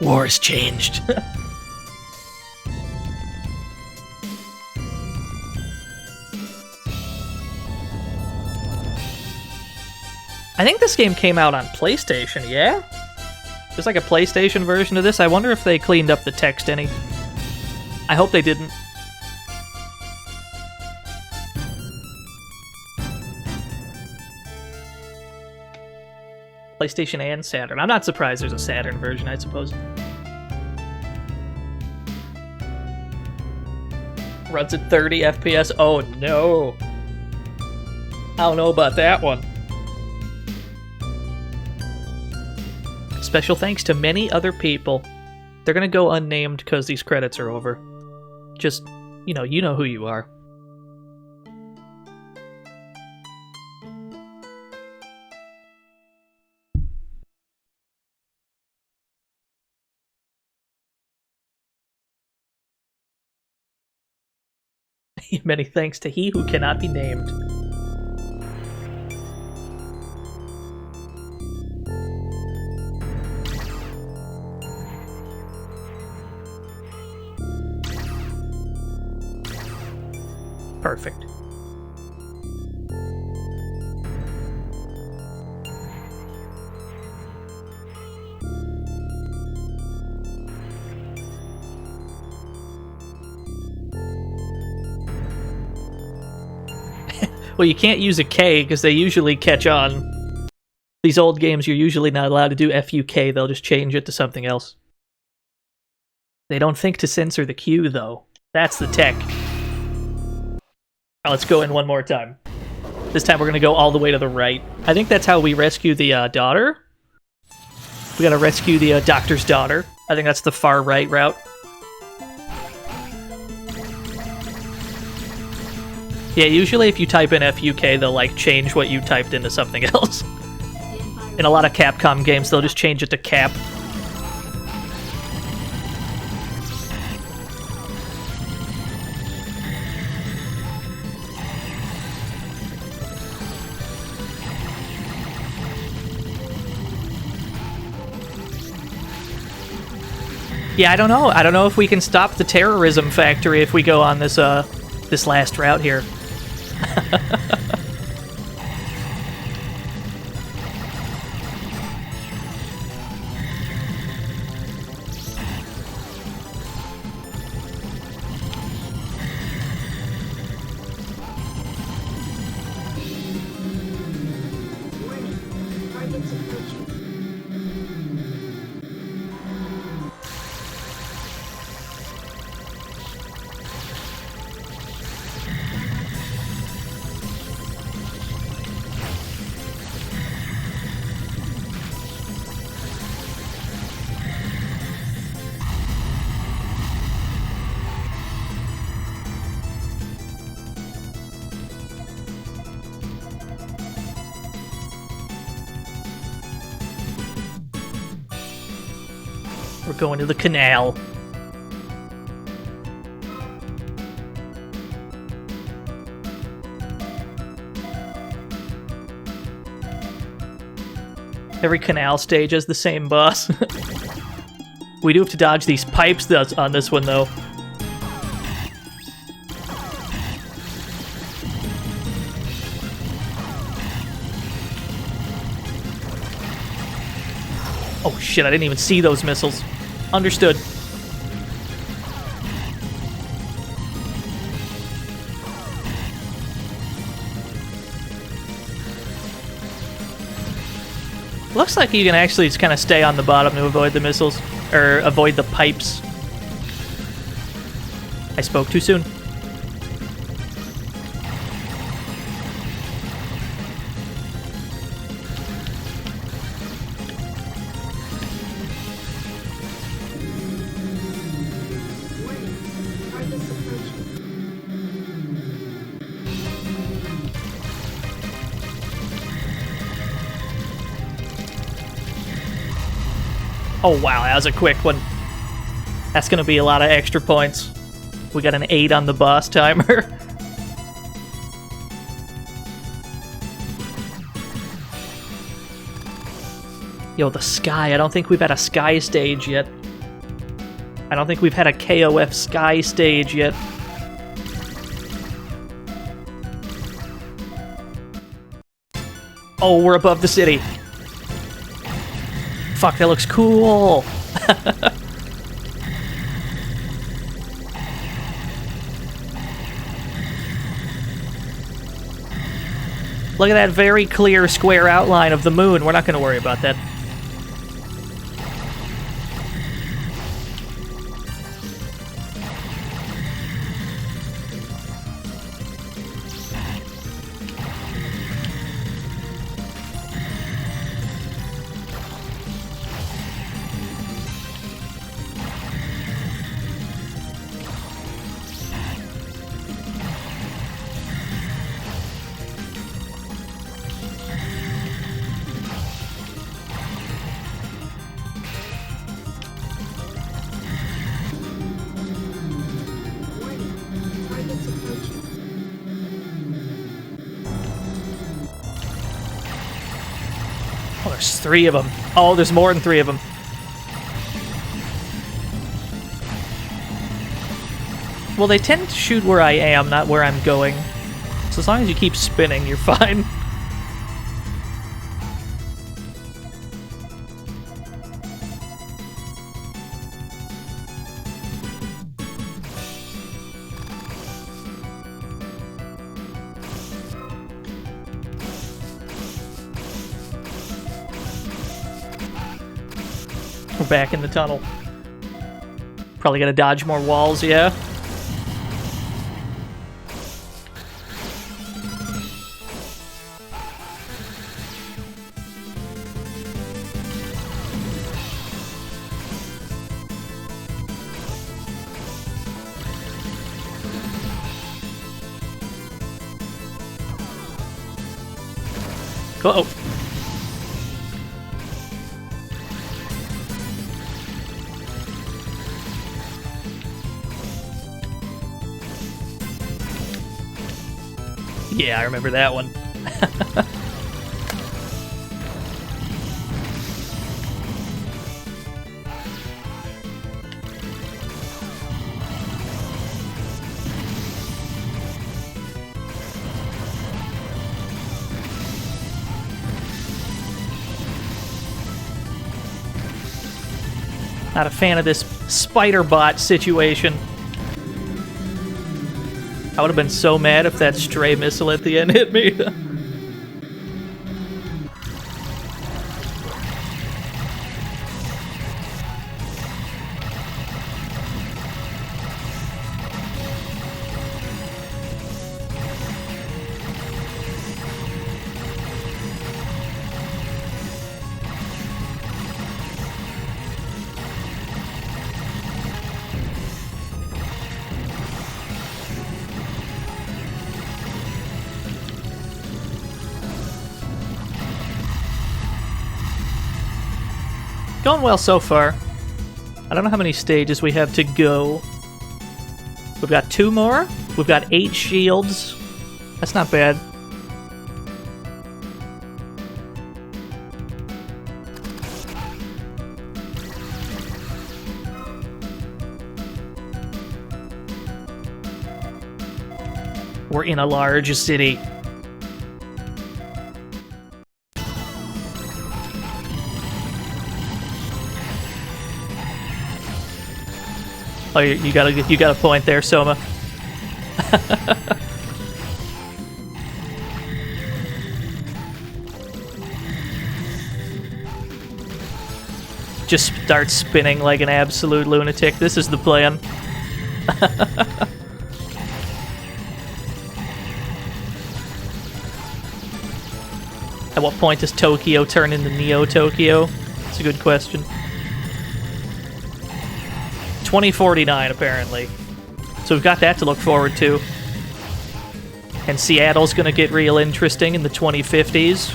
War has changed. I think this game came out on PlayStation, yeah? There's like a PlayStation version of this. I wonder if they cleaned up the text any. I hope they didn't. PlayStation and Saturn. I'm not surprised there's a Saturn version, I suppose. Runs at 30 FPS. Oh no. I don't know about that one. Special thanks to many other people. They're gonna go unnamed because these credits are over. Just, you know who you are. Many thanks to he who cannot be named. Perfect. Well, you can't use a K because they usually catch on. These old games, you're usually not allowed to do FUK. They'll just change it to something else. They don't think to censor the Q, though. That's the tech. Now let's go in one more time. This time we're going to go all the way to the right. I think that's how we rescue the daughter. We got to rescue the doctor's daughter. I think that's the far right route. Yeah, usually if you type in FUK, they'll like change what you typed into something else. In a lot of Capcom games, they'll just change it to Cap. Yeah, I don't know. I don't know if we can stop the terrorism factory if we go on this this last route here. Warning. Targets approaching. We're going to the canal. Every canal stage has the same boss. We do have to dodge these pipes on this one, though. Oh shit, I didn't even see those missiles. Understood. Looks like you can actually just kind of stay on the bottom to avoid the missiles, or avoid the pipes. I spoke too soon. Warning. Targets approaching. Oh wow, that was a quick one. That's gonna be a lot of extra points. We got an 8 on the boss timer. Yo, the sky. I don't think we've had a sky stage yet. I don't think we've had a KOF sky stage yet. Oh, we're above the city. Fuck, that looks cool. Look at that very clear square outline of the moon. We're not going to worry about that. Warning. Targets approaching. Oh, there's 3 of them. Oh, there's more than 3 of them. Well, they tend to shoot where I am, not where I'm going. So as long as you keep spinning, you're fine. We're back in the tunnel. Probably gotta dodge more walls, yeah? Uh-oh. Yeah, I remember that one. Not a fan of this Spider-Bot situation. I would have been so mad if that stray missile at the end hit me. Going well so far. I don't know how many stages we have to go. We've got 2 more. We've got 8 shields. That's not bad. We're in a large city. Oh, you got a point there, Soma. Just start spinning like an absolute lunatic. This is the plan. At what point does Tokyo turn into Neo Tokyo? That's a good question. 2049, apparently. So we've got that to look forward to. And Seattle's gonna get real interesting in the 2050s.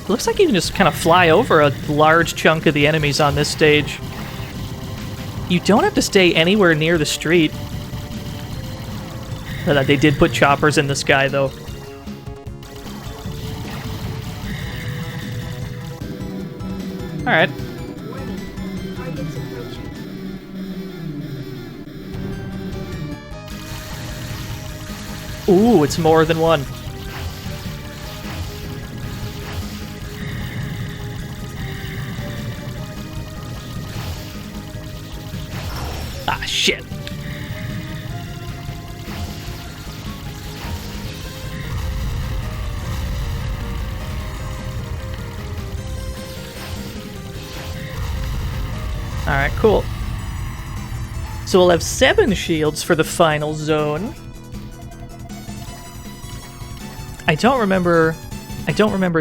Looks like you can just kind of fly over a large chunk of the enemies on this stage. You don't have to stay anywhere near the street. They did put choppers in the sky, though. Alright. Warning. Targets approaching. Ooh, it's more than one. Ah, shit. Alright, cool. So we'll have 7 shields for the final zone. I don't remember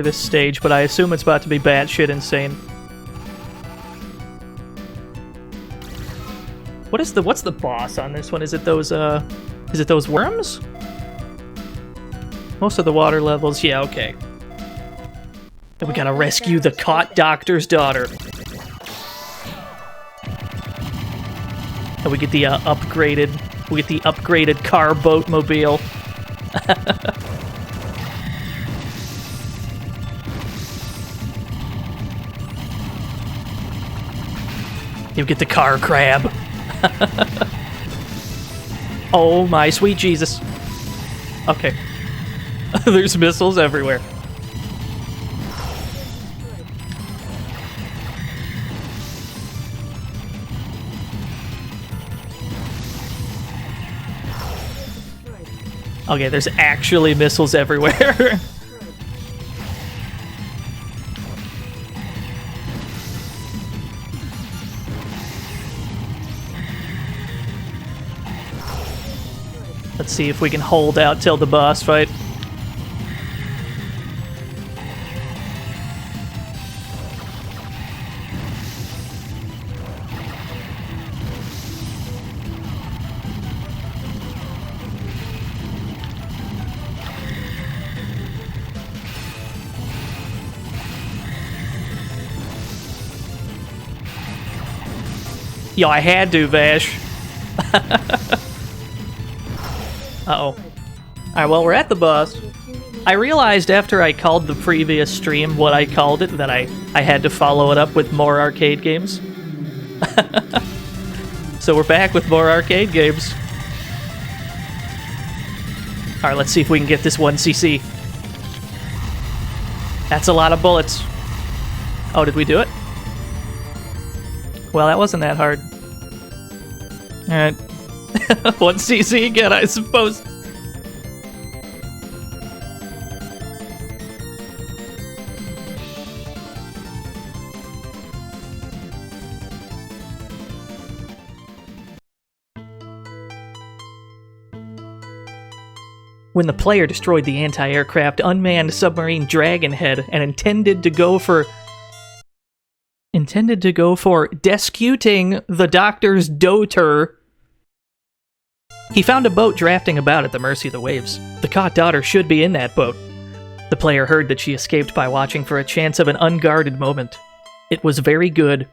this stage, but I assume it's about to be batshit insane. What's the boss on this one? Is it those worms? Most of the water levels, yeah, okay. And we gotta rescue the caught doctor's daughter. And we get the upgraded car boat mobile. You get the car crab. Oh my sweet Jesus. Okay. There's missiles everywhere. Okay, there's actually missiles everywhere. Let's see if we can hold out till the boss fight. Yo, I had to, Vash. Uh-oh. Alright, well, we're at the boss. I realized after I called the previous stream what I called it, that I had to follow it up with more arcade games. So we're back with more arcade games. Alright, let's see if we can get this 1cc. That's a lot of bullets. Oh, did we do it? Well, that wasn't that hard. Alright. 1cc again, I suppose. When the player destroyed the anti-aircraft unmanned submarine Dragonhead and intended to go for descuting the doctor's daughter, he found a boat drafting about at the mercy of the waves. The caught daughter should be in that boat. The player heard that she escaped by watching for a chance of an unguarded moment. It was very good.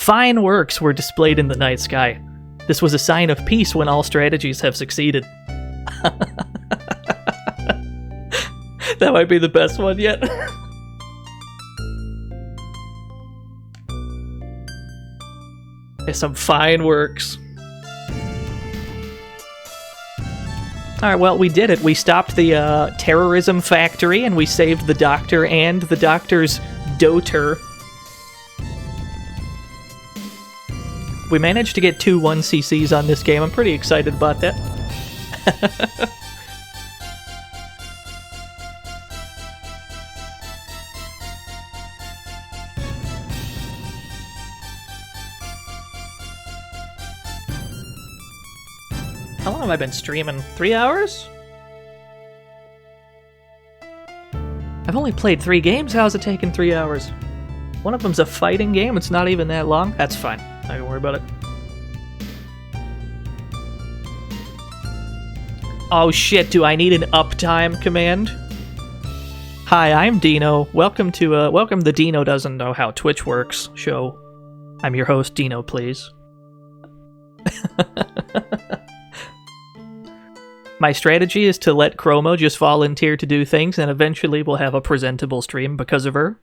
Fine works were displayed in the night sky. This was a sign of peace when all strategies have succeeded. That might be the best one yet. There's some fine works. Alright, well, we did it. We stopped the terrorism factory, and we saved the doctor and the doctor's daughter. We managed to get 2 1cc's on this game. I'm pretty excited about that. How long have I been streaming? 3 hours? I've only played 3 games. How's it taking 3 hours? One of them's a fighting game. It's not even that long. That's fine. Not gonna worry about it. Oh shit, do I need an uptime command? Hi, I'm Dino. Welcome to, welcome the Dino Doesn't Know How Twitch Works show. I'm your host, Dino, please. My strategy is to let Chromo just volunteer to do things, and eventually we'll have a presentable stream because of her.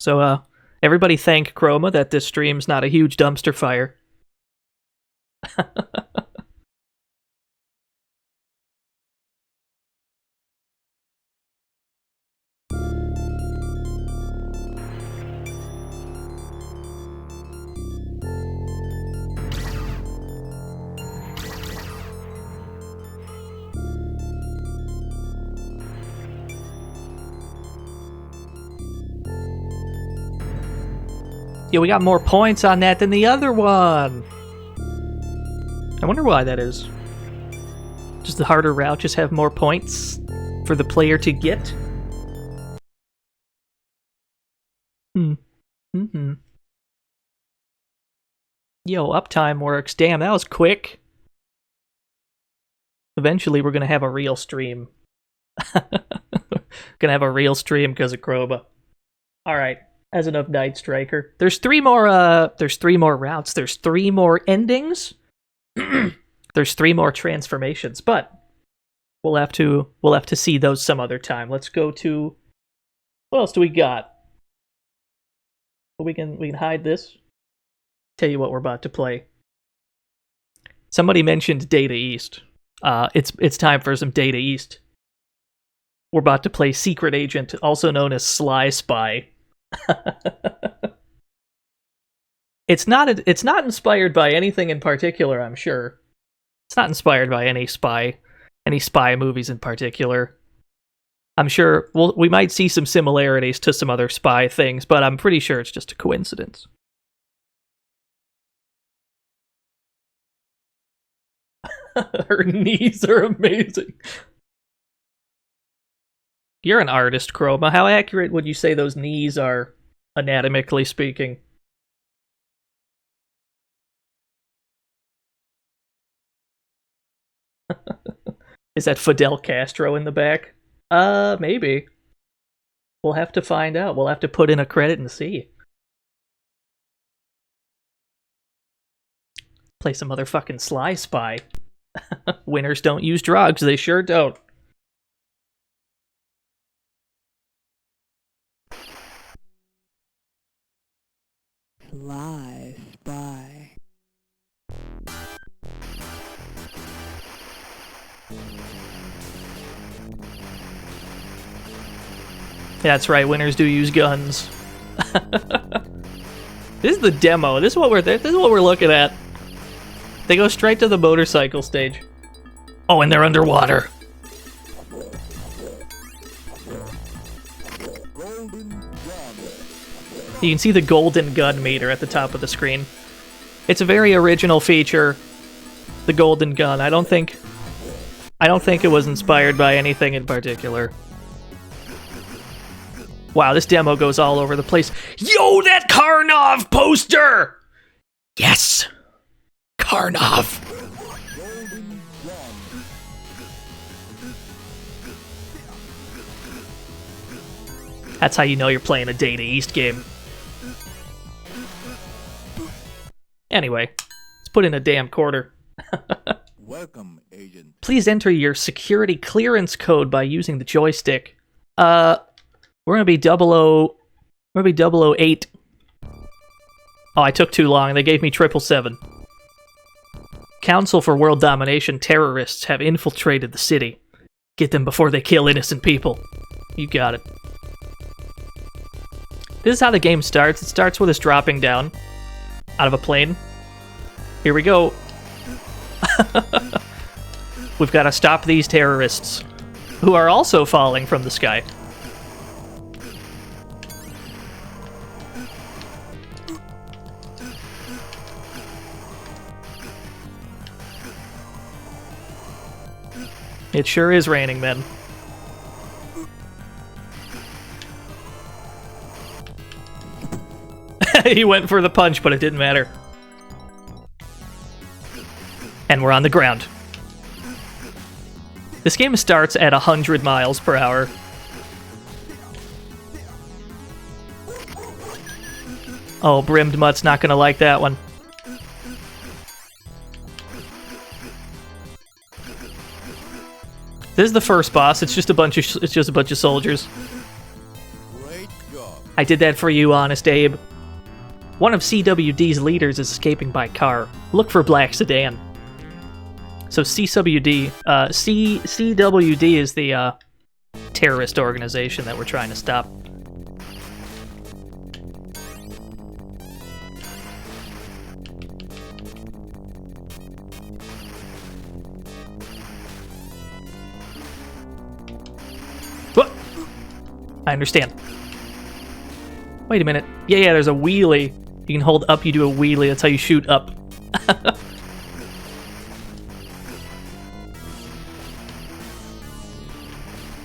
So, everybody thank Chroma that this stream's not a huge dumpster fire. Yeah, we got more points on that than the other one. I wonder why that is. Does the harder route just have more points for the player to get? Mm-hmm. Yo, uptime works. Damn, that was quick. Eventually, we're gonna have a real stream. Gonna have a real stream because of Kroba. Alright. As enough Night Striker. There's 3 more routes. There's 3 more endings. There's 3 more transformations, but we'll have to see those some other time. Let's go to, what else do we got? Well, we can hide this. Tell you what we're about to play. Somebody mentioned Data East. It's time for some Data East. We're about to play Secret Agent, also known as Sly Spy. It's not inspired by anything in particular, I'm sure. It's not inspired by any spy. any spy movies in particular. I'm sure we might see some similarities to some other spy things, but I'm pretty sure it's just a coincidence. Her knees are amazing. You're an artist, Chroma. How accurate would you say those knees are, anatomically speaking? Is that Fidel Castro in the back? Maybe. We'll have to find out. We'll have to put in a credit and see. Play some motherfucking Sly Spy. Winners don't use drugs. They sure don't. Sly Spy. That's right, winners do use guns. This is the demo. This is what we're looking at. They go straight to the motorcycle stage. Oh, and they're underwater. You can see the golden gun meter at the top of the screen. It's a very original feature. The golden gun. I don't think it was inspired by anything in particular. Wow, this demo goes all over the place. Yo, that Karnov poster! Yes! Karnov! That's how you know you're playing a Data East game. Anyway, let's put in a damn quarter. Welcome, agent. Please enter your security clearance code by using the joystick. We're gonna be 008. Oh, I took too long. They gave me 777. Council for World Domination terrorists have infiltrated the city. Get them before they kill innocent people. You got it. This is how the game starts. It starts with us dropping down out of a plane. Here we go. We've got to stop these terrorists, who are also falling from the sky. It sure is raining, men. He went for the punch, but it didn't matter. And we're on the ground. This game starts at 100 miles per hour. Oh, Brimmed Mutt's not gonna like that one. This is the first boss. It's just a bunch of soldiers. Great job. I did that for you, Honest Abe. One of CWD's leaders is escaping by car. Look for Black Sedan. So CWD is the terrorist organization that we're trying to stop. What? I understand. Wait a minute. Yeah, there's a wheelie. You can hold up, you do a wheelie. That's how you shoot up.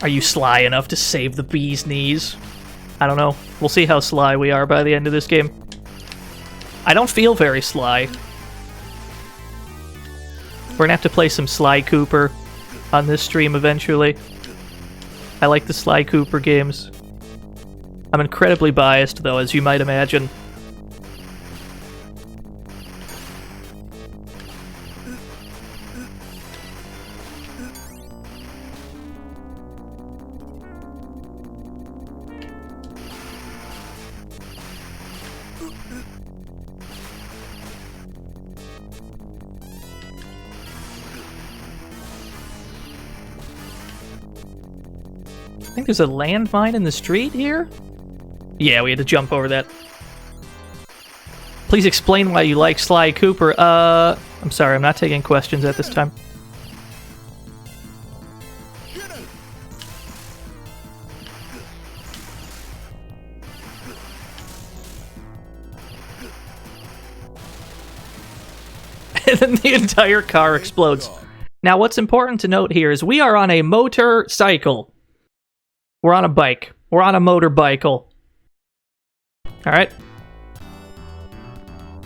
Are you sly enough to save the bee's knees? I don't know. We'll see how sly we are by the end of this game. I don't feel very sly. We're gonna have to play some Sly Cooper on this stream eventually. I like the Sly Cooper games. I'm incredibly biased, though, as you might imagine. I think there's a landmine in the street here? Yeah, we had to jump over that. Please explain why you like Sly Cooper. I'm sorry, I'm not taking questions at this time. The entire car explodes. Now, what's important to note here is we are on a motorcycle. We're on a bike. We're on a motorbicycle. Alright?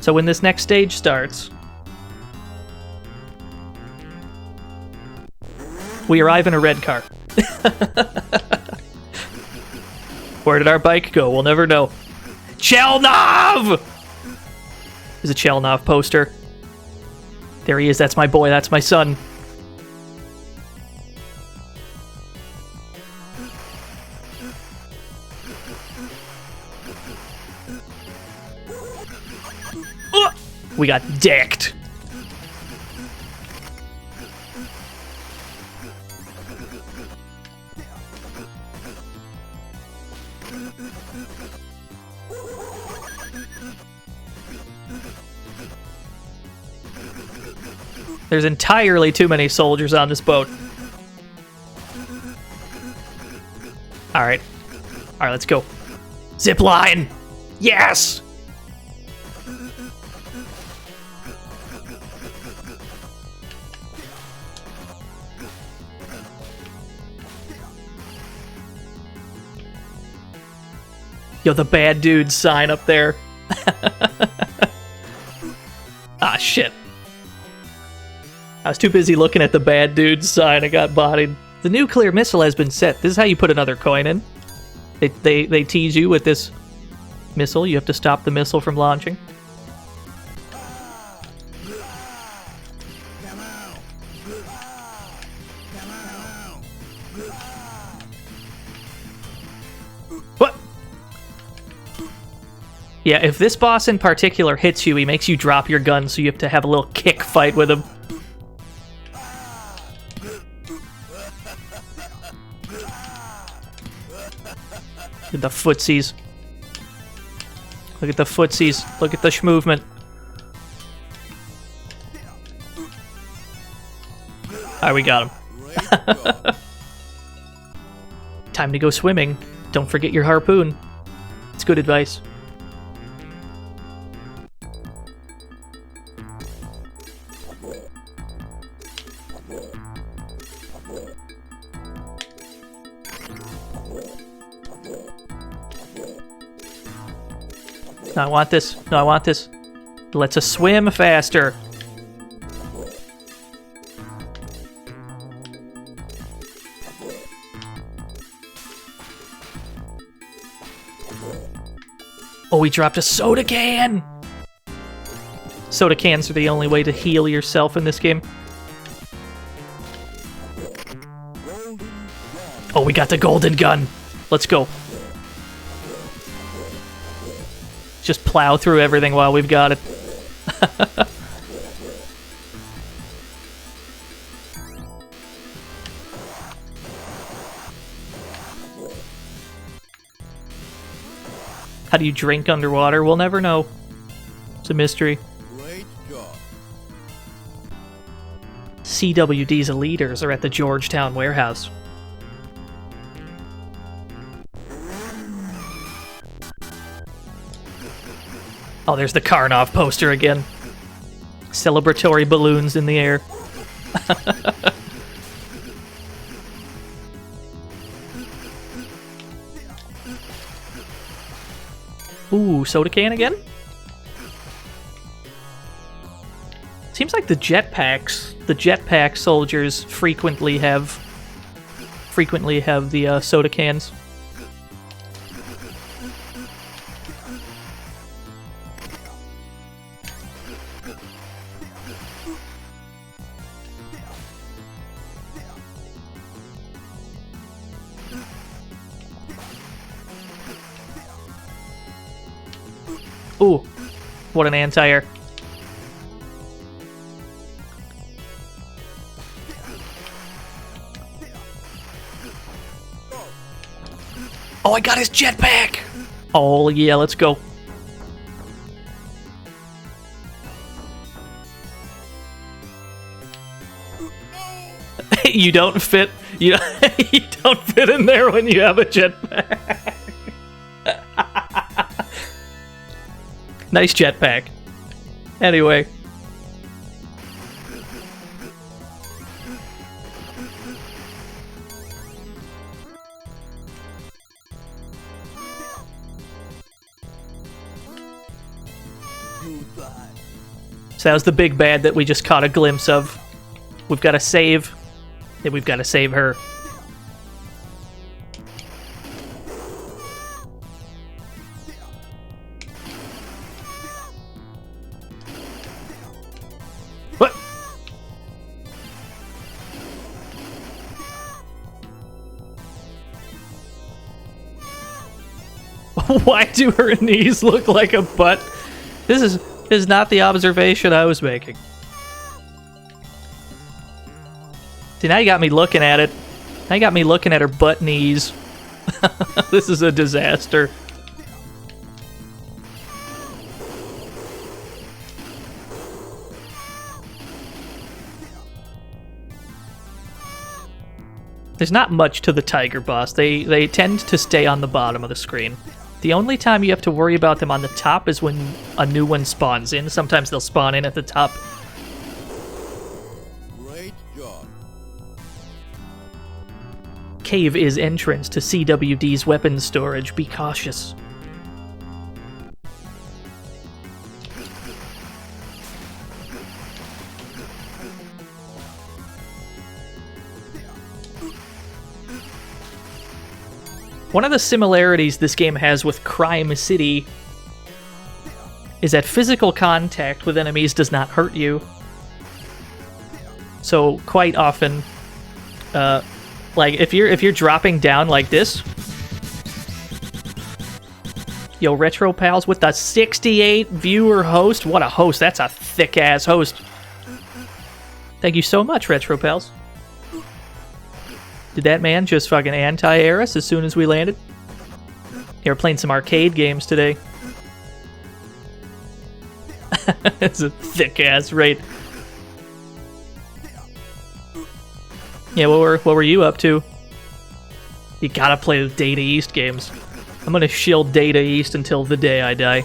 So when this next stage starts, we arrive in a red car. Where did our bike go? We'll never know. Chelnov! There's a Chelnov poster. There he is. That's my boy. That's my son. We got decked. There's entirely too many soldiers on this boat. Alright. Alright, let's go. Zip line! Yes! Yo, the bad dude sign up there. Ah, shit. I was too busy looking at the bad dude sign. I got bodied. The nuclear missile has been set. This is how you put another coin in. They tease you with this missile. You have to stop the missile from launching. What? Yeah, if this boss in particular hits you, he makes you drop your gun, so you have to have a little kick fight with him. Look at the footsies. Look at the footsies. Look at the schmovement. Alright, we got him. Time to go swimming. Don't forget your harpoon. It's good advice. No, I want this. No, I want this. It lets us swim faster. Oh, we dropped a soda can! Soda cans are the only way to heal yourself in this game. Oh, we got the golden gun. Let's go. Just plow through everything while we've got it. How do you drink underwater? We'll never know. It's a mystery. Great job. CWD's leaders are at the Georgetown warehouse. Oh, there's the Karnov poster again. Celebratory balloons in the air. Ooh, soda can again? Seems like the jetpack soldiers frequently have the soda cans. Ooh, what an anti-air. Oh, I got his jetpack! Oh, yeah, let's go. You don't fit. You don't fit in there when you have a jetpack. Nice jetpack. Anyway. So that was the big bad that we just caught a glimpse of. We've got to save, and we've got to save her. What? Why do her knees look like a butt? This is not the observation I was making. See, now you got me looking at it. Now you got me looking at her butt knees. This is a disaster. There's not much to the tiger boss. They tend to stay on the bottom of the screen. The only time you have to worry about them on the top is when a new one spawns in. Sometimes they'll spawn in at the top. Great job. Cave is entrance to CWD's weapons storage. Be cautious. One of the similarities this game has with Crime City is that physical contact with enemies does not hurt you. So quite often, like if you're dropping down like this, yo, Retro Pals with the 68 viewer host. What a host! That's a thick ass host. Thank you so much, Retro Pals. Did that man just fucking anti-air us as soon as we landed? They were playing some arcade games today. It's a thick-ass raid. Yeah, what were you up to? You gotta play the Data East games. I'm gonna shield Data East until the day I die.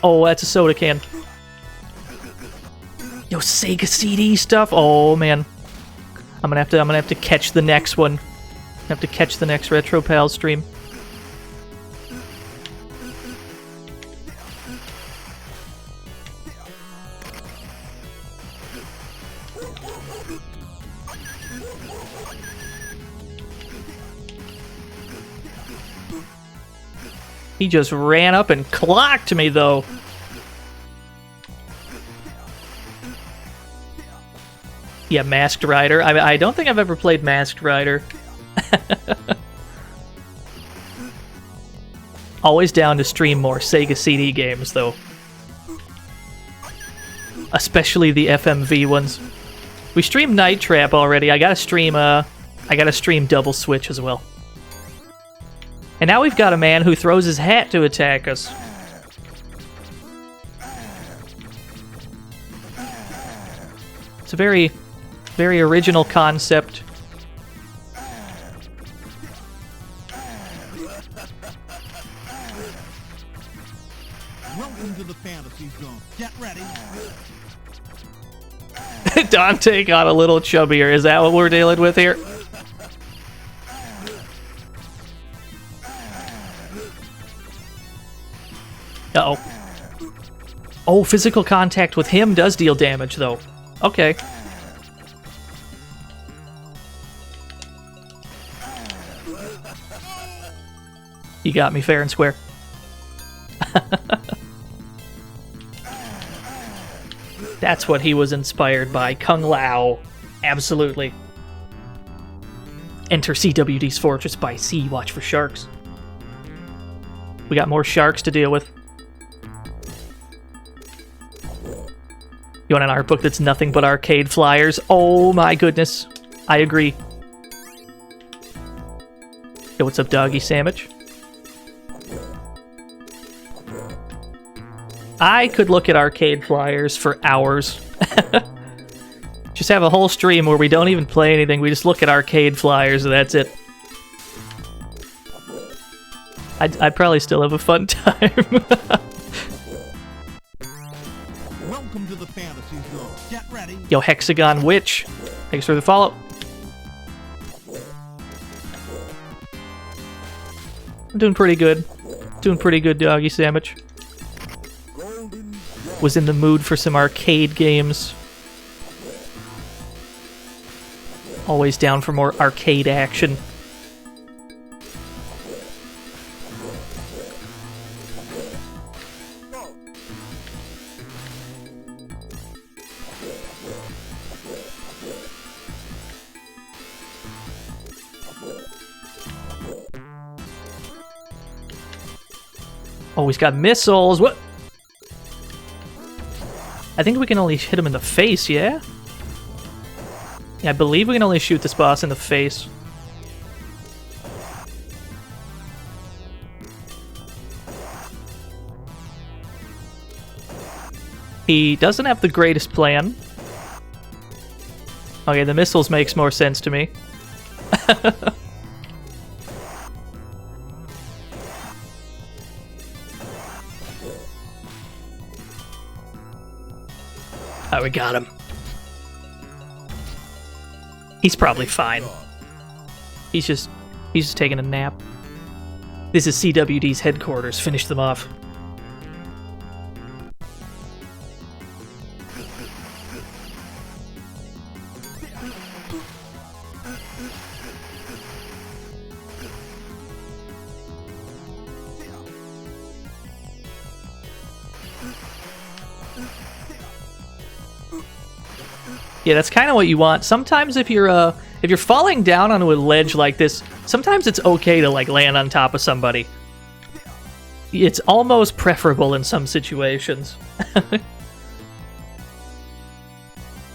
Oh, that's a soda can. Yo, Sega CD stuff. Oh man, I'm gonna have to catch the next one. I have to catch the next Retro Pal stream. He just ran up and clocked me, though. Yeah, Masked Rider. I don't think I've ever played Masked Rider. Always down to stream more Sega CD games, though. Especially the FMV ones. We streamed Night Trap already. I gotta stream Double Switch as well. And now we've got a man who throws his hat to attack us. It's a very, very original concept. Welcome to the fantasy zone. Get ready. Dante got a little chubbier. Is that what we're dealing with here? Uh-oh. Oh, physical contact with him does deal damage, though. Okay. You got me fair and square. That's what he was inspired by. Kung Lao. Absolutely. Enter CWD's Fortress by Sea. Watch for sharks. We got more sharks to deal with. You want an art book that's nothing but arcade flyers? Oh my goodness. I agree. Yo, what's up, Doggy Sandwich? I could look at arcade flyers for hours. Just have a whole stream where we don't even play anything. We just look at arcade flyers and that's it. I'd probably still have a fun time. Welcome Welcome to the fantasy zone. Get ready. Yo, Hexagon Witch. Thanks for the follow. I'm doing pretty good. Doing pretty good, doggy sandwich. Was in the mood for some arcade games. Always down for more arcade action. Oh, he's got missiles. What? I think we can only hit him in the face, yeah? Yeah, I believe we can only shoot this boss in the face. He doesn't have the greatest plan. Okay, the missiles makes more sense to me. Oh, we got him. He's probably fine. He's just taking a nap. This is CWD's headquarters. Finish them off. Yeah, that's kind of what you want. Sometimes if you're falling down onto a ledge like this, sometimes it's okay to like land on top of somebody. It's almost preferable in some situations.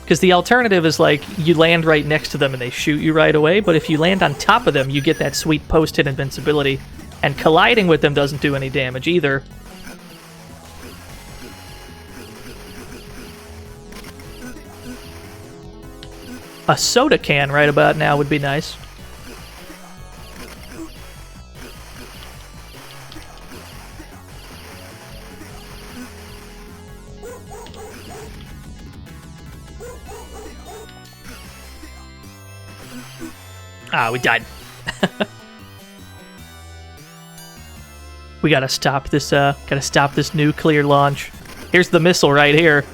Because the alternative is like you land right next to them and they shoot you right away, but if you land on top of them, you get that sweet post-hit invincibility, and colliding with them doesn't do any damage either. A soda can right about now would be nice. Ah, we died. We gotta stop this nuclear launch. Here's the missile right here.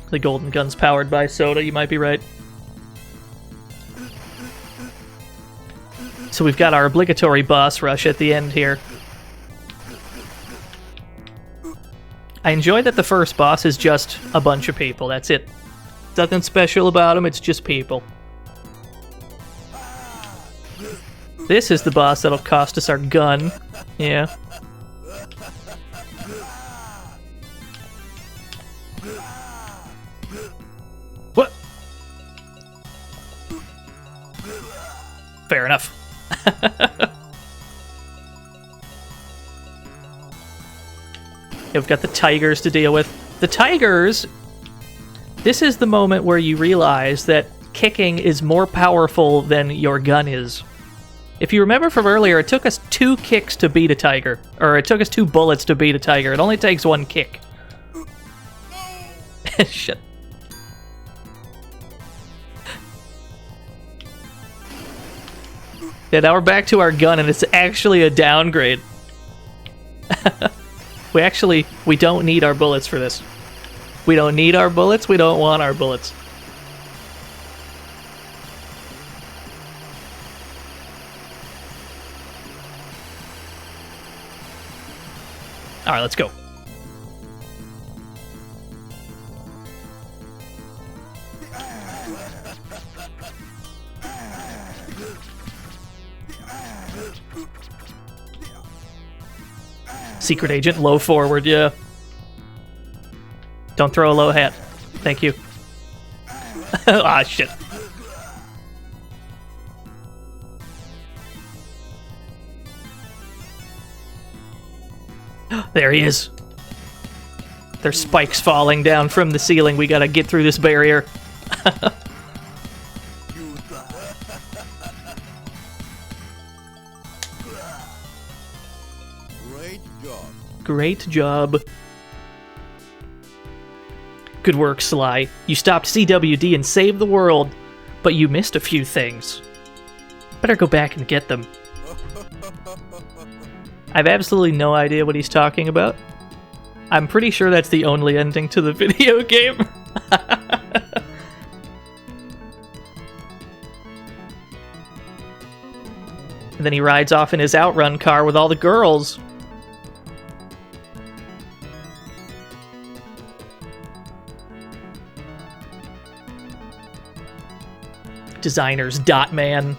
The golden gun's powered by soda, you might be right. So we've got our obligatory boss rush at the end here. I enjoy that the first boss is just a bunch of people, that's it. Nothing special about them, it's just people. This is the boss that'll cost us our gun. Yeah. What? Fair enough. We've got the tigers to deal with. The tigers... This is the moment where you realize that kicking is more powerful than your gun is. If you remember from earlier, it took us 2 kicks to beat a tiger. Or it took us 2 bullets to beat a tiger. It only takes 1 kick. Shit. Yeah, now we're back to our gun, and it's actually a downgrade. We don't need our bullets for this. We don't need our bullets, we don't want our bullets. Alright, let's go. Secret agent, low forward, yeah. Don't throw a low hat. Thank you. Ah, shit. There he is. There's spikes falling down from the ceiling. We gotta get through this barrier. Great job. Great job. Good work, Sly. You stopped CWD and saved the world, but you missed a few things. Better go back and get them. I have absolutely no idea what he's talking about. I'm pretty sure that's the only ending to the video game. And then he rides off in his outrun car with all the girls. Designers, Dot Man.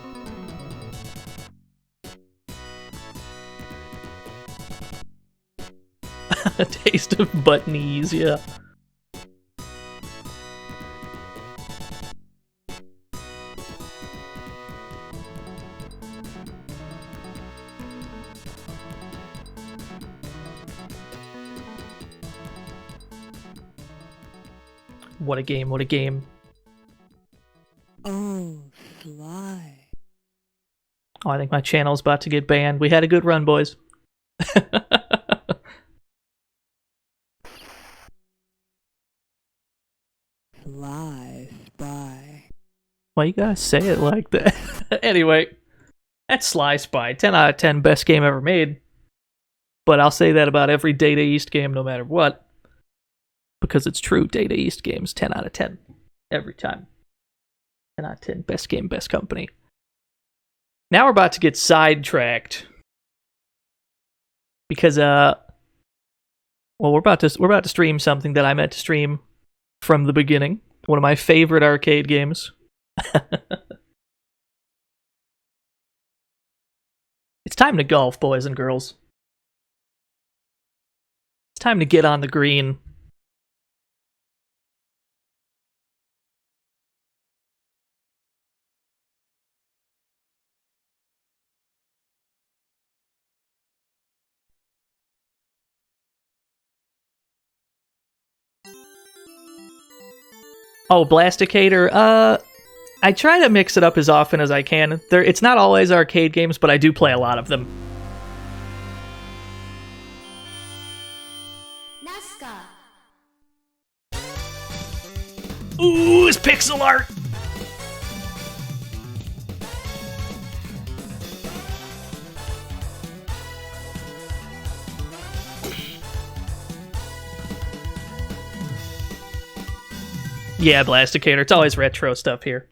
A taste of butt knees, yeah. What a game, what a game. Oh, Sly. Oh, I think my channel's about to get banned. We had a good run, boys. Sly Spy. Why you gotta say it like that? Anyway, that's Sly Spy. 10 out of 10, best game ever made. But I'll say that about every Data East game no matter what. Because it's true, Data East games, 10 out of 10. Every time. 10 out of 10, best game, best company. Now we're about to get sidetracked. Because, well, we're about to stream something that I meant to stream from the beginning. One of my favorite arcade games. It's time to golf, boys and girls. It's time to get on the green. Oh, Blasticator. I try to mix it up as often as I can. It's not always arcade games, but I do play a lot of them. Nazca. Ooh, it's pixel art! Yeah, Blasticator. It's always retro stuff here.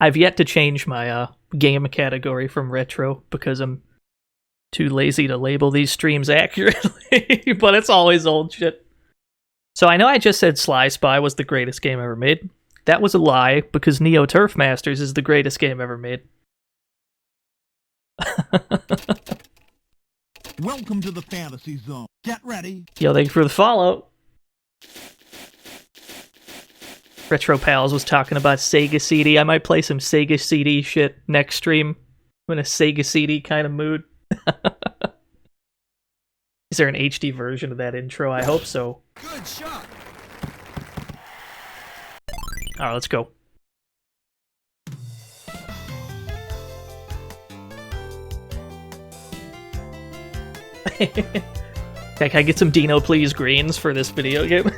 I've yet to change my game category from retro because I'm too lazy to label these streams accurately, but it's always old shit. So I know I just said Sly Spy was the greatest game ever made. That was a lie, because Neo Turf Masters is the greatest game ever made. Welcome to the fantasy zone. Get ready. Yo, thank you for the follow. Retro Pals was talking about Sega CD. I might play some Sega CD shit next stream. I'm in a Sega CD kind of mood. Is there an HD version of that intro? I hope so. Good shot. Alright, let's go. Can I get some Dino Please greens for this video game?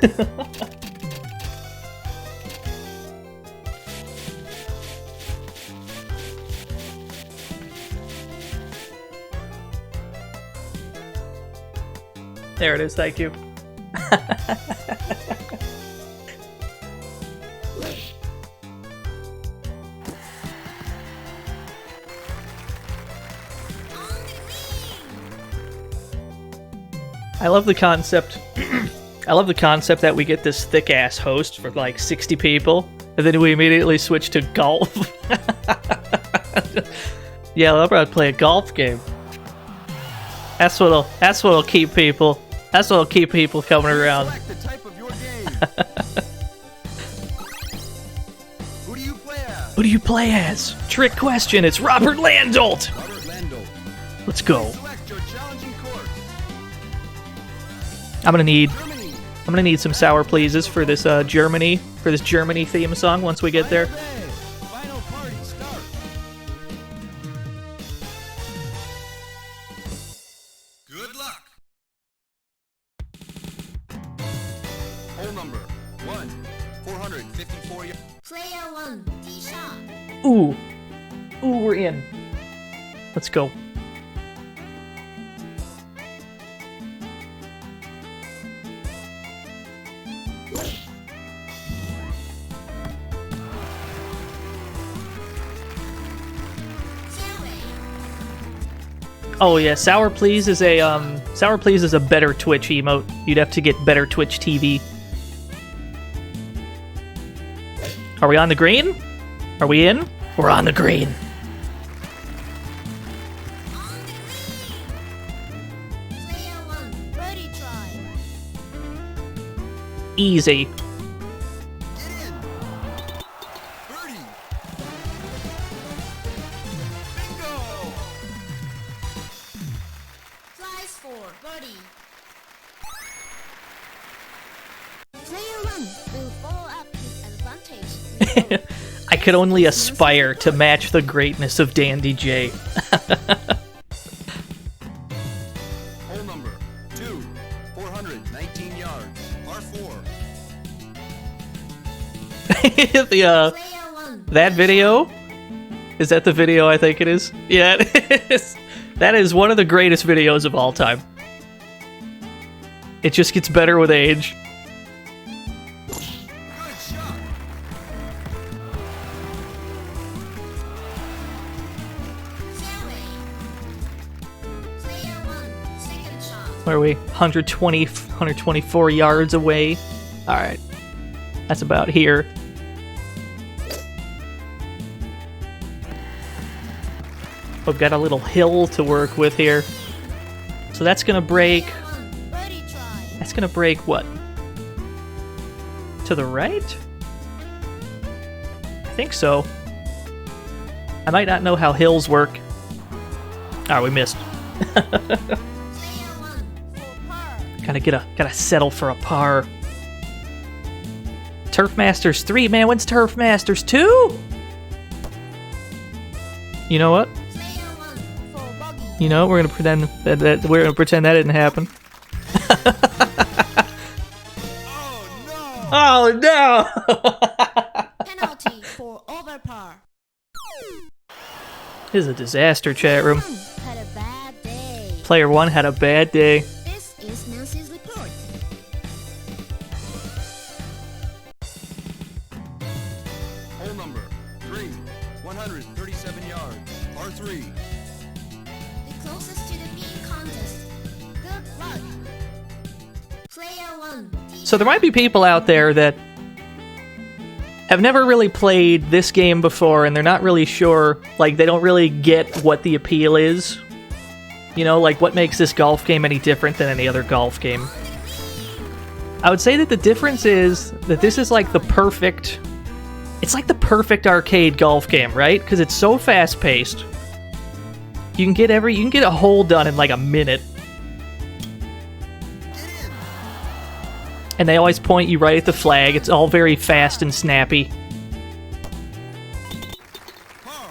There it is, thank you. I love the concept. I love the concept that we get this thick-ass host for like 60 people, and then we immediately switch to golf. Yeah, I'll probably play a golf game. That's what'll keep people. That's what'll keep people coming around. Select the type of your game. Who do you play as? Who do you play as? Trick question. It's Robert Landolt. Robert Lando. Let's go. Select your challenging course. I'm gonna need Germany. some sour pleases for this Germany theme song once we get there. Final party start. Good luck. Hole number 1. Ooh. Ooh, we're in. Let's go. Oh yeah, Sour Please is a better Twitch emote. You'd have to get better Twitch TV. Are we on the green? Are we in? We're on the green. Easy. Get in. Birdie. Bingo. Flies for birdie. Player 1 will follow up his advantage. I could only aspire to match the greatness of Dandy J. Hole number 2, 419 yards. Par 4. The Player 1. that video? Is that the video I think it is? Yeah, it is. That is one of the greatest videos of all time. It just gets better with age. Good shot. Player 1. Second shot. Where are we? 124 yards away. Alright. That's about here. We've got a little hill to work with here. So that's gonna break... Player 1. Birdie try. That's gonna break what? To the right? I think so. I might not know how hills work. Ah, we missed. Player 1 for par. Gotta settle for a par. Turf Masters 3, man, when's Turf Masters 2? You know what? Player 1 for bogey. You know, we're gonna pretend that didn't happen. Oh no. Oh no! Penalty for over par. This is a disaster, chat room. Had a bad day. Player 1 had a bad day. This is Nancy's report. Hole number 3, 137 yards. Par 3. The closest to the being contest. Good luck. Player 1. So there might be people out there that have never really played this game before and they're not really sure, like they don't really get what the appeal is. You know, like what makes this golf game any different than any other golf game. I would say that the difference is that this is like the perfect... It's like the perfect arcade golf game, right? Because it's so fast-paced. You can get a hole done in like a minute. And they always point you right at the flag. It's all very fast and snappy. Par.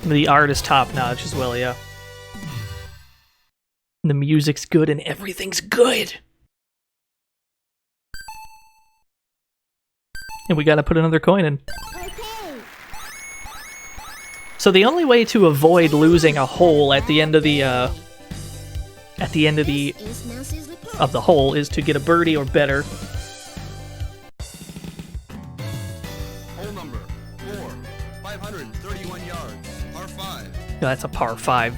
The art is top-notch as well, yeah. The music's good and everything's good. And we gotta put another coin in. Okay. So the only way to avoid losing a hole at the end of the This is Nancy's report. of the hole is to get a birdie or better. Hole number 4, 531 yards. Par 5. That's a par 5.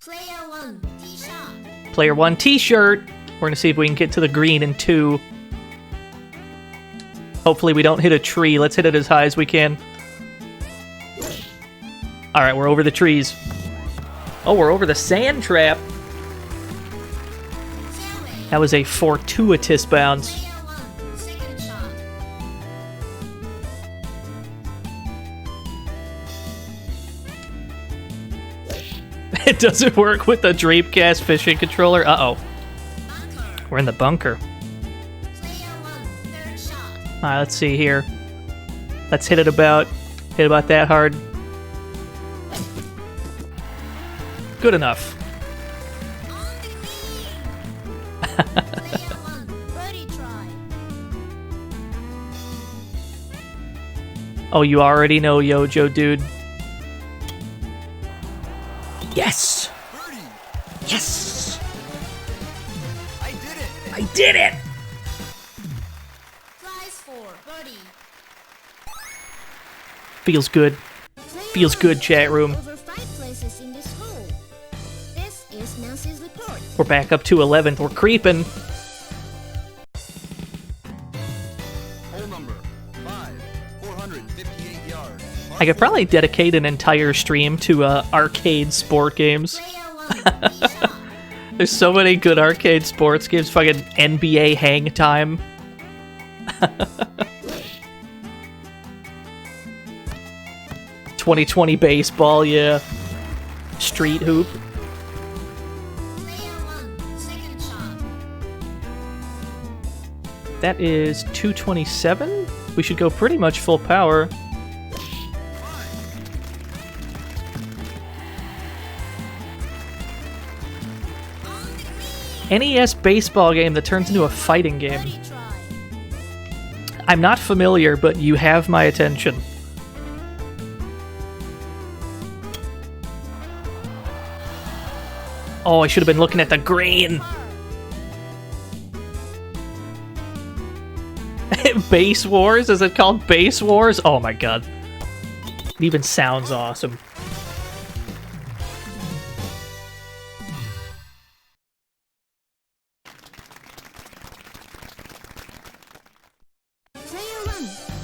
Player 1. Tee shot. Player 1 t-shirt. We're gonna see if we can get to the green in 2. Hopefully we don't hit a tree. Let's hit it as high as we can. Alright, we're over the trees. Oh, we're over the sand trap. Fairway. That was a fortuitous bounce. Player 1. Second shot. It doesn't work with the Dreamcast fishing controller. Uh-oh. Bunker. We're in the bunker. Player 1. Third shot. Alright, let's see here. Let's hit about that hard. Good enough. On the green. Player 1. Birdie try. Oh, you already know Yojo, dude. Yes! Birdie. Yes! I did it. I did it! Prize 4, birdie. Feels good. Player Feels good, 1 chat room. Over 5 places in this hole. This is Nancy's report. We're back up to 11th. We're creeping. Hole number 5, 458 yards. I could probably dedicate an entire stream to arcade sport games. Player 1, tee shot. There's so many good arcade sports games. Fucking NBA Hang Time. 2020 baseball, yeah. Street hoop. Player 1, second shot. That is 227. We should go pretty much full power. NES baseball game that turns into a fighting game. Birdie try. I'm not familiar, but you have my attention. Oh, I should have been looking at the green. Base Wars? Is it called Base Wars? Oh my god. It even sounds awesome. Player 1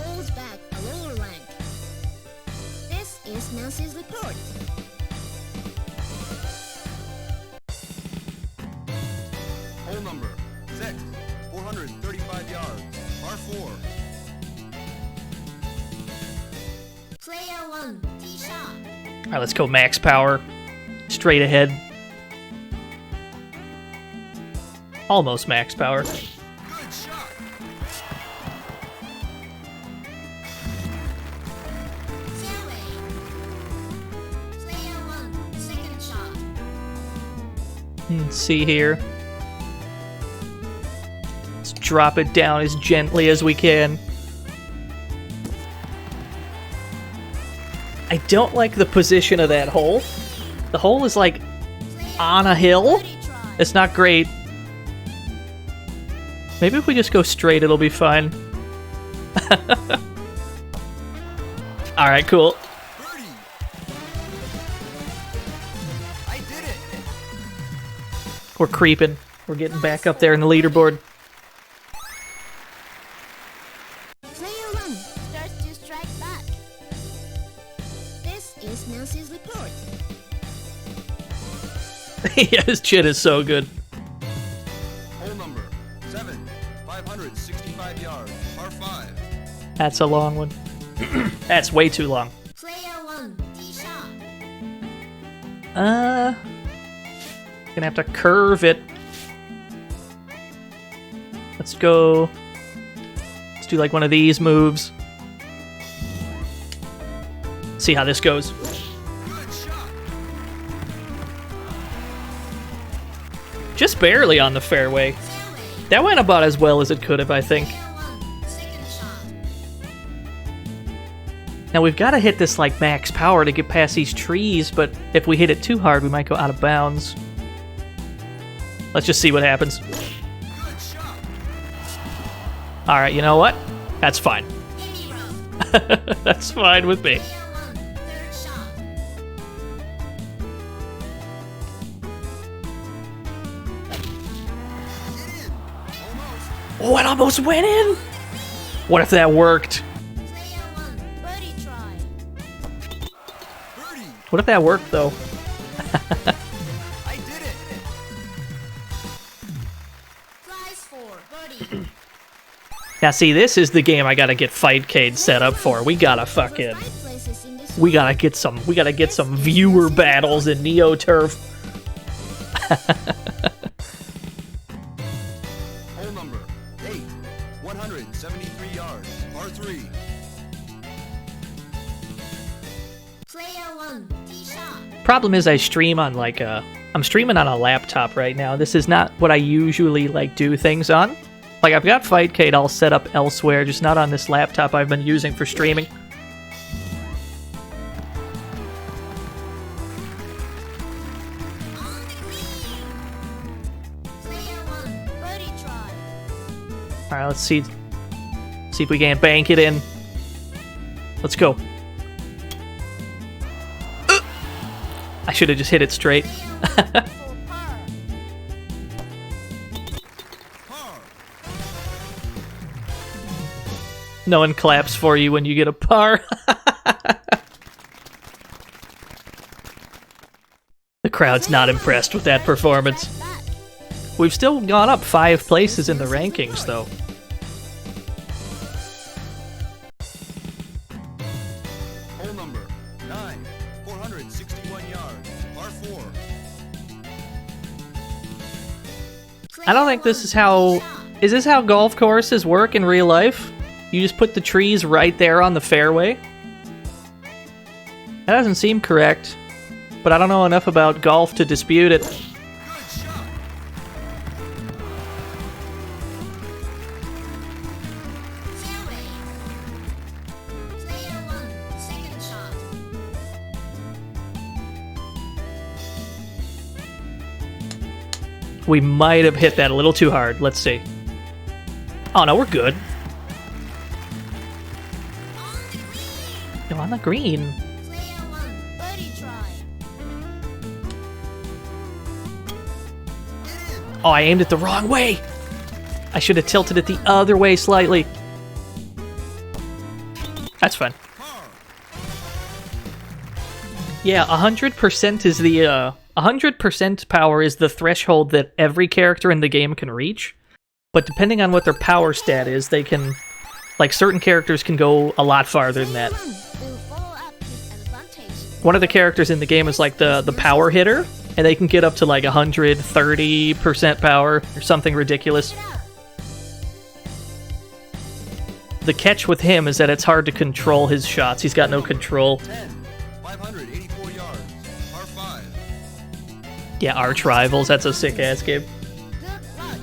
holds back a lower rank. This is Nancy's report. Hole number 6, 435 yards. Par 4. Player 1, tee shot. Alright, let's go max power. Straight ahead. Almost max power. Good shot. Fairway. Player 1, second shot. Let's see here. Let's drop it down as gently as we can. I don't like the position of that hole. The hole is like on a hill. Birdie try. It's not great. Maybe if we just go straight, it'll be fine. Alright, cool. Birdie. I did it. We're creeping. We're getting back up there in the leaderboard. Player 1 starts to strike back. This is Nancy's report. Yeah, his chin is so good. Hole number 7, 565 yards. Par 5. That's a long one. That's way too long. Player 1, tee shot. Gonna have to curve it. Let's go. Let's do like one of these moves. See how this goes. Good shot. Just barely on the fairway. Fairway. That went about as well as it could have, I think. Player 1, second shot. Now we've got to hit this like max power to get past these trees, but if we hit it too hard, we might go out of bounds. Let's just see what happens. Good shot. Alright, you know what? That's fine. Indie rough. That's fine with me. Player 1, third shot. Get in. Almost. Oh, it almost went in! What if that worked? Player 1, birdie try. Birdie. What if that worked, though? I did it. Prize 4, birdie. Now, see, this is the game I gotta get Fightcade set up for. We gotta fucking... Over 5 places in this We gotta get some viewer battles in Neo Turf. Hole number 8, 173 yards. Par 3. Player 1, tee shot. Problem is I stream on like a... I'm streaming on a laptop right now. This is not what I usually like do things on. Like I've got Fightcade all set up elsewhere, just not on this laptop I've been using for streaming. Alright, let's see. See if we can't bank it in. Let's go. I should have just hit it straight. No one claps for you when you get a par. The crowd's not impressed with that performance. We've still gone up 5 places in the rankings, though. Hole number 9, 461 yards, par 4. I don't think this is how... Is this how golf courses work in real life? You just put the trees right there on the fairway? That doesn't seem correct, but I don't know enough about golf to dispute it. Good shot. Fairway. Player 1, second shot. We might have hit that a little too hard. Let's see. Oh no, we're good. On the green. Player 1, birdie try. Oh, I aimed it the wrong way. I should have tilted it the other way slightly. That's fun. Yeah, 100% is the 100% power is the threshold that every character in the game can reach. But depending on what their power stat is, they can, like, certain characters can go a lot farther than that. One of the characters in the game is like the power hitter, and they can get up to like 130% power or something ridiculous. The catch with him is that it's hard to control his shots. He's got no control. 10, 584 yards, par 5. Yeah, Arch Rivals, that's a sick-ass game. Good luck.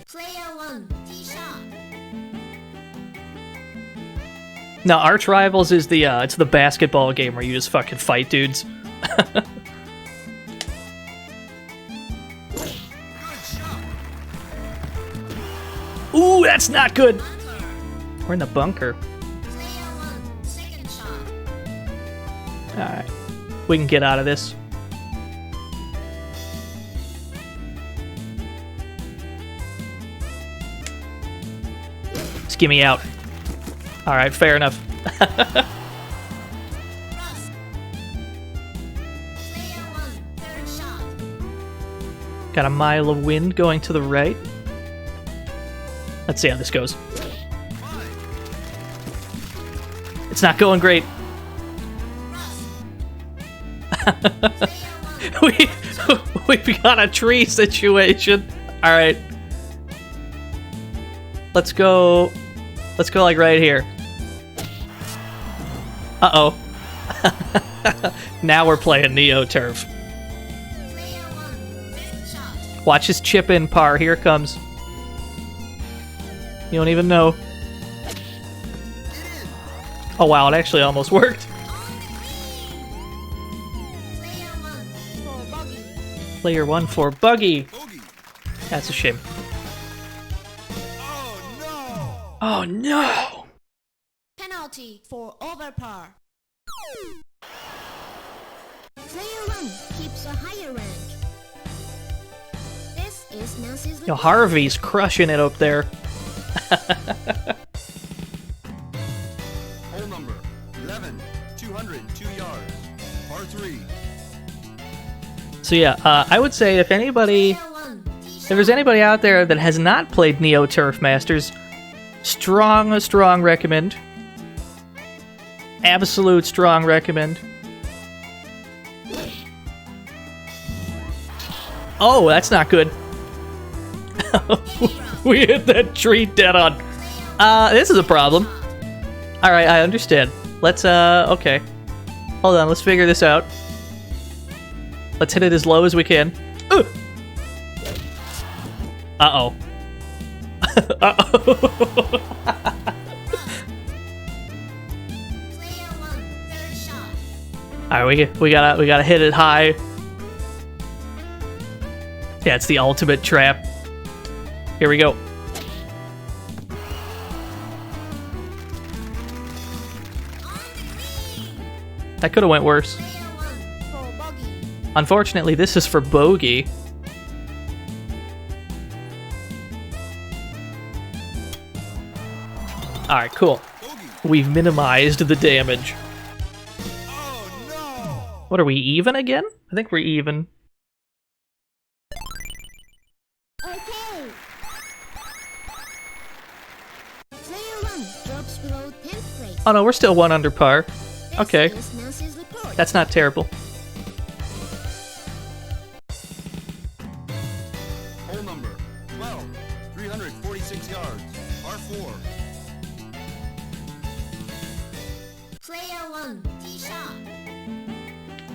Player 1, tee shot. No, Arch Rivals is the it's the basketball game where you just fucking fight dudes. Ooh, that's not good. We're in the bunker. Player 1, second shot. Alright. We can get out of this. Just get me out. Alright, fair enough. Player 1, third shot. Got a mile of wind going to the right. Let's see how this goes. It's not going great. We've got a tree situation. All right. Let's go like right here. Uh-oh. Now we're playing Neo Turf. Player 1, fifth shot. Watch his chip in par. Here it comes. You don't even know. Oh wow, it actually almost worked. Player 1 Player 1 for for bogey. Buggy. Bogey. That's a shame. Oh no! Oh no! Penalty for over par. Player 1 keeps a higher rank. This is Nancy's. Yo, Harvey's crushing it up there. Hole number 11, 202 yards, par 3. So yeah, I would say if anybody, Player 1, tee if shot. there's anybody out there that has not played Neo Turf Masters, strong recommend. Absolute strong recommend. Oh, that's not good. We hit that tree dead on. This is a problem. Alright, I understand. Let's, okay. Hold on, let's figure this out. Let's hit it as low as we can. Uh-oh. Uh-oh. Player 1, third shot. Alright, we gotta hit it high. Yeah, it's the ultimate trap. Here we go. That could have went worse. Player 1 for bogey. Unfortunately, this is for bogey. Alright, cool. We've minimized the damage. Oh no! What are we, even again? I think we're even. Okay. Player 1 drops below 10th place. Oh no, we're still 1 under par. This Okay. is Nancy's report. That's not terrible. Hole number 12, 346 yards, par 4. Player 1 tee shot.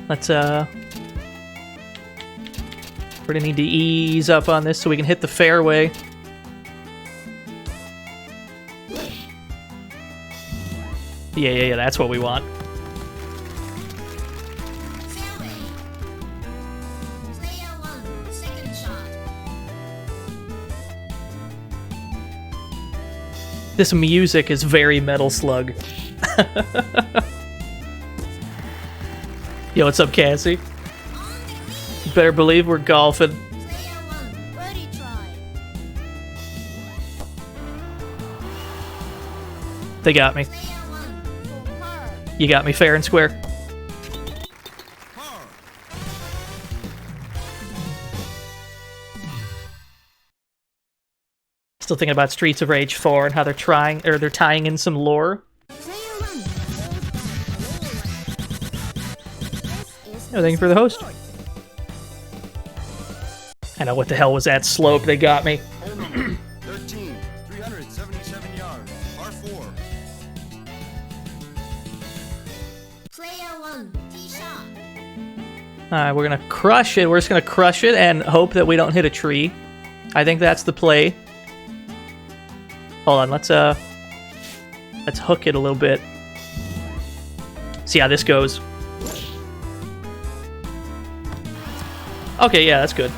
Let's, we're gonna need to ease up on this so we can hit the fairway. Yeah, that's what we want. Fairway. Player 1 second shot. This music is very Metal Slug. Yo, what's up, Cassie? On the green. You better believe we're golfing. Player 1 birdie try. They got me. Player 1 for par. You got me fair and square. Par. Still thinking about Streets of Rage 4 and how they're tying in some lore. Player 1 falls back a lower rank. This is Oh, thank you for the host. report. I know what the hell was that slope. They got me. Hole number 13, 377 yards, par 4. Player 1 tee shot. Alright, we're gonna crush it. We're just gonna crush it and hope that we don't hit a tree. I think that's the play. Hold on, let's hook it a little bit. See how this goes. Okay, yeah, that's good.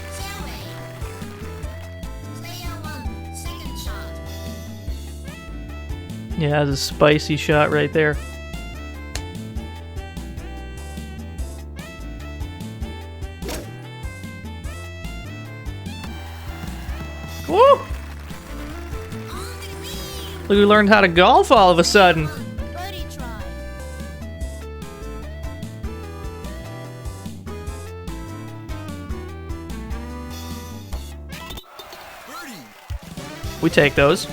Fairway. Player 1 second shot. Yeah, that's a spicy shot right there. Woo! On the green. Look, we learned how to golf all of a sudden. Birdie try. Birdie! We take those.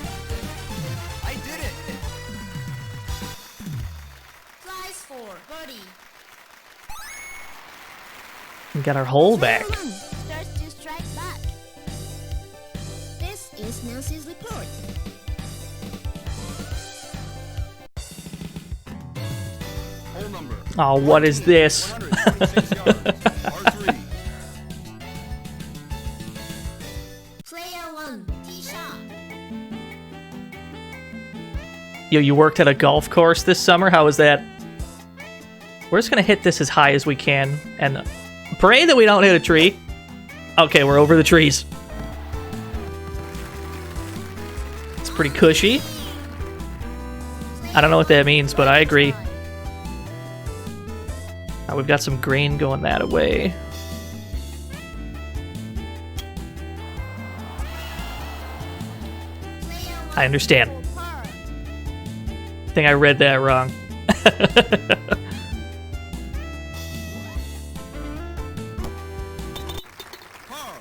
I did it! Flies for birdie. We got our hole back. Player 1 starts to strike back. This is Nancy's report. Hole number Oh, what is 14, this? 126 yards, par 3. Player 1 tee shot. Yo, you worked at a golf course this summer? How was that? We're just gonna hit this as high as we can and pray that we don't hit a tree. Okay, we're over the trees. It's pretty cushy. I don't know what that means, but I agree. We've got some grain going that way. I understand. For par. I think I read that wrong. Par.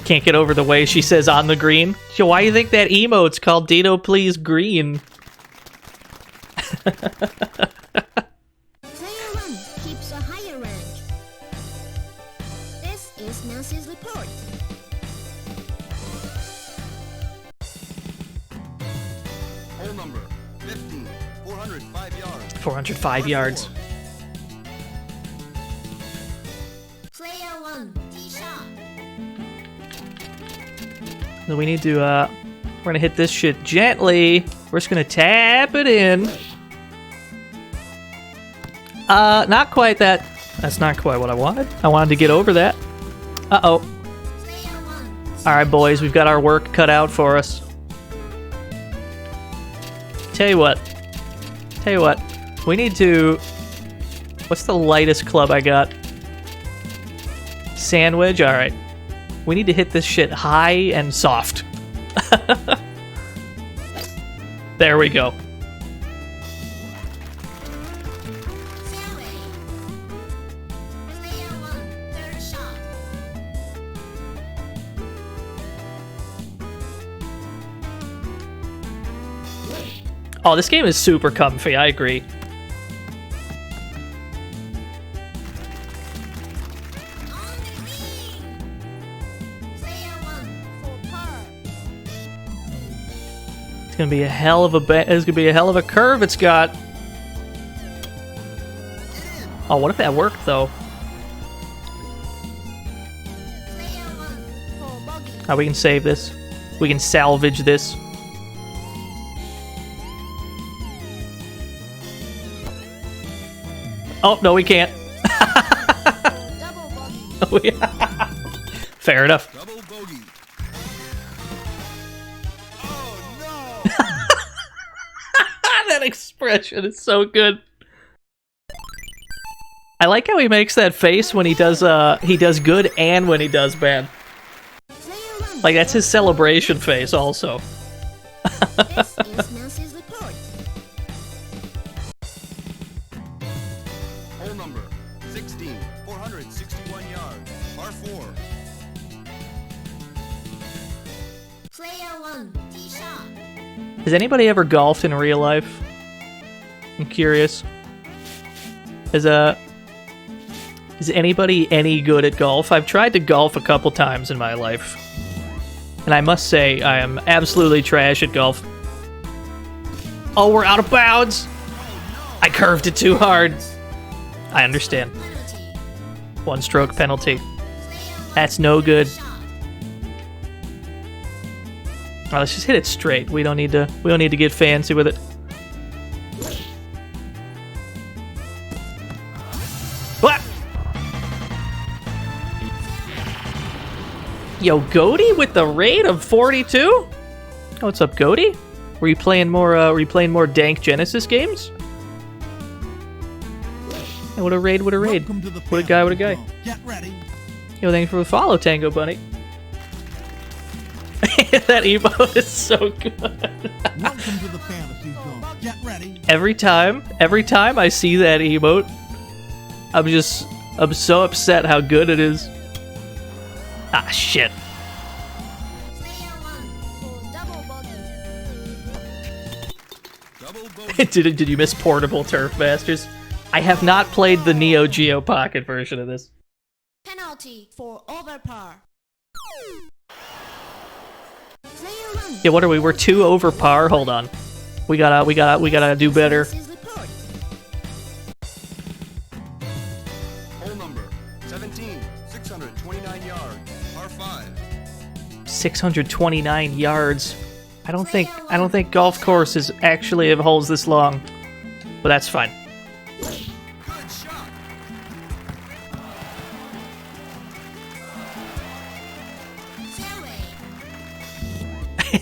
Can't get over the way she says on the green. Yo, why do you think that emote's called Dino Please Green? Player 1 keeps a higher rank. This is Nancy's report. Hole number 15, 405 yards. 405 yards. Player 1 tee shot. Then we need to, we're gonna hit this shit gently. We're just gonna tap it in. Not quite that. That's not quite what I wanted. I wanted to get over that. Uh-oh. Player 1 Alright, boys, we've got our work cut out for us. Tell you what. Tell you what, we need to... What's the lightest club I got? Sandwich? Alright. We need to hit this shit high and soft. There we go. Player 1, third shot. Oh, this game is super comfy, I agree. On the green. Player 1, for par. It's gonna be a hell of a it's gonna be a hell of a curve it's got. Oh, what if that worked though? Player 1, for bogey. Oh, we can save this. We can salvage this. Oh, no, we can't. Double bogey. Fair enough. Double bogey. Oh no! That expression is so good. I like how he makes that face when he does good and when he does bad. Player 1. Like, that's his celebration face also. This is Nancy's report. Hole number 16, 461 yards, par 4. Player 1, tee shot. Has anybody ever golfed in real life? I'm curious. Is anybody any good at golf? I've tried to golf a couple times in my life. And I must say, I am absolutely trash at golf. Oh, we're out of bounds! I curved it too hard. I understand. Penalty. 1-stroke penalty. Player 1, That's no good. shot. Alright, let's just hit it straight. We don't need to get fancy with it. What? Yo, Goaty with the rate of 42? Oh, what's up, Goaty? Were you playing more dank Genesis games? Hey, what a raid, what a raid. Welcome to the What a guy, what a guy. fantasy zone. Get ready. Yo, thanks for the follow, Tango Bunny. That emote is so good. Welcome to the fantasy zone. Get ready. Every time I see that emote, I'm so upset how good it is. Ah, shit. Player 1, for double bogey. Double bogey. Did you miss Portable Turf Masters? I have not played the Neo Geo Pocket version of this. Penalty for over par. Player 1. Yeah, what are we? We're 2 over par. Hold on. We gotta do better. Nancy's report. Hole number 17, 629 yards, par 5. 629 yards. I don't think golf courses actually have holes this long, but that's fine. Good shot. Fairway.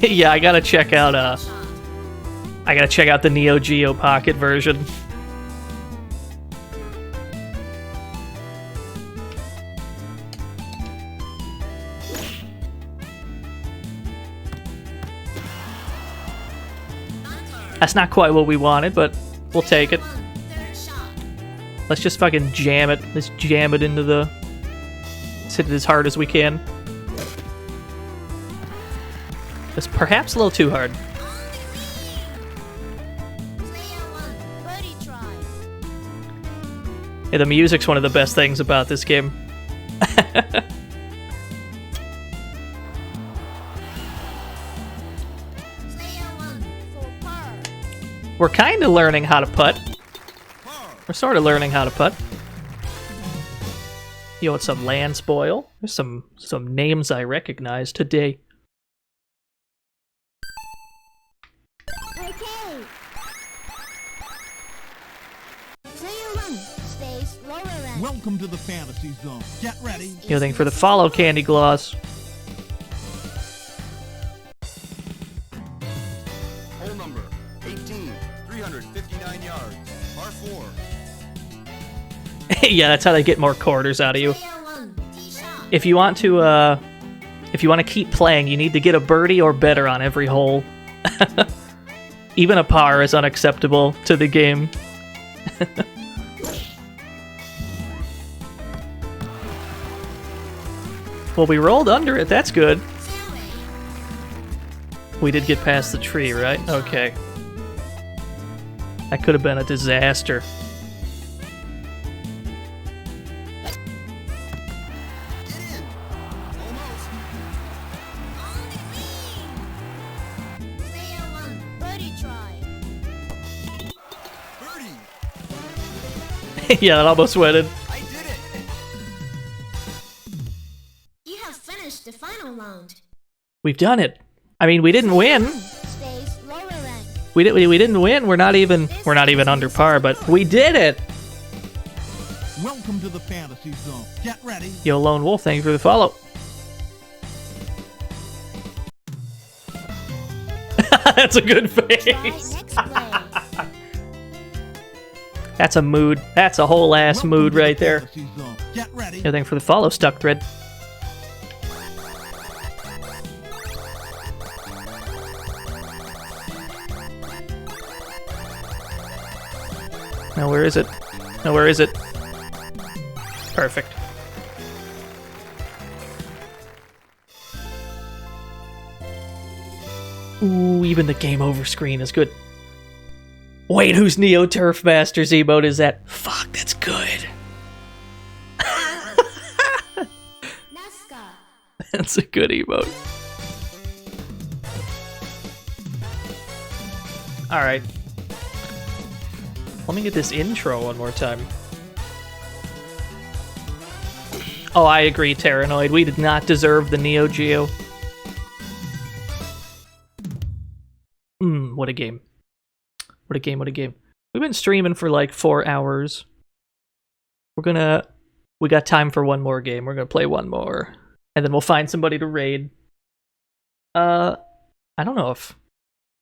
Yeah, I gotta check out Shot. the Neo Geo Pocket version. Bunker. That's not quite what we wanted, but we'll take it. 1, third shot. Let's just fucking jam it. Let's jam it into the... Let's hit it as hard as we can. It's perhaps a little too hard. On the green. Player 1, birdie try. Yeah, the music's one of the best things about this game. Player 1, for par. We're kind of learning how to putt. Par. We're sort of learning how to putt. You want some land spoil? There's some names I recognize today. Okay. Player 1 stays lower rank. Welcome to the fantasy zone. Get ready. Yo, thank you for the follow, Candy Gloss. Hole number 18, 359 yards. Par 4. Yeah, that's how they get more quarters out of you. Player 1, tee shot. If you want to keep playing, you need to get a birdie or better on every hole. Even a par is unacceptable to the game. Well, we rolled under it. That's good. Fairway. We did get past the tree, right? Okay. That could have been a disaster. Get in. Almost. Player 1, birdie try. Birdie. Yeah, that almost wetted. I did it. You have finished the final round. We've done it. I mean, we didn't win. Stays lower rank. We didn't win. We're not even under par, but we did it. Welcome to the fantasy zone. Get ready. Yo, Lone Wolf, thank you for the follow. That's a good Try face. next play. That's a mood. That's a whole ass Welcome mood to the right there. fantasy zone. Get ready. Yo, thank you for the follow, Stuck Thread. Now where is it? Now where is it? Perfect. Ooh, even the game over screen is good. Wait, whose Neo Turf Masters emote is that? Fuck, that's good. NASCAR. That's a good emote. Alright. Let me get this intro one more time. Oh, I agree, Terranoid. We did not deserve the Neo Geo. What a game. What a game, what a game. We've been streaming for like 4 hours. We got time for one more game. We're gonna play one more. And then we'll find somebody to raid. I don't know if...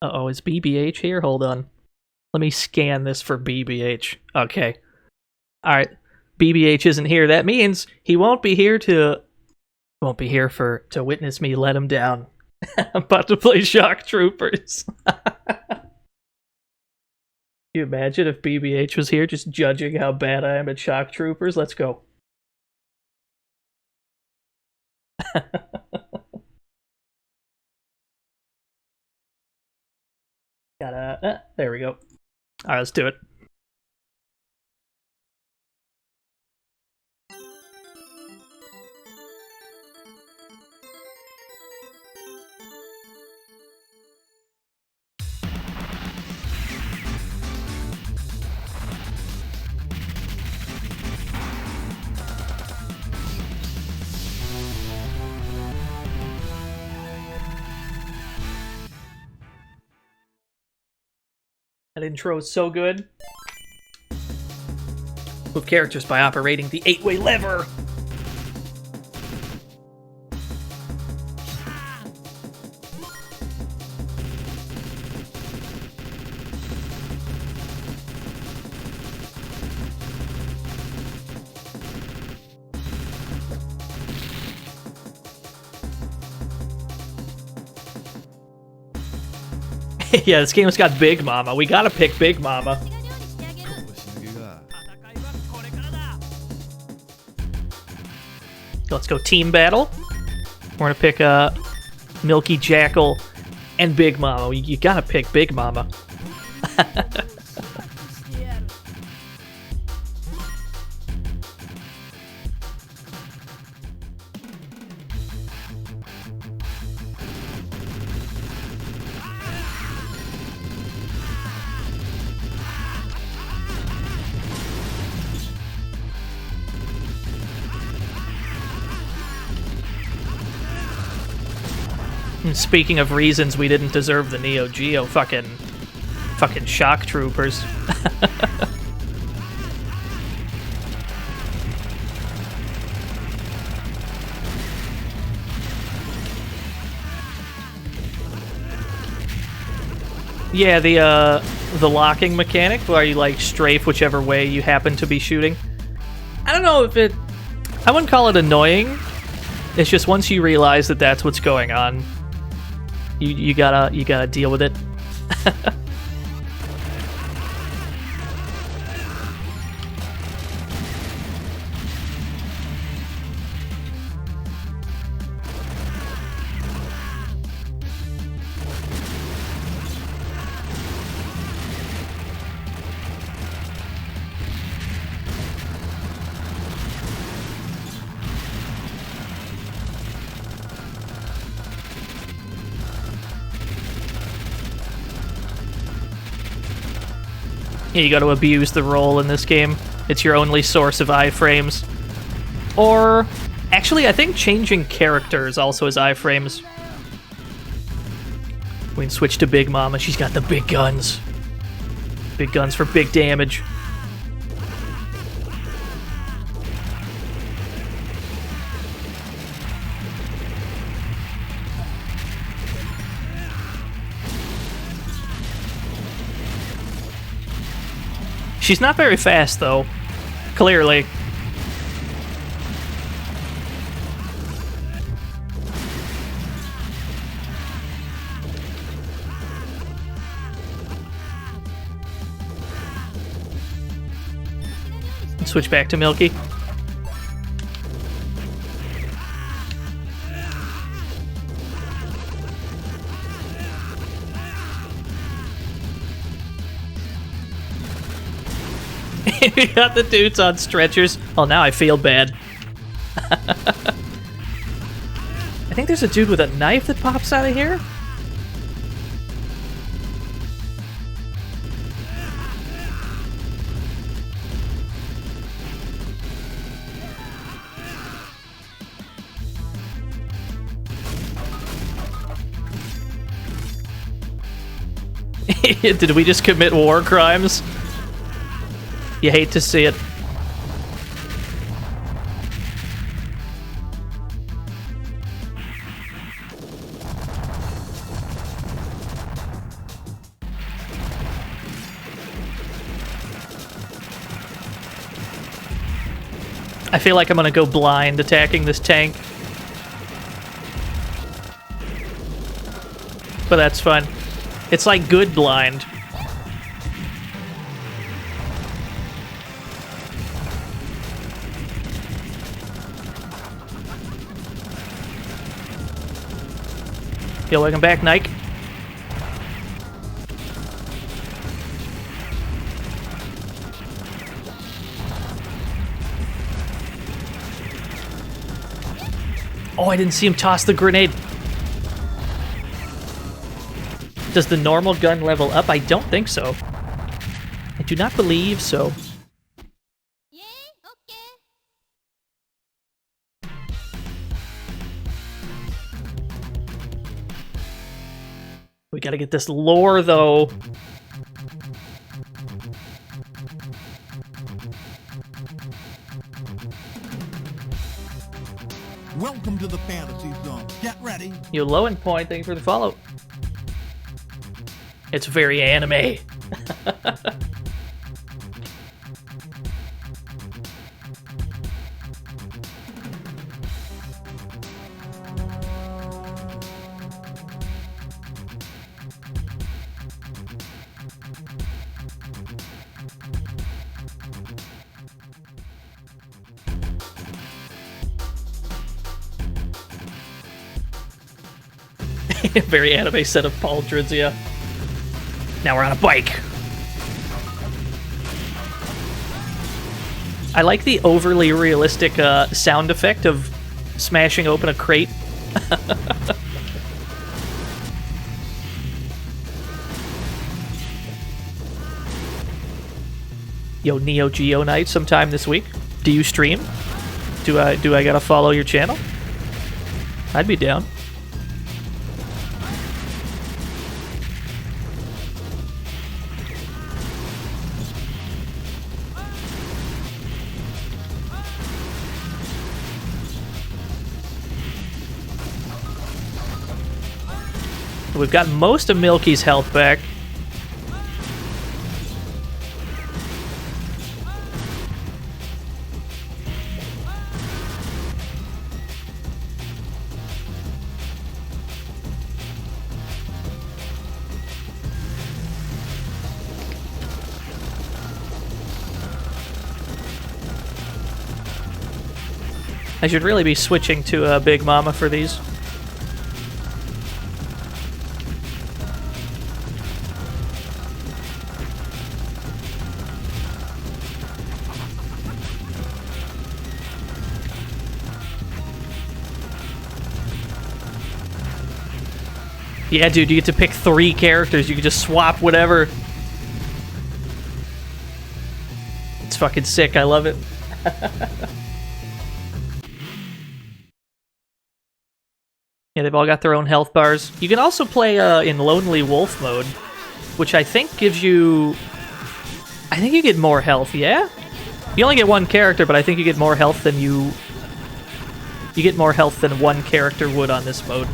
Uh-oh, is BBH here? Hold on. Let me scan this for BBH. Okay. Alright. BBH isn't here. That means he won't be here to witness me let him down. I'm about to play Shock Troopers. Can you imagine if BBH was here just judging how bad I am at Shock Troopers? Let's go. There we go. Alright, let's do it. That intro is so good. Move characters by operating the 8-way lever. Yeah, this game's got Big Mama. We gotta pick Big Mama. Let's go team battle. We're gonna pick Milky Jackal and Big Mama. You gotta pick Big Mama. And speaking of reasons we didn't deserve the Neo Geo, fucking Shock Troopers. Yeah, the locking mechanic where you like strafe whichever way you happen to be shooting. I don't know if I wouldn't call it annoying. It's just once you realize that that's what's going on, you gotta deal with it. Yeah, you got to abuse the roll in this game. It's your only source of iframes. Or, actually, I think changing characters also has iframes. We can switch to Big Mama. She's got the big guns. Big guns for big damage. She's not very fast, though. Clearly. Switch back to Milky. We got the dudes on stretchers. Oh, now I feel bad. I think there's a dude with a knife that pops out of here. Did we just commit war crimes? You hate to see it. I feel like I'm gonna go blind attacking this tank. But that's fun. It's like good blind. Yo, welcome back, Nike. Oh, I didn't see him toss the grenade. Does the normal gun level up? I don't think so. I do not believe so. Yeah, okay. We gotta get this lore, though. Welcome to the fantasy zone. Get ready. Yo, Low and Point, thank you for the follow. It's very anime. Very anime set of pauldrons, yeah. Now we're on a bike. I like the overly realistic sound effect of smashing open a crate. Yo, Neo Geo Night sometime this week. Do you stream? Do I gotta follow your channel? I'd be down. We've got most of Milky's health back. I should really be switching to Big Mama for these. Yeah, dude, you get to pick 3 characters. You can just swap whatever. It's fucking sick. I love it. Yeah, they've all got their own health bars. You can also play in Lonely Wolf mode, which I think gives you... I think you get more health, yeah? You only get 1 character, but I think you get more health than you... You get more health than 1 character would on this mode.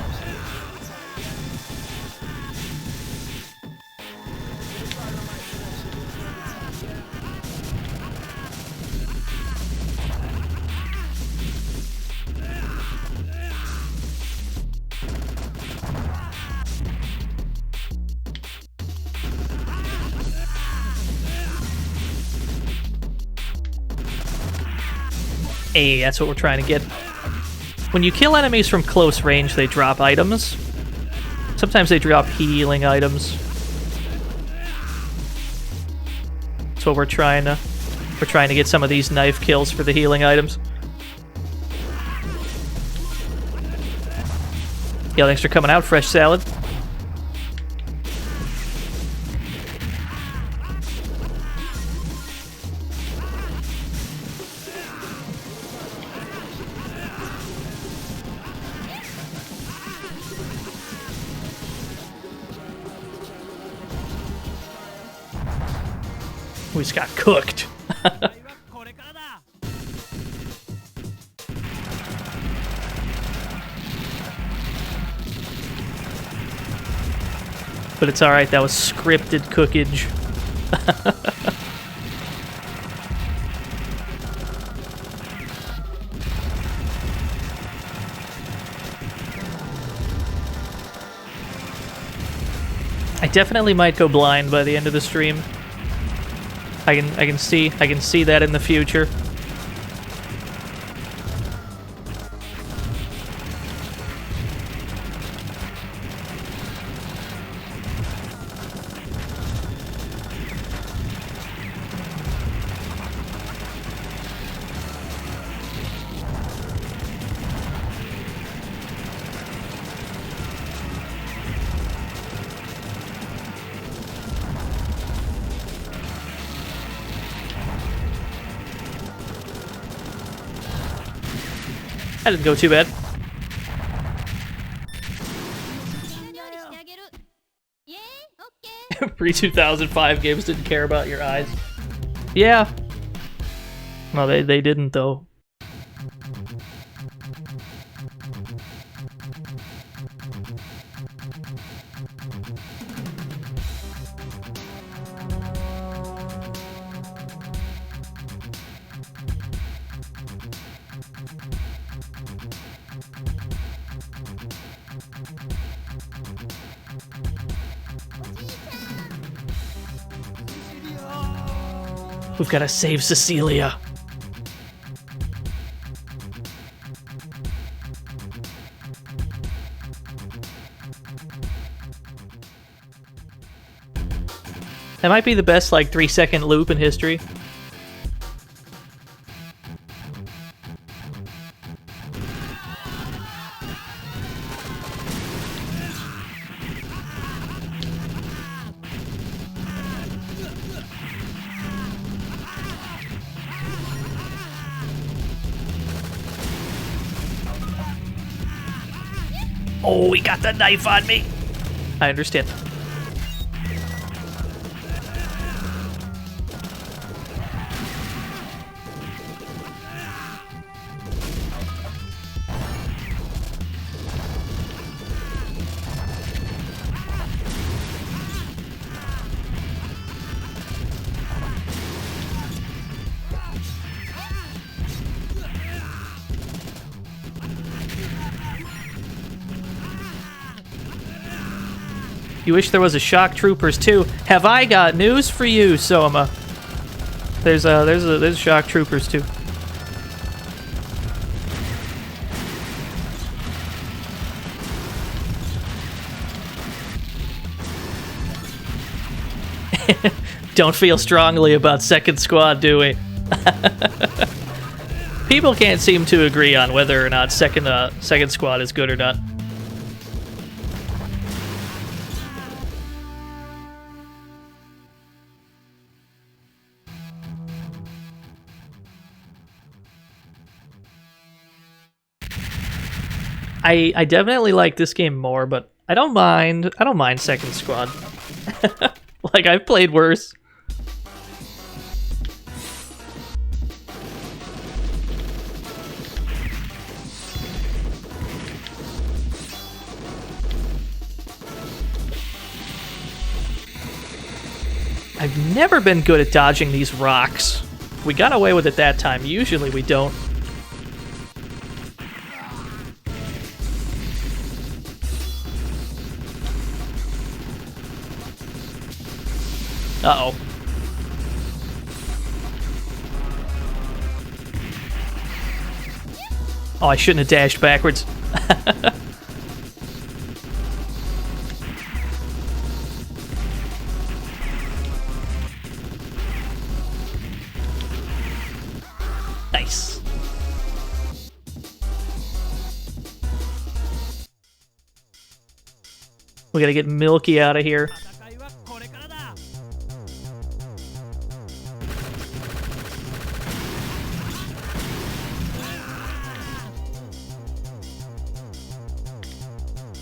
Hey, that's what we're trying to get. When you kill enemies from close range, they drop items. Sometimes they drop healing items. That's what we're trying to... We're trying to get some of these knife kills for the healing items. Yeah, thanks for coming out, Fresh Salad. We just got cooked. But it's alright, that was scripted cookage. I definitely might go blind by the end of the stream. I can see that in the future. That didn't go too bad. Pre-2005 games didn't care about your eyes. Yeah. No, they didn't, though. We've got to save Cecilia. That might be the best, like, 3-second loop in history. Oh, he got the knife on me. I understand. You wish there was a Shock Troopers too. Have I got news for you, Soma? There's Shock Troopers too. Don't feel strongly about second squad, do we? People can't seem to agree on whether or not second squad is good or not. I definitely like this game more, but I don't mind second squad. Like, I've played worse. I've never been good at dodging these rocks. We got away with it that time. Usually we don't. Uh-oh. Oh, I shouldn't have dashed backwards. Nice. We gotta get Milky out of here.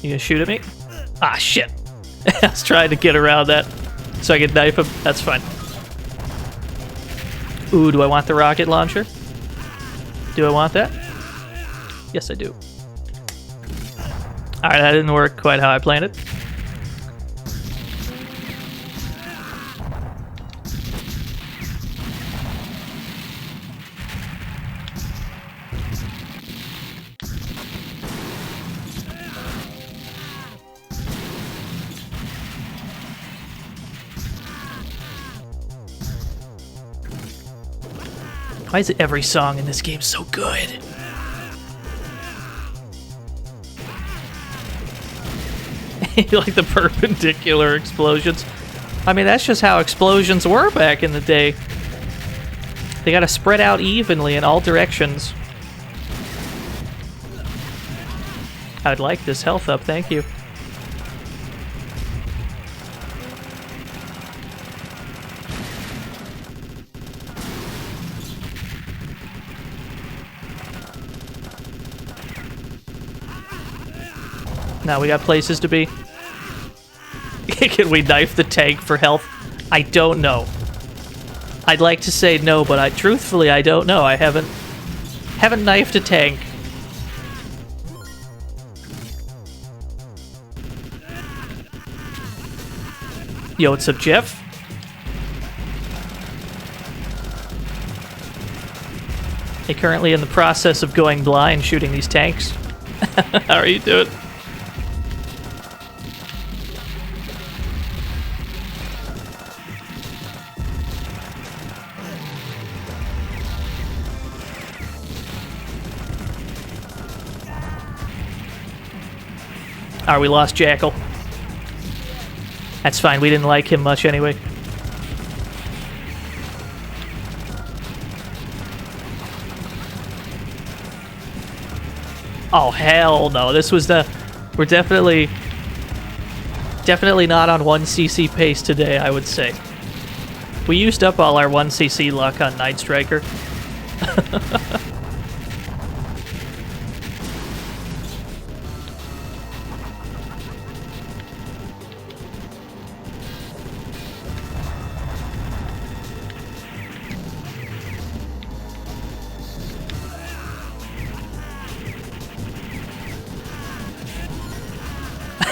You gonna shoot at me? Ah, shit. I was trying to get around that so I could knife him. That's fine. Ooh, do I want the rocket launcher? Do I want that? Yes, I do. Alright, that didn't work quite how I planned it. Why is every song in this game so good? You like the perpendicular explosions? I mean, that's just how explosions were back in the day. They gotta spread out evenly in all directions. I'd like this health up, thank you. Now we got places to be. Can we knife the tank for health? I don't know. I'd like to say no, but truthfully I don't know. I haven't knifed a tank. Yo, what's up, Jeff? I'm currently in the process of going blind shooting these tanks. How are you doing? We lost Jackal. That's fine, we didn't like him much anyway. Oh, hell no. This was the... We're definitely not on 1cc pace today, I would say. We used up all our 1cc luck on Night Striker.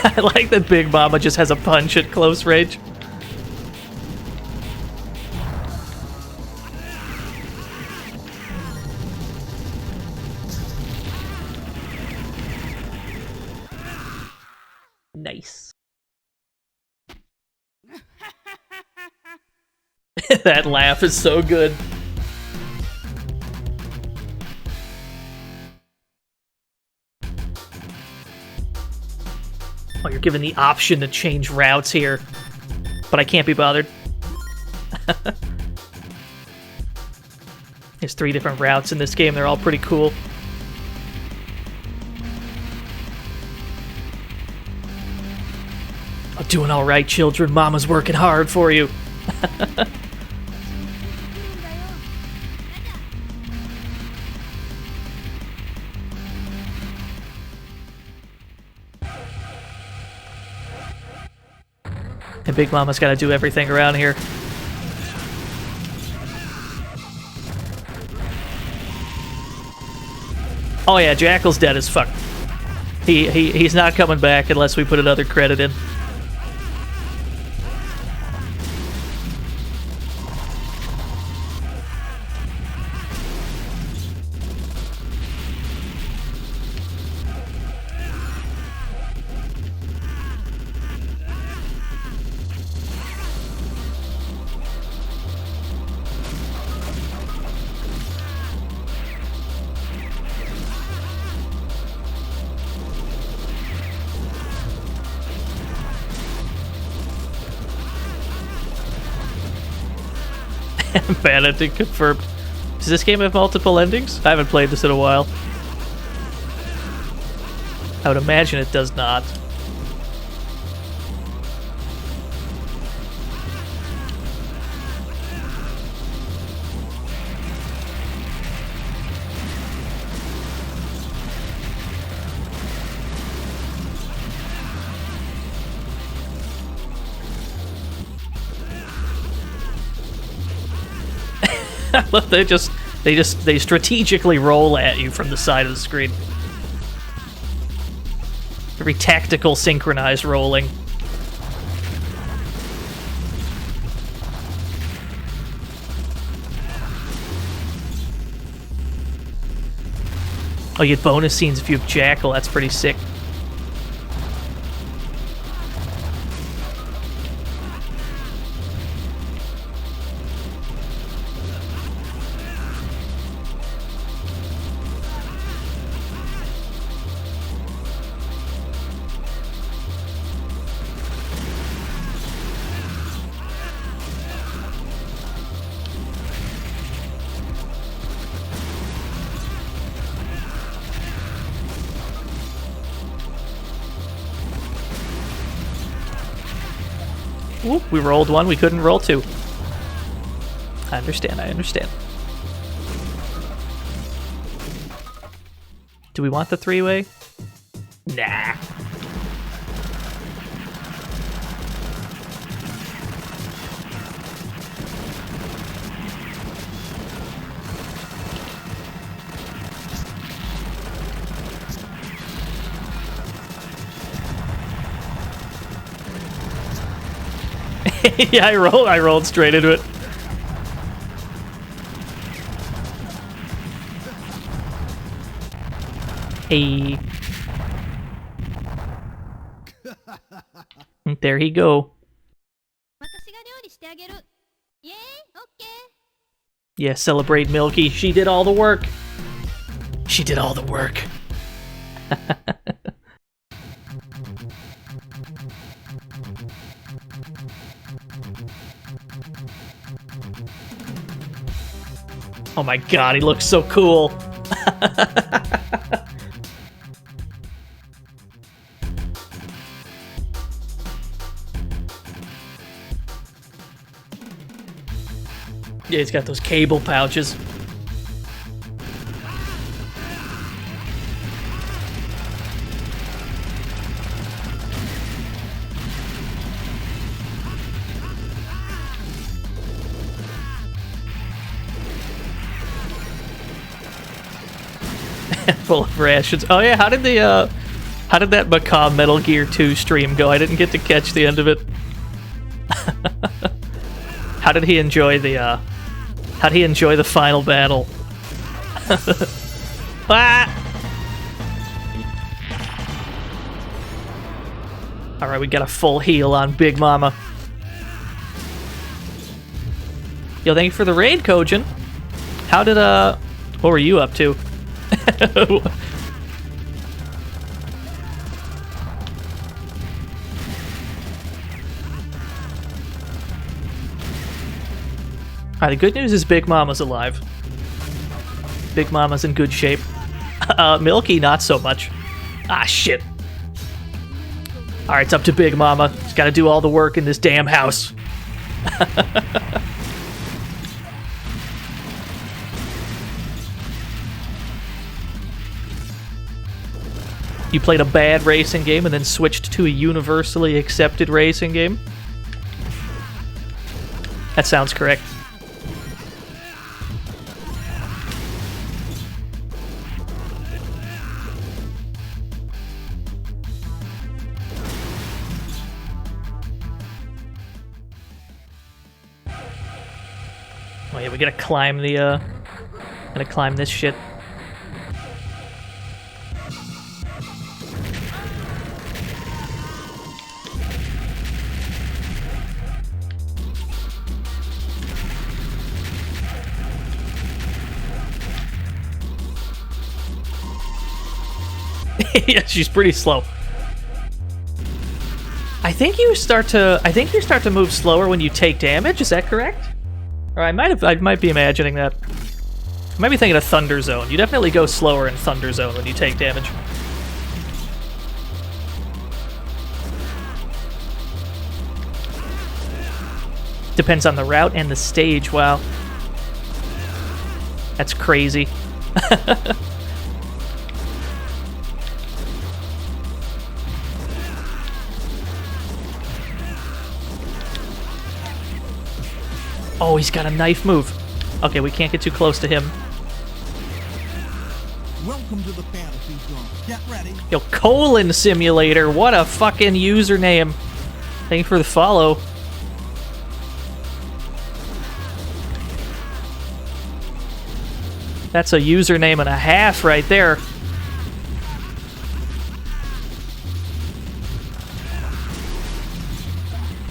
I like that Big Mama just has a punch at close range. Nice. That laugh is so good. Oh, you're given the option to change routes here, but I can't be bothered. There's 3 different routes in this game. They're all pretty cool. I'm doing all right, children. Mama's working hard for you. And Big Mama's got to do everything around here. Oh yeah, Jackal's dead as fuck. He's not coming back unless we put another credit in. Vanity confirmed. Does this game have multiple endings? I haven't played this in a while. I would imagine it does not. They strategically roll at you from the side of the screen. Very tactical, synchronized rolling. Oh, you get bonus scenes if you have Jackal. That's pretty sick. Oop, we rolled one, we couldn't roll two. I understand. Do we want the three-way? Nah. Yeah, I rolled straight into it. Hey. There he go. Yeah, celebrate Milky. She did all the work. She did all the work. Oh my god, he looks so cool. Yeah, he's got those cable pouches. Full of rations. Oh yeah, how did that macabre Metal Gear 2 stream go? I didn't get to catch the end of it. How did he enjoy the final battle? Ah! Alright, we got a full heal on Big Mama. Yo, thank you for the raid, Kojin. How did, what were you up to? Alright, the good news is Big Mama's alive. Big Mama's in good shape. Milky, not so much. Ah, shit. Alright, it's up to Big Mama. She's gotta do all the work in this damn house. You played a bad racing game and then switched to a universally accepted racing game? That sounds correct. Oh yeah, we gotta climb the, gotta climb this shit. Yeah, she's pretty slow. I think you start to move slower when you take damage. Is that correct? Or I might be imagining that. I might be thinking of Thunder Zone. You definitely go slower in Thunder Zone when you take damage. Depends on the route and the stage. Wow. That's crazy. Oh, he's got a knife move. Okay, we can't get too close to him. Welcome to the fantasy zone. Get ready. Yo, Colon Simulator, what a fucking username. Thank you for the follow. That's a username and a half right there.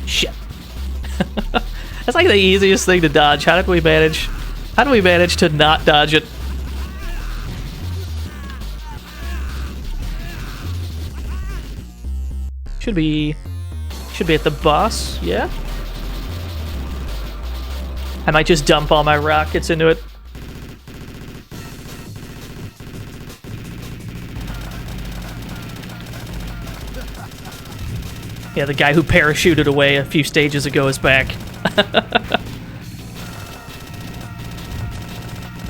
Shit. That's like the easiest thing to dodge. How did we manage to not dodge it? Should be at the boss, yeah? I might just dump all my rockets into it. Yeah, the guy who parachuted away a few stages ago is back.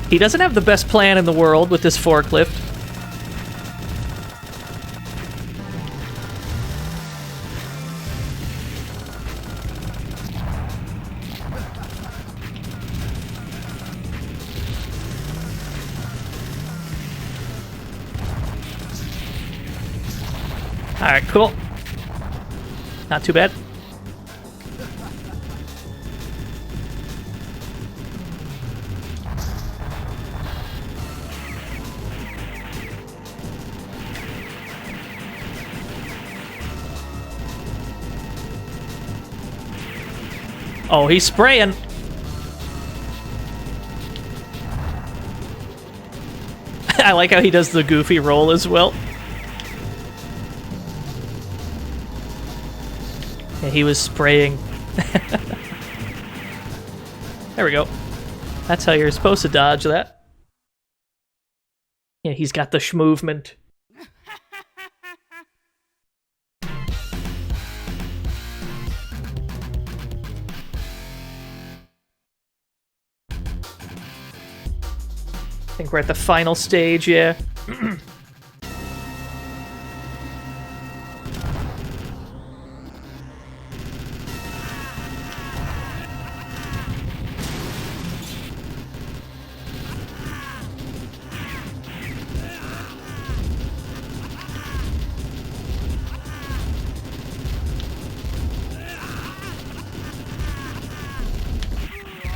He doesn't have the best plan in the world with this forklift. Alright, cool. Not too bad. Oh, he's spraying. I like how he does the goofy roll as well. Yeah, he was spraying. There we go. That's how you're supposed to dodge that. Yeah, he's got the schmovement. I think we're at the final stage, yeah.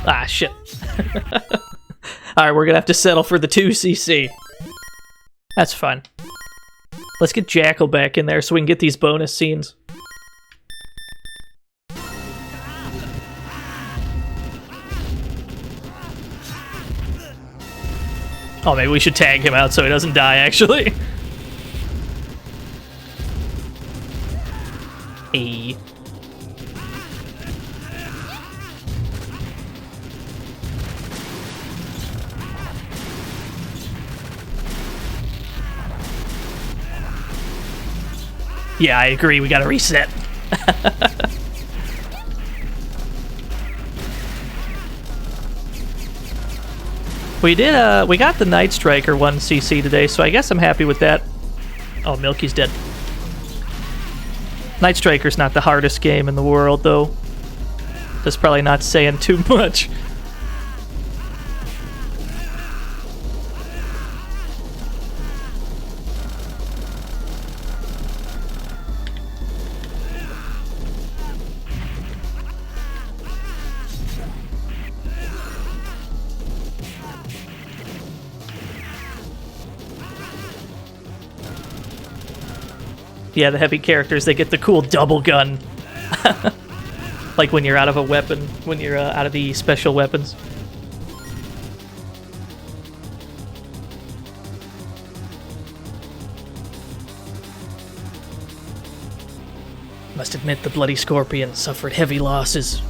Ah, shit. Alright, we're gonna have to settle for the 2cc. That's fine. Let's get Jackal back in there so we can get these bonus scenes. Oh, maybe we should tag him out so he doesn't die, actually. Hey. Yeah, I agree. We gotta reset. We did, we got the Night Striker 1cc today, so I guess I'm happy with that. Oh, Milky's dead. Night Striker's not the hardest game in the world, though. That's probably not saying too much. Yeah, the heavy characters, they get the cool double gun. Like when you're out of a weapon, when you're out of the special weapons. Must admit the Bloody Scorpion suffered heavy losses.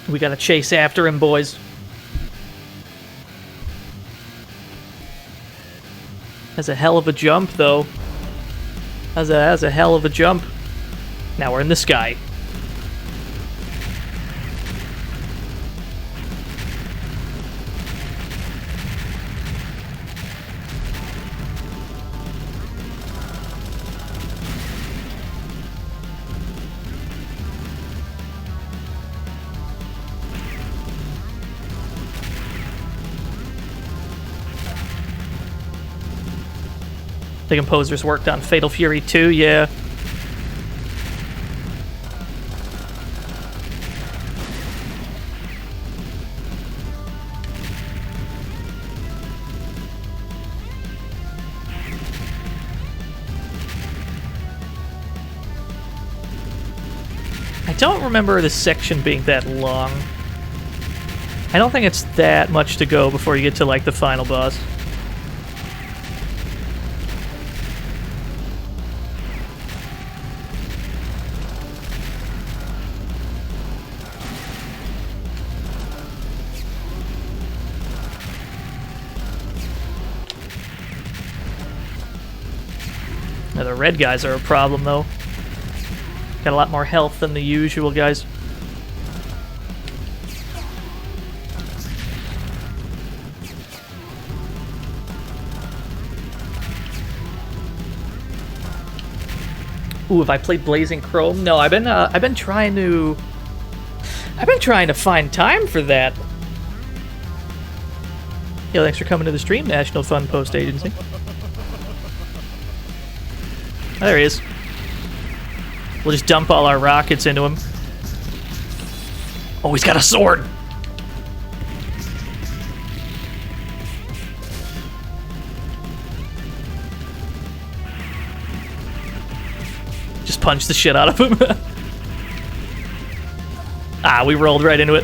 We gotta chase after him, boys. That's a hell of a jump, though. That's a hell of a jump. Now we're in the sky. The composers worked on Fatal Fury 2, yeah. I don't remember this section being that long. I don't think it's that much to go before you get to, like, the final boss. Now, the red guys are a problem, though. Got a lot more health than the usual guys. Ooh, have I played Blazing Chrome? No, I've been trying to find time for that. Yeah, thanks for coming to the stream, National Fun Post Agency. Oh, there he is. We'll just dump all our rockets into him. Oh, he's got a sword! Just punch the shit out of him. Ah, we rolled right into it.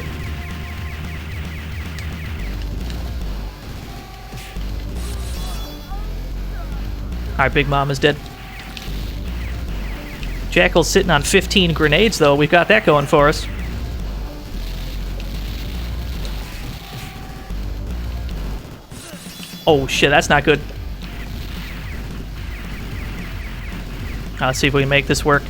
Alright, Big Mama's dead. Jackal's sitting on 15 grenades, though. We've got that going for us. Oh, shit, that's not good. Let's see if we can make this work.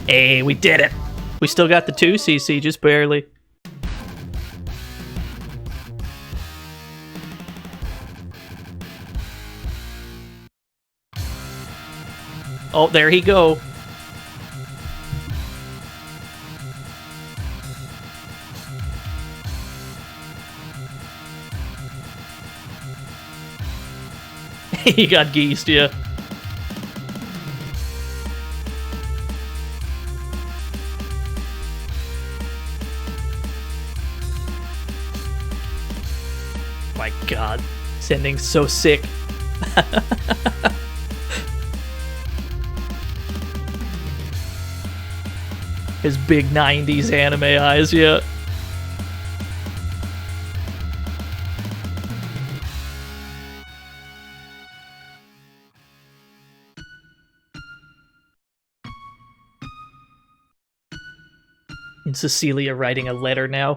Hey, we did it! We still got the 2cc, just barely. Oh, there he go. He got geesed, yeah. My god. This ending's so sick. His big 90s anime eyes, yeah. And Cecilia writing a letter now.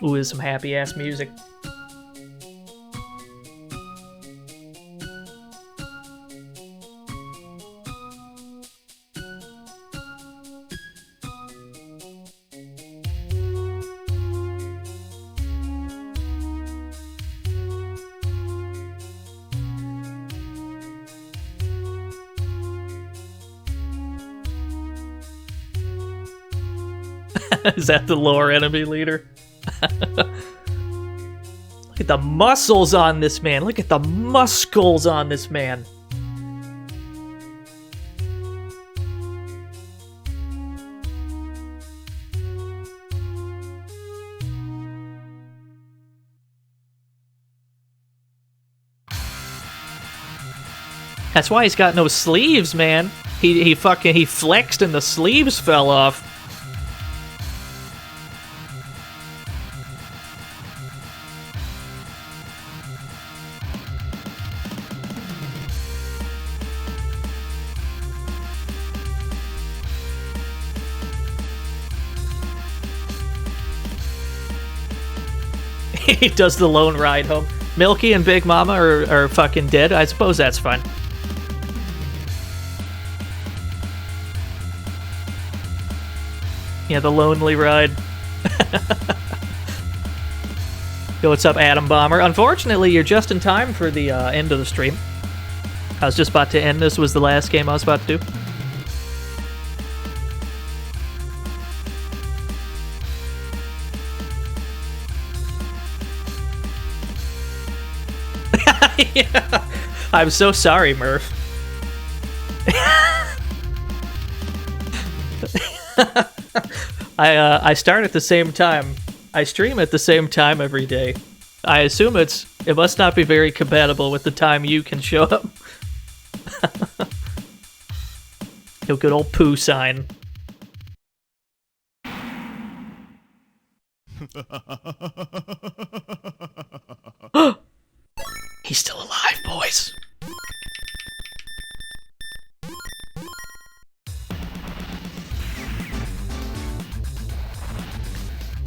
Ooh, there's some happy-ass music. Is that the lore enemy leader? Look at the muscles on this man. Look at the muscles on this man. That's why he's got no sleeves, man. He flexed and the sleeves fell off. He does the lone ride home. Milky and Big Mama are fucking dead. I suppose that's fine. Yeah, the lonely ride. Yo, what's up, Atom Bomber? Unfortunately, you're just in time for the end of the stream. I was just about to end. This was the last game I was about to do. Yeah. I'm so sorry, Murph. I start at the same time. I stream at the same time every day. I assume it must not be very compatible with the time you can show up. Yo, good old poo sign. He's still alive, boys.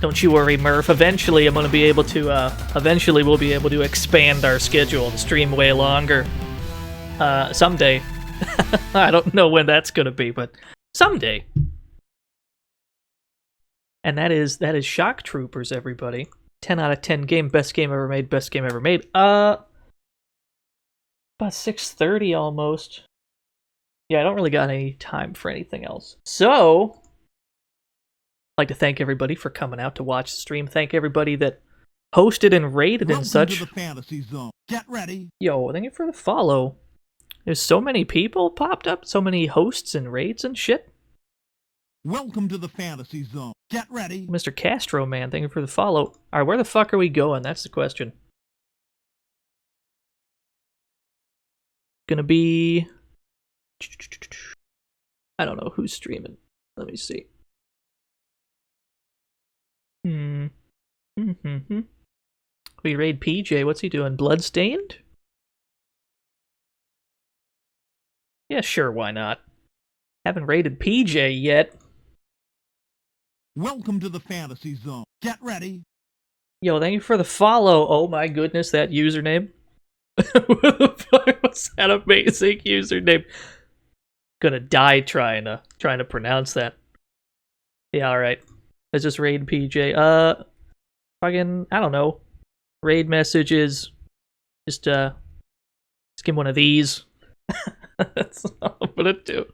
Don't you worry, Murph. Eventually, I'm gonna be able to. Eventually, we'll be able to expand our schedule and stream way longer. Someday. I don't know when that's gonna be, but someday. And that is Shock Troopers, everybody. 10 out of 10 game, best game ever made, best game ever made. About 6:30 almost. Yeah, I don't really got any time for anything else. So, I'd like to thank everybody for coming out to watch the stream. Thank everybody that hosted and rated and such. Welcome to the fantasy zone. Get ready. Yo, thank you for the follow. There's so many people popped up, so many hosts and raids and shit. Welcome to the fantasy zone. Get ready. Mr. Castro, man, thank you for the follow. Alright, where the fuck are we going? That's the question. Gonna be... I don't know who's streaming. Let me see. We raid PJ. What's he doing? Bloodstained? Yeah, sure, why not? Haven't raided PJ yet. Welcome to the fantasy zone. Get ready. Yo, thank you for the follow. Oh my goodness, that username. What the fuck was that amazing username? Gonna die trying to pronounce that. Yeah, alright. Let's just raid PJ. Fucking, I don't know. Raid messages. Just give him one of these. That's all I'm gonna do.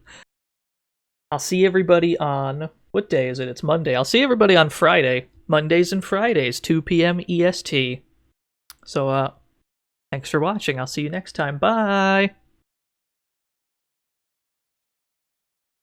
I'll see everybody on... What day is it? It's Monday. I'll see everybody on Friday. Mondays and Fridays, 2 p.m. EST. So, thanks for watching. I'll see you next time. Bye!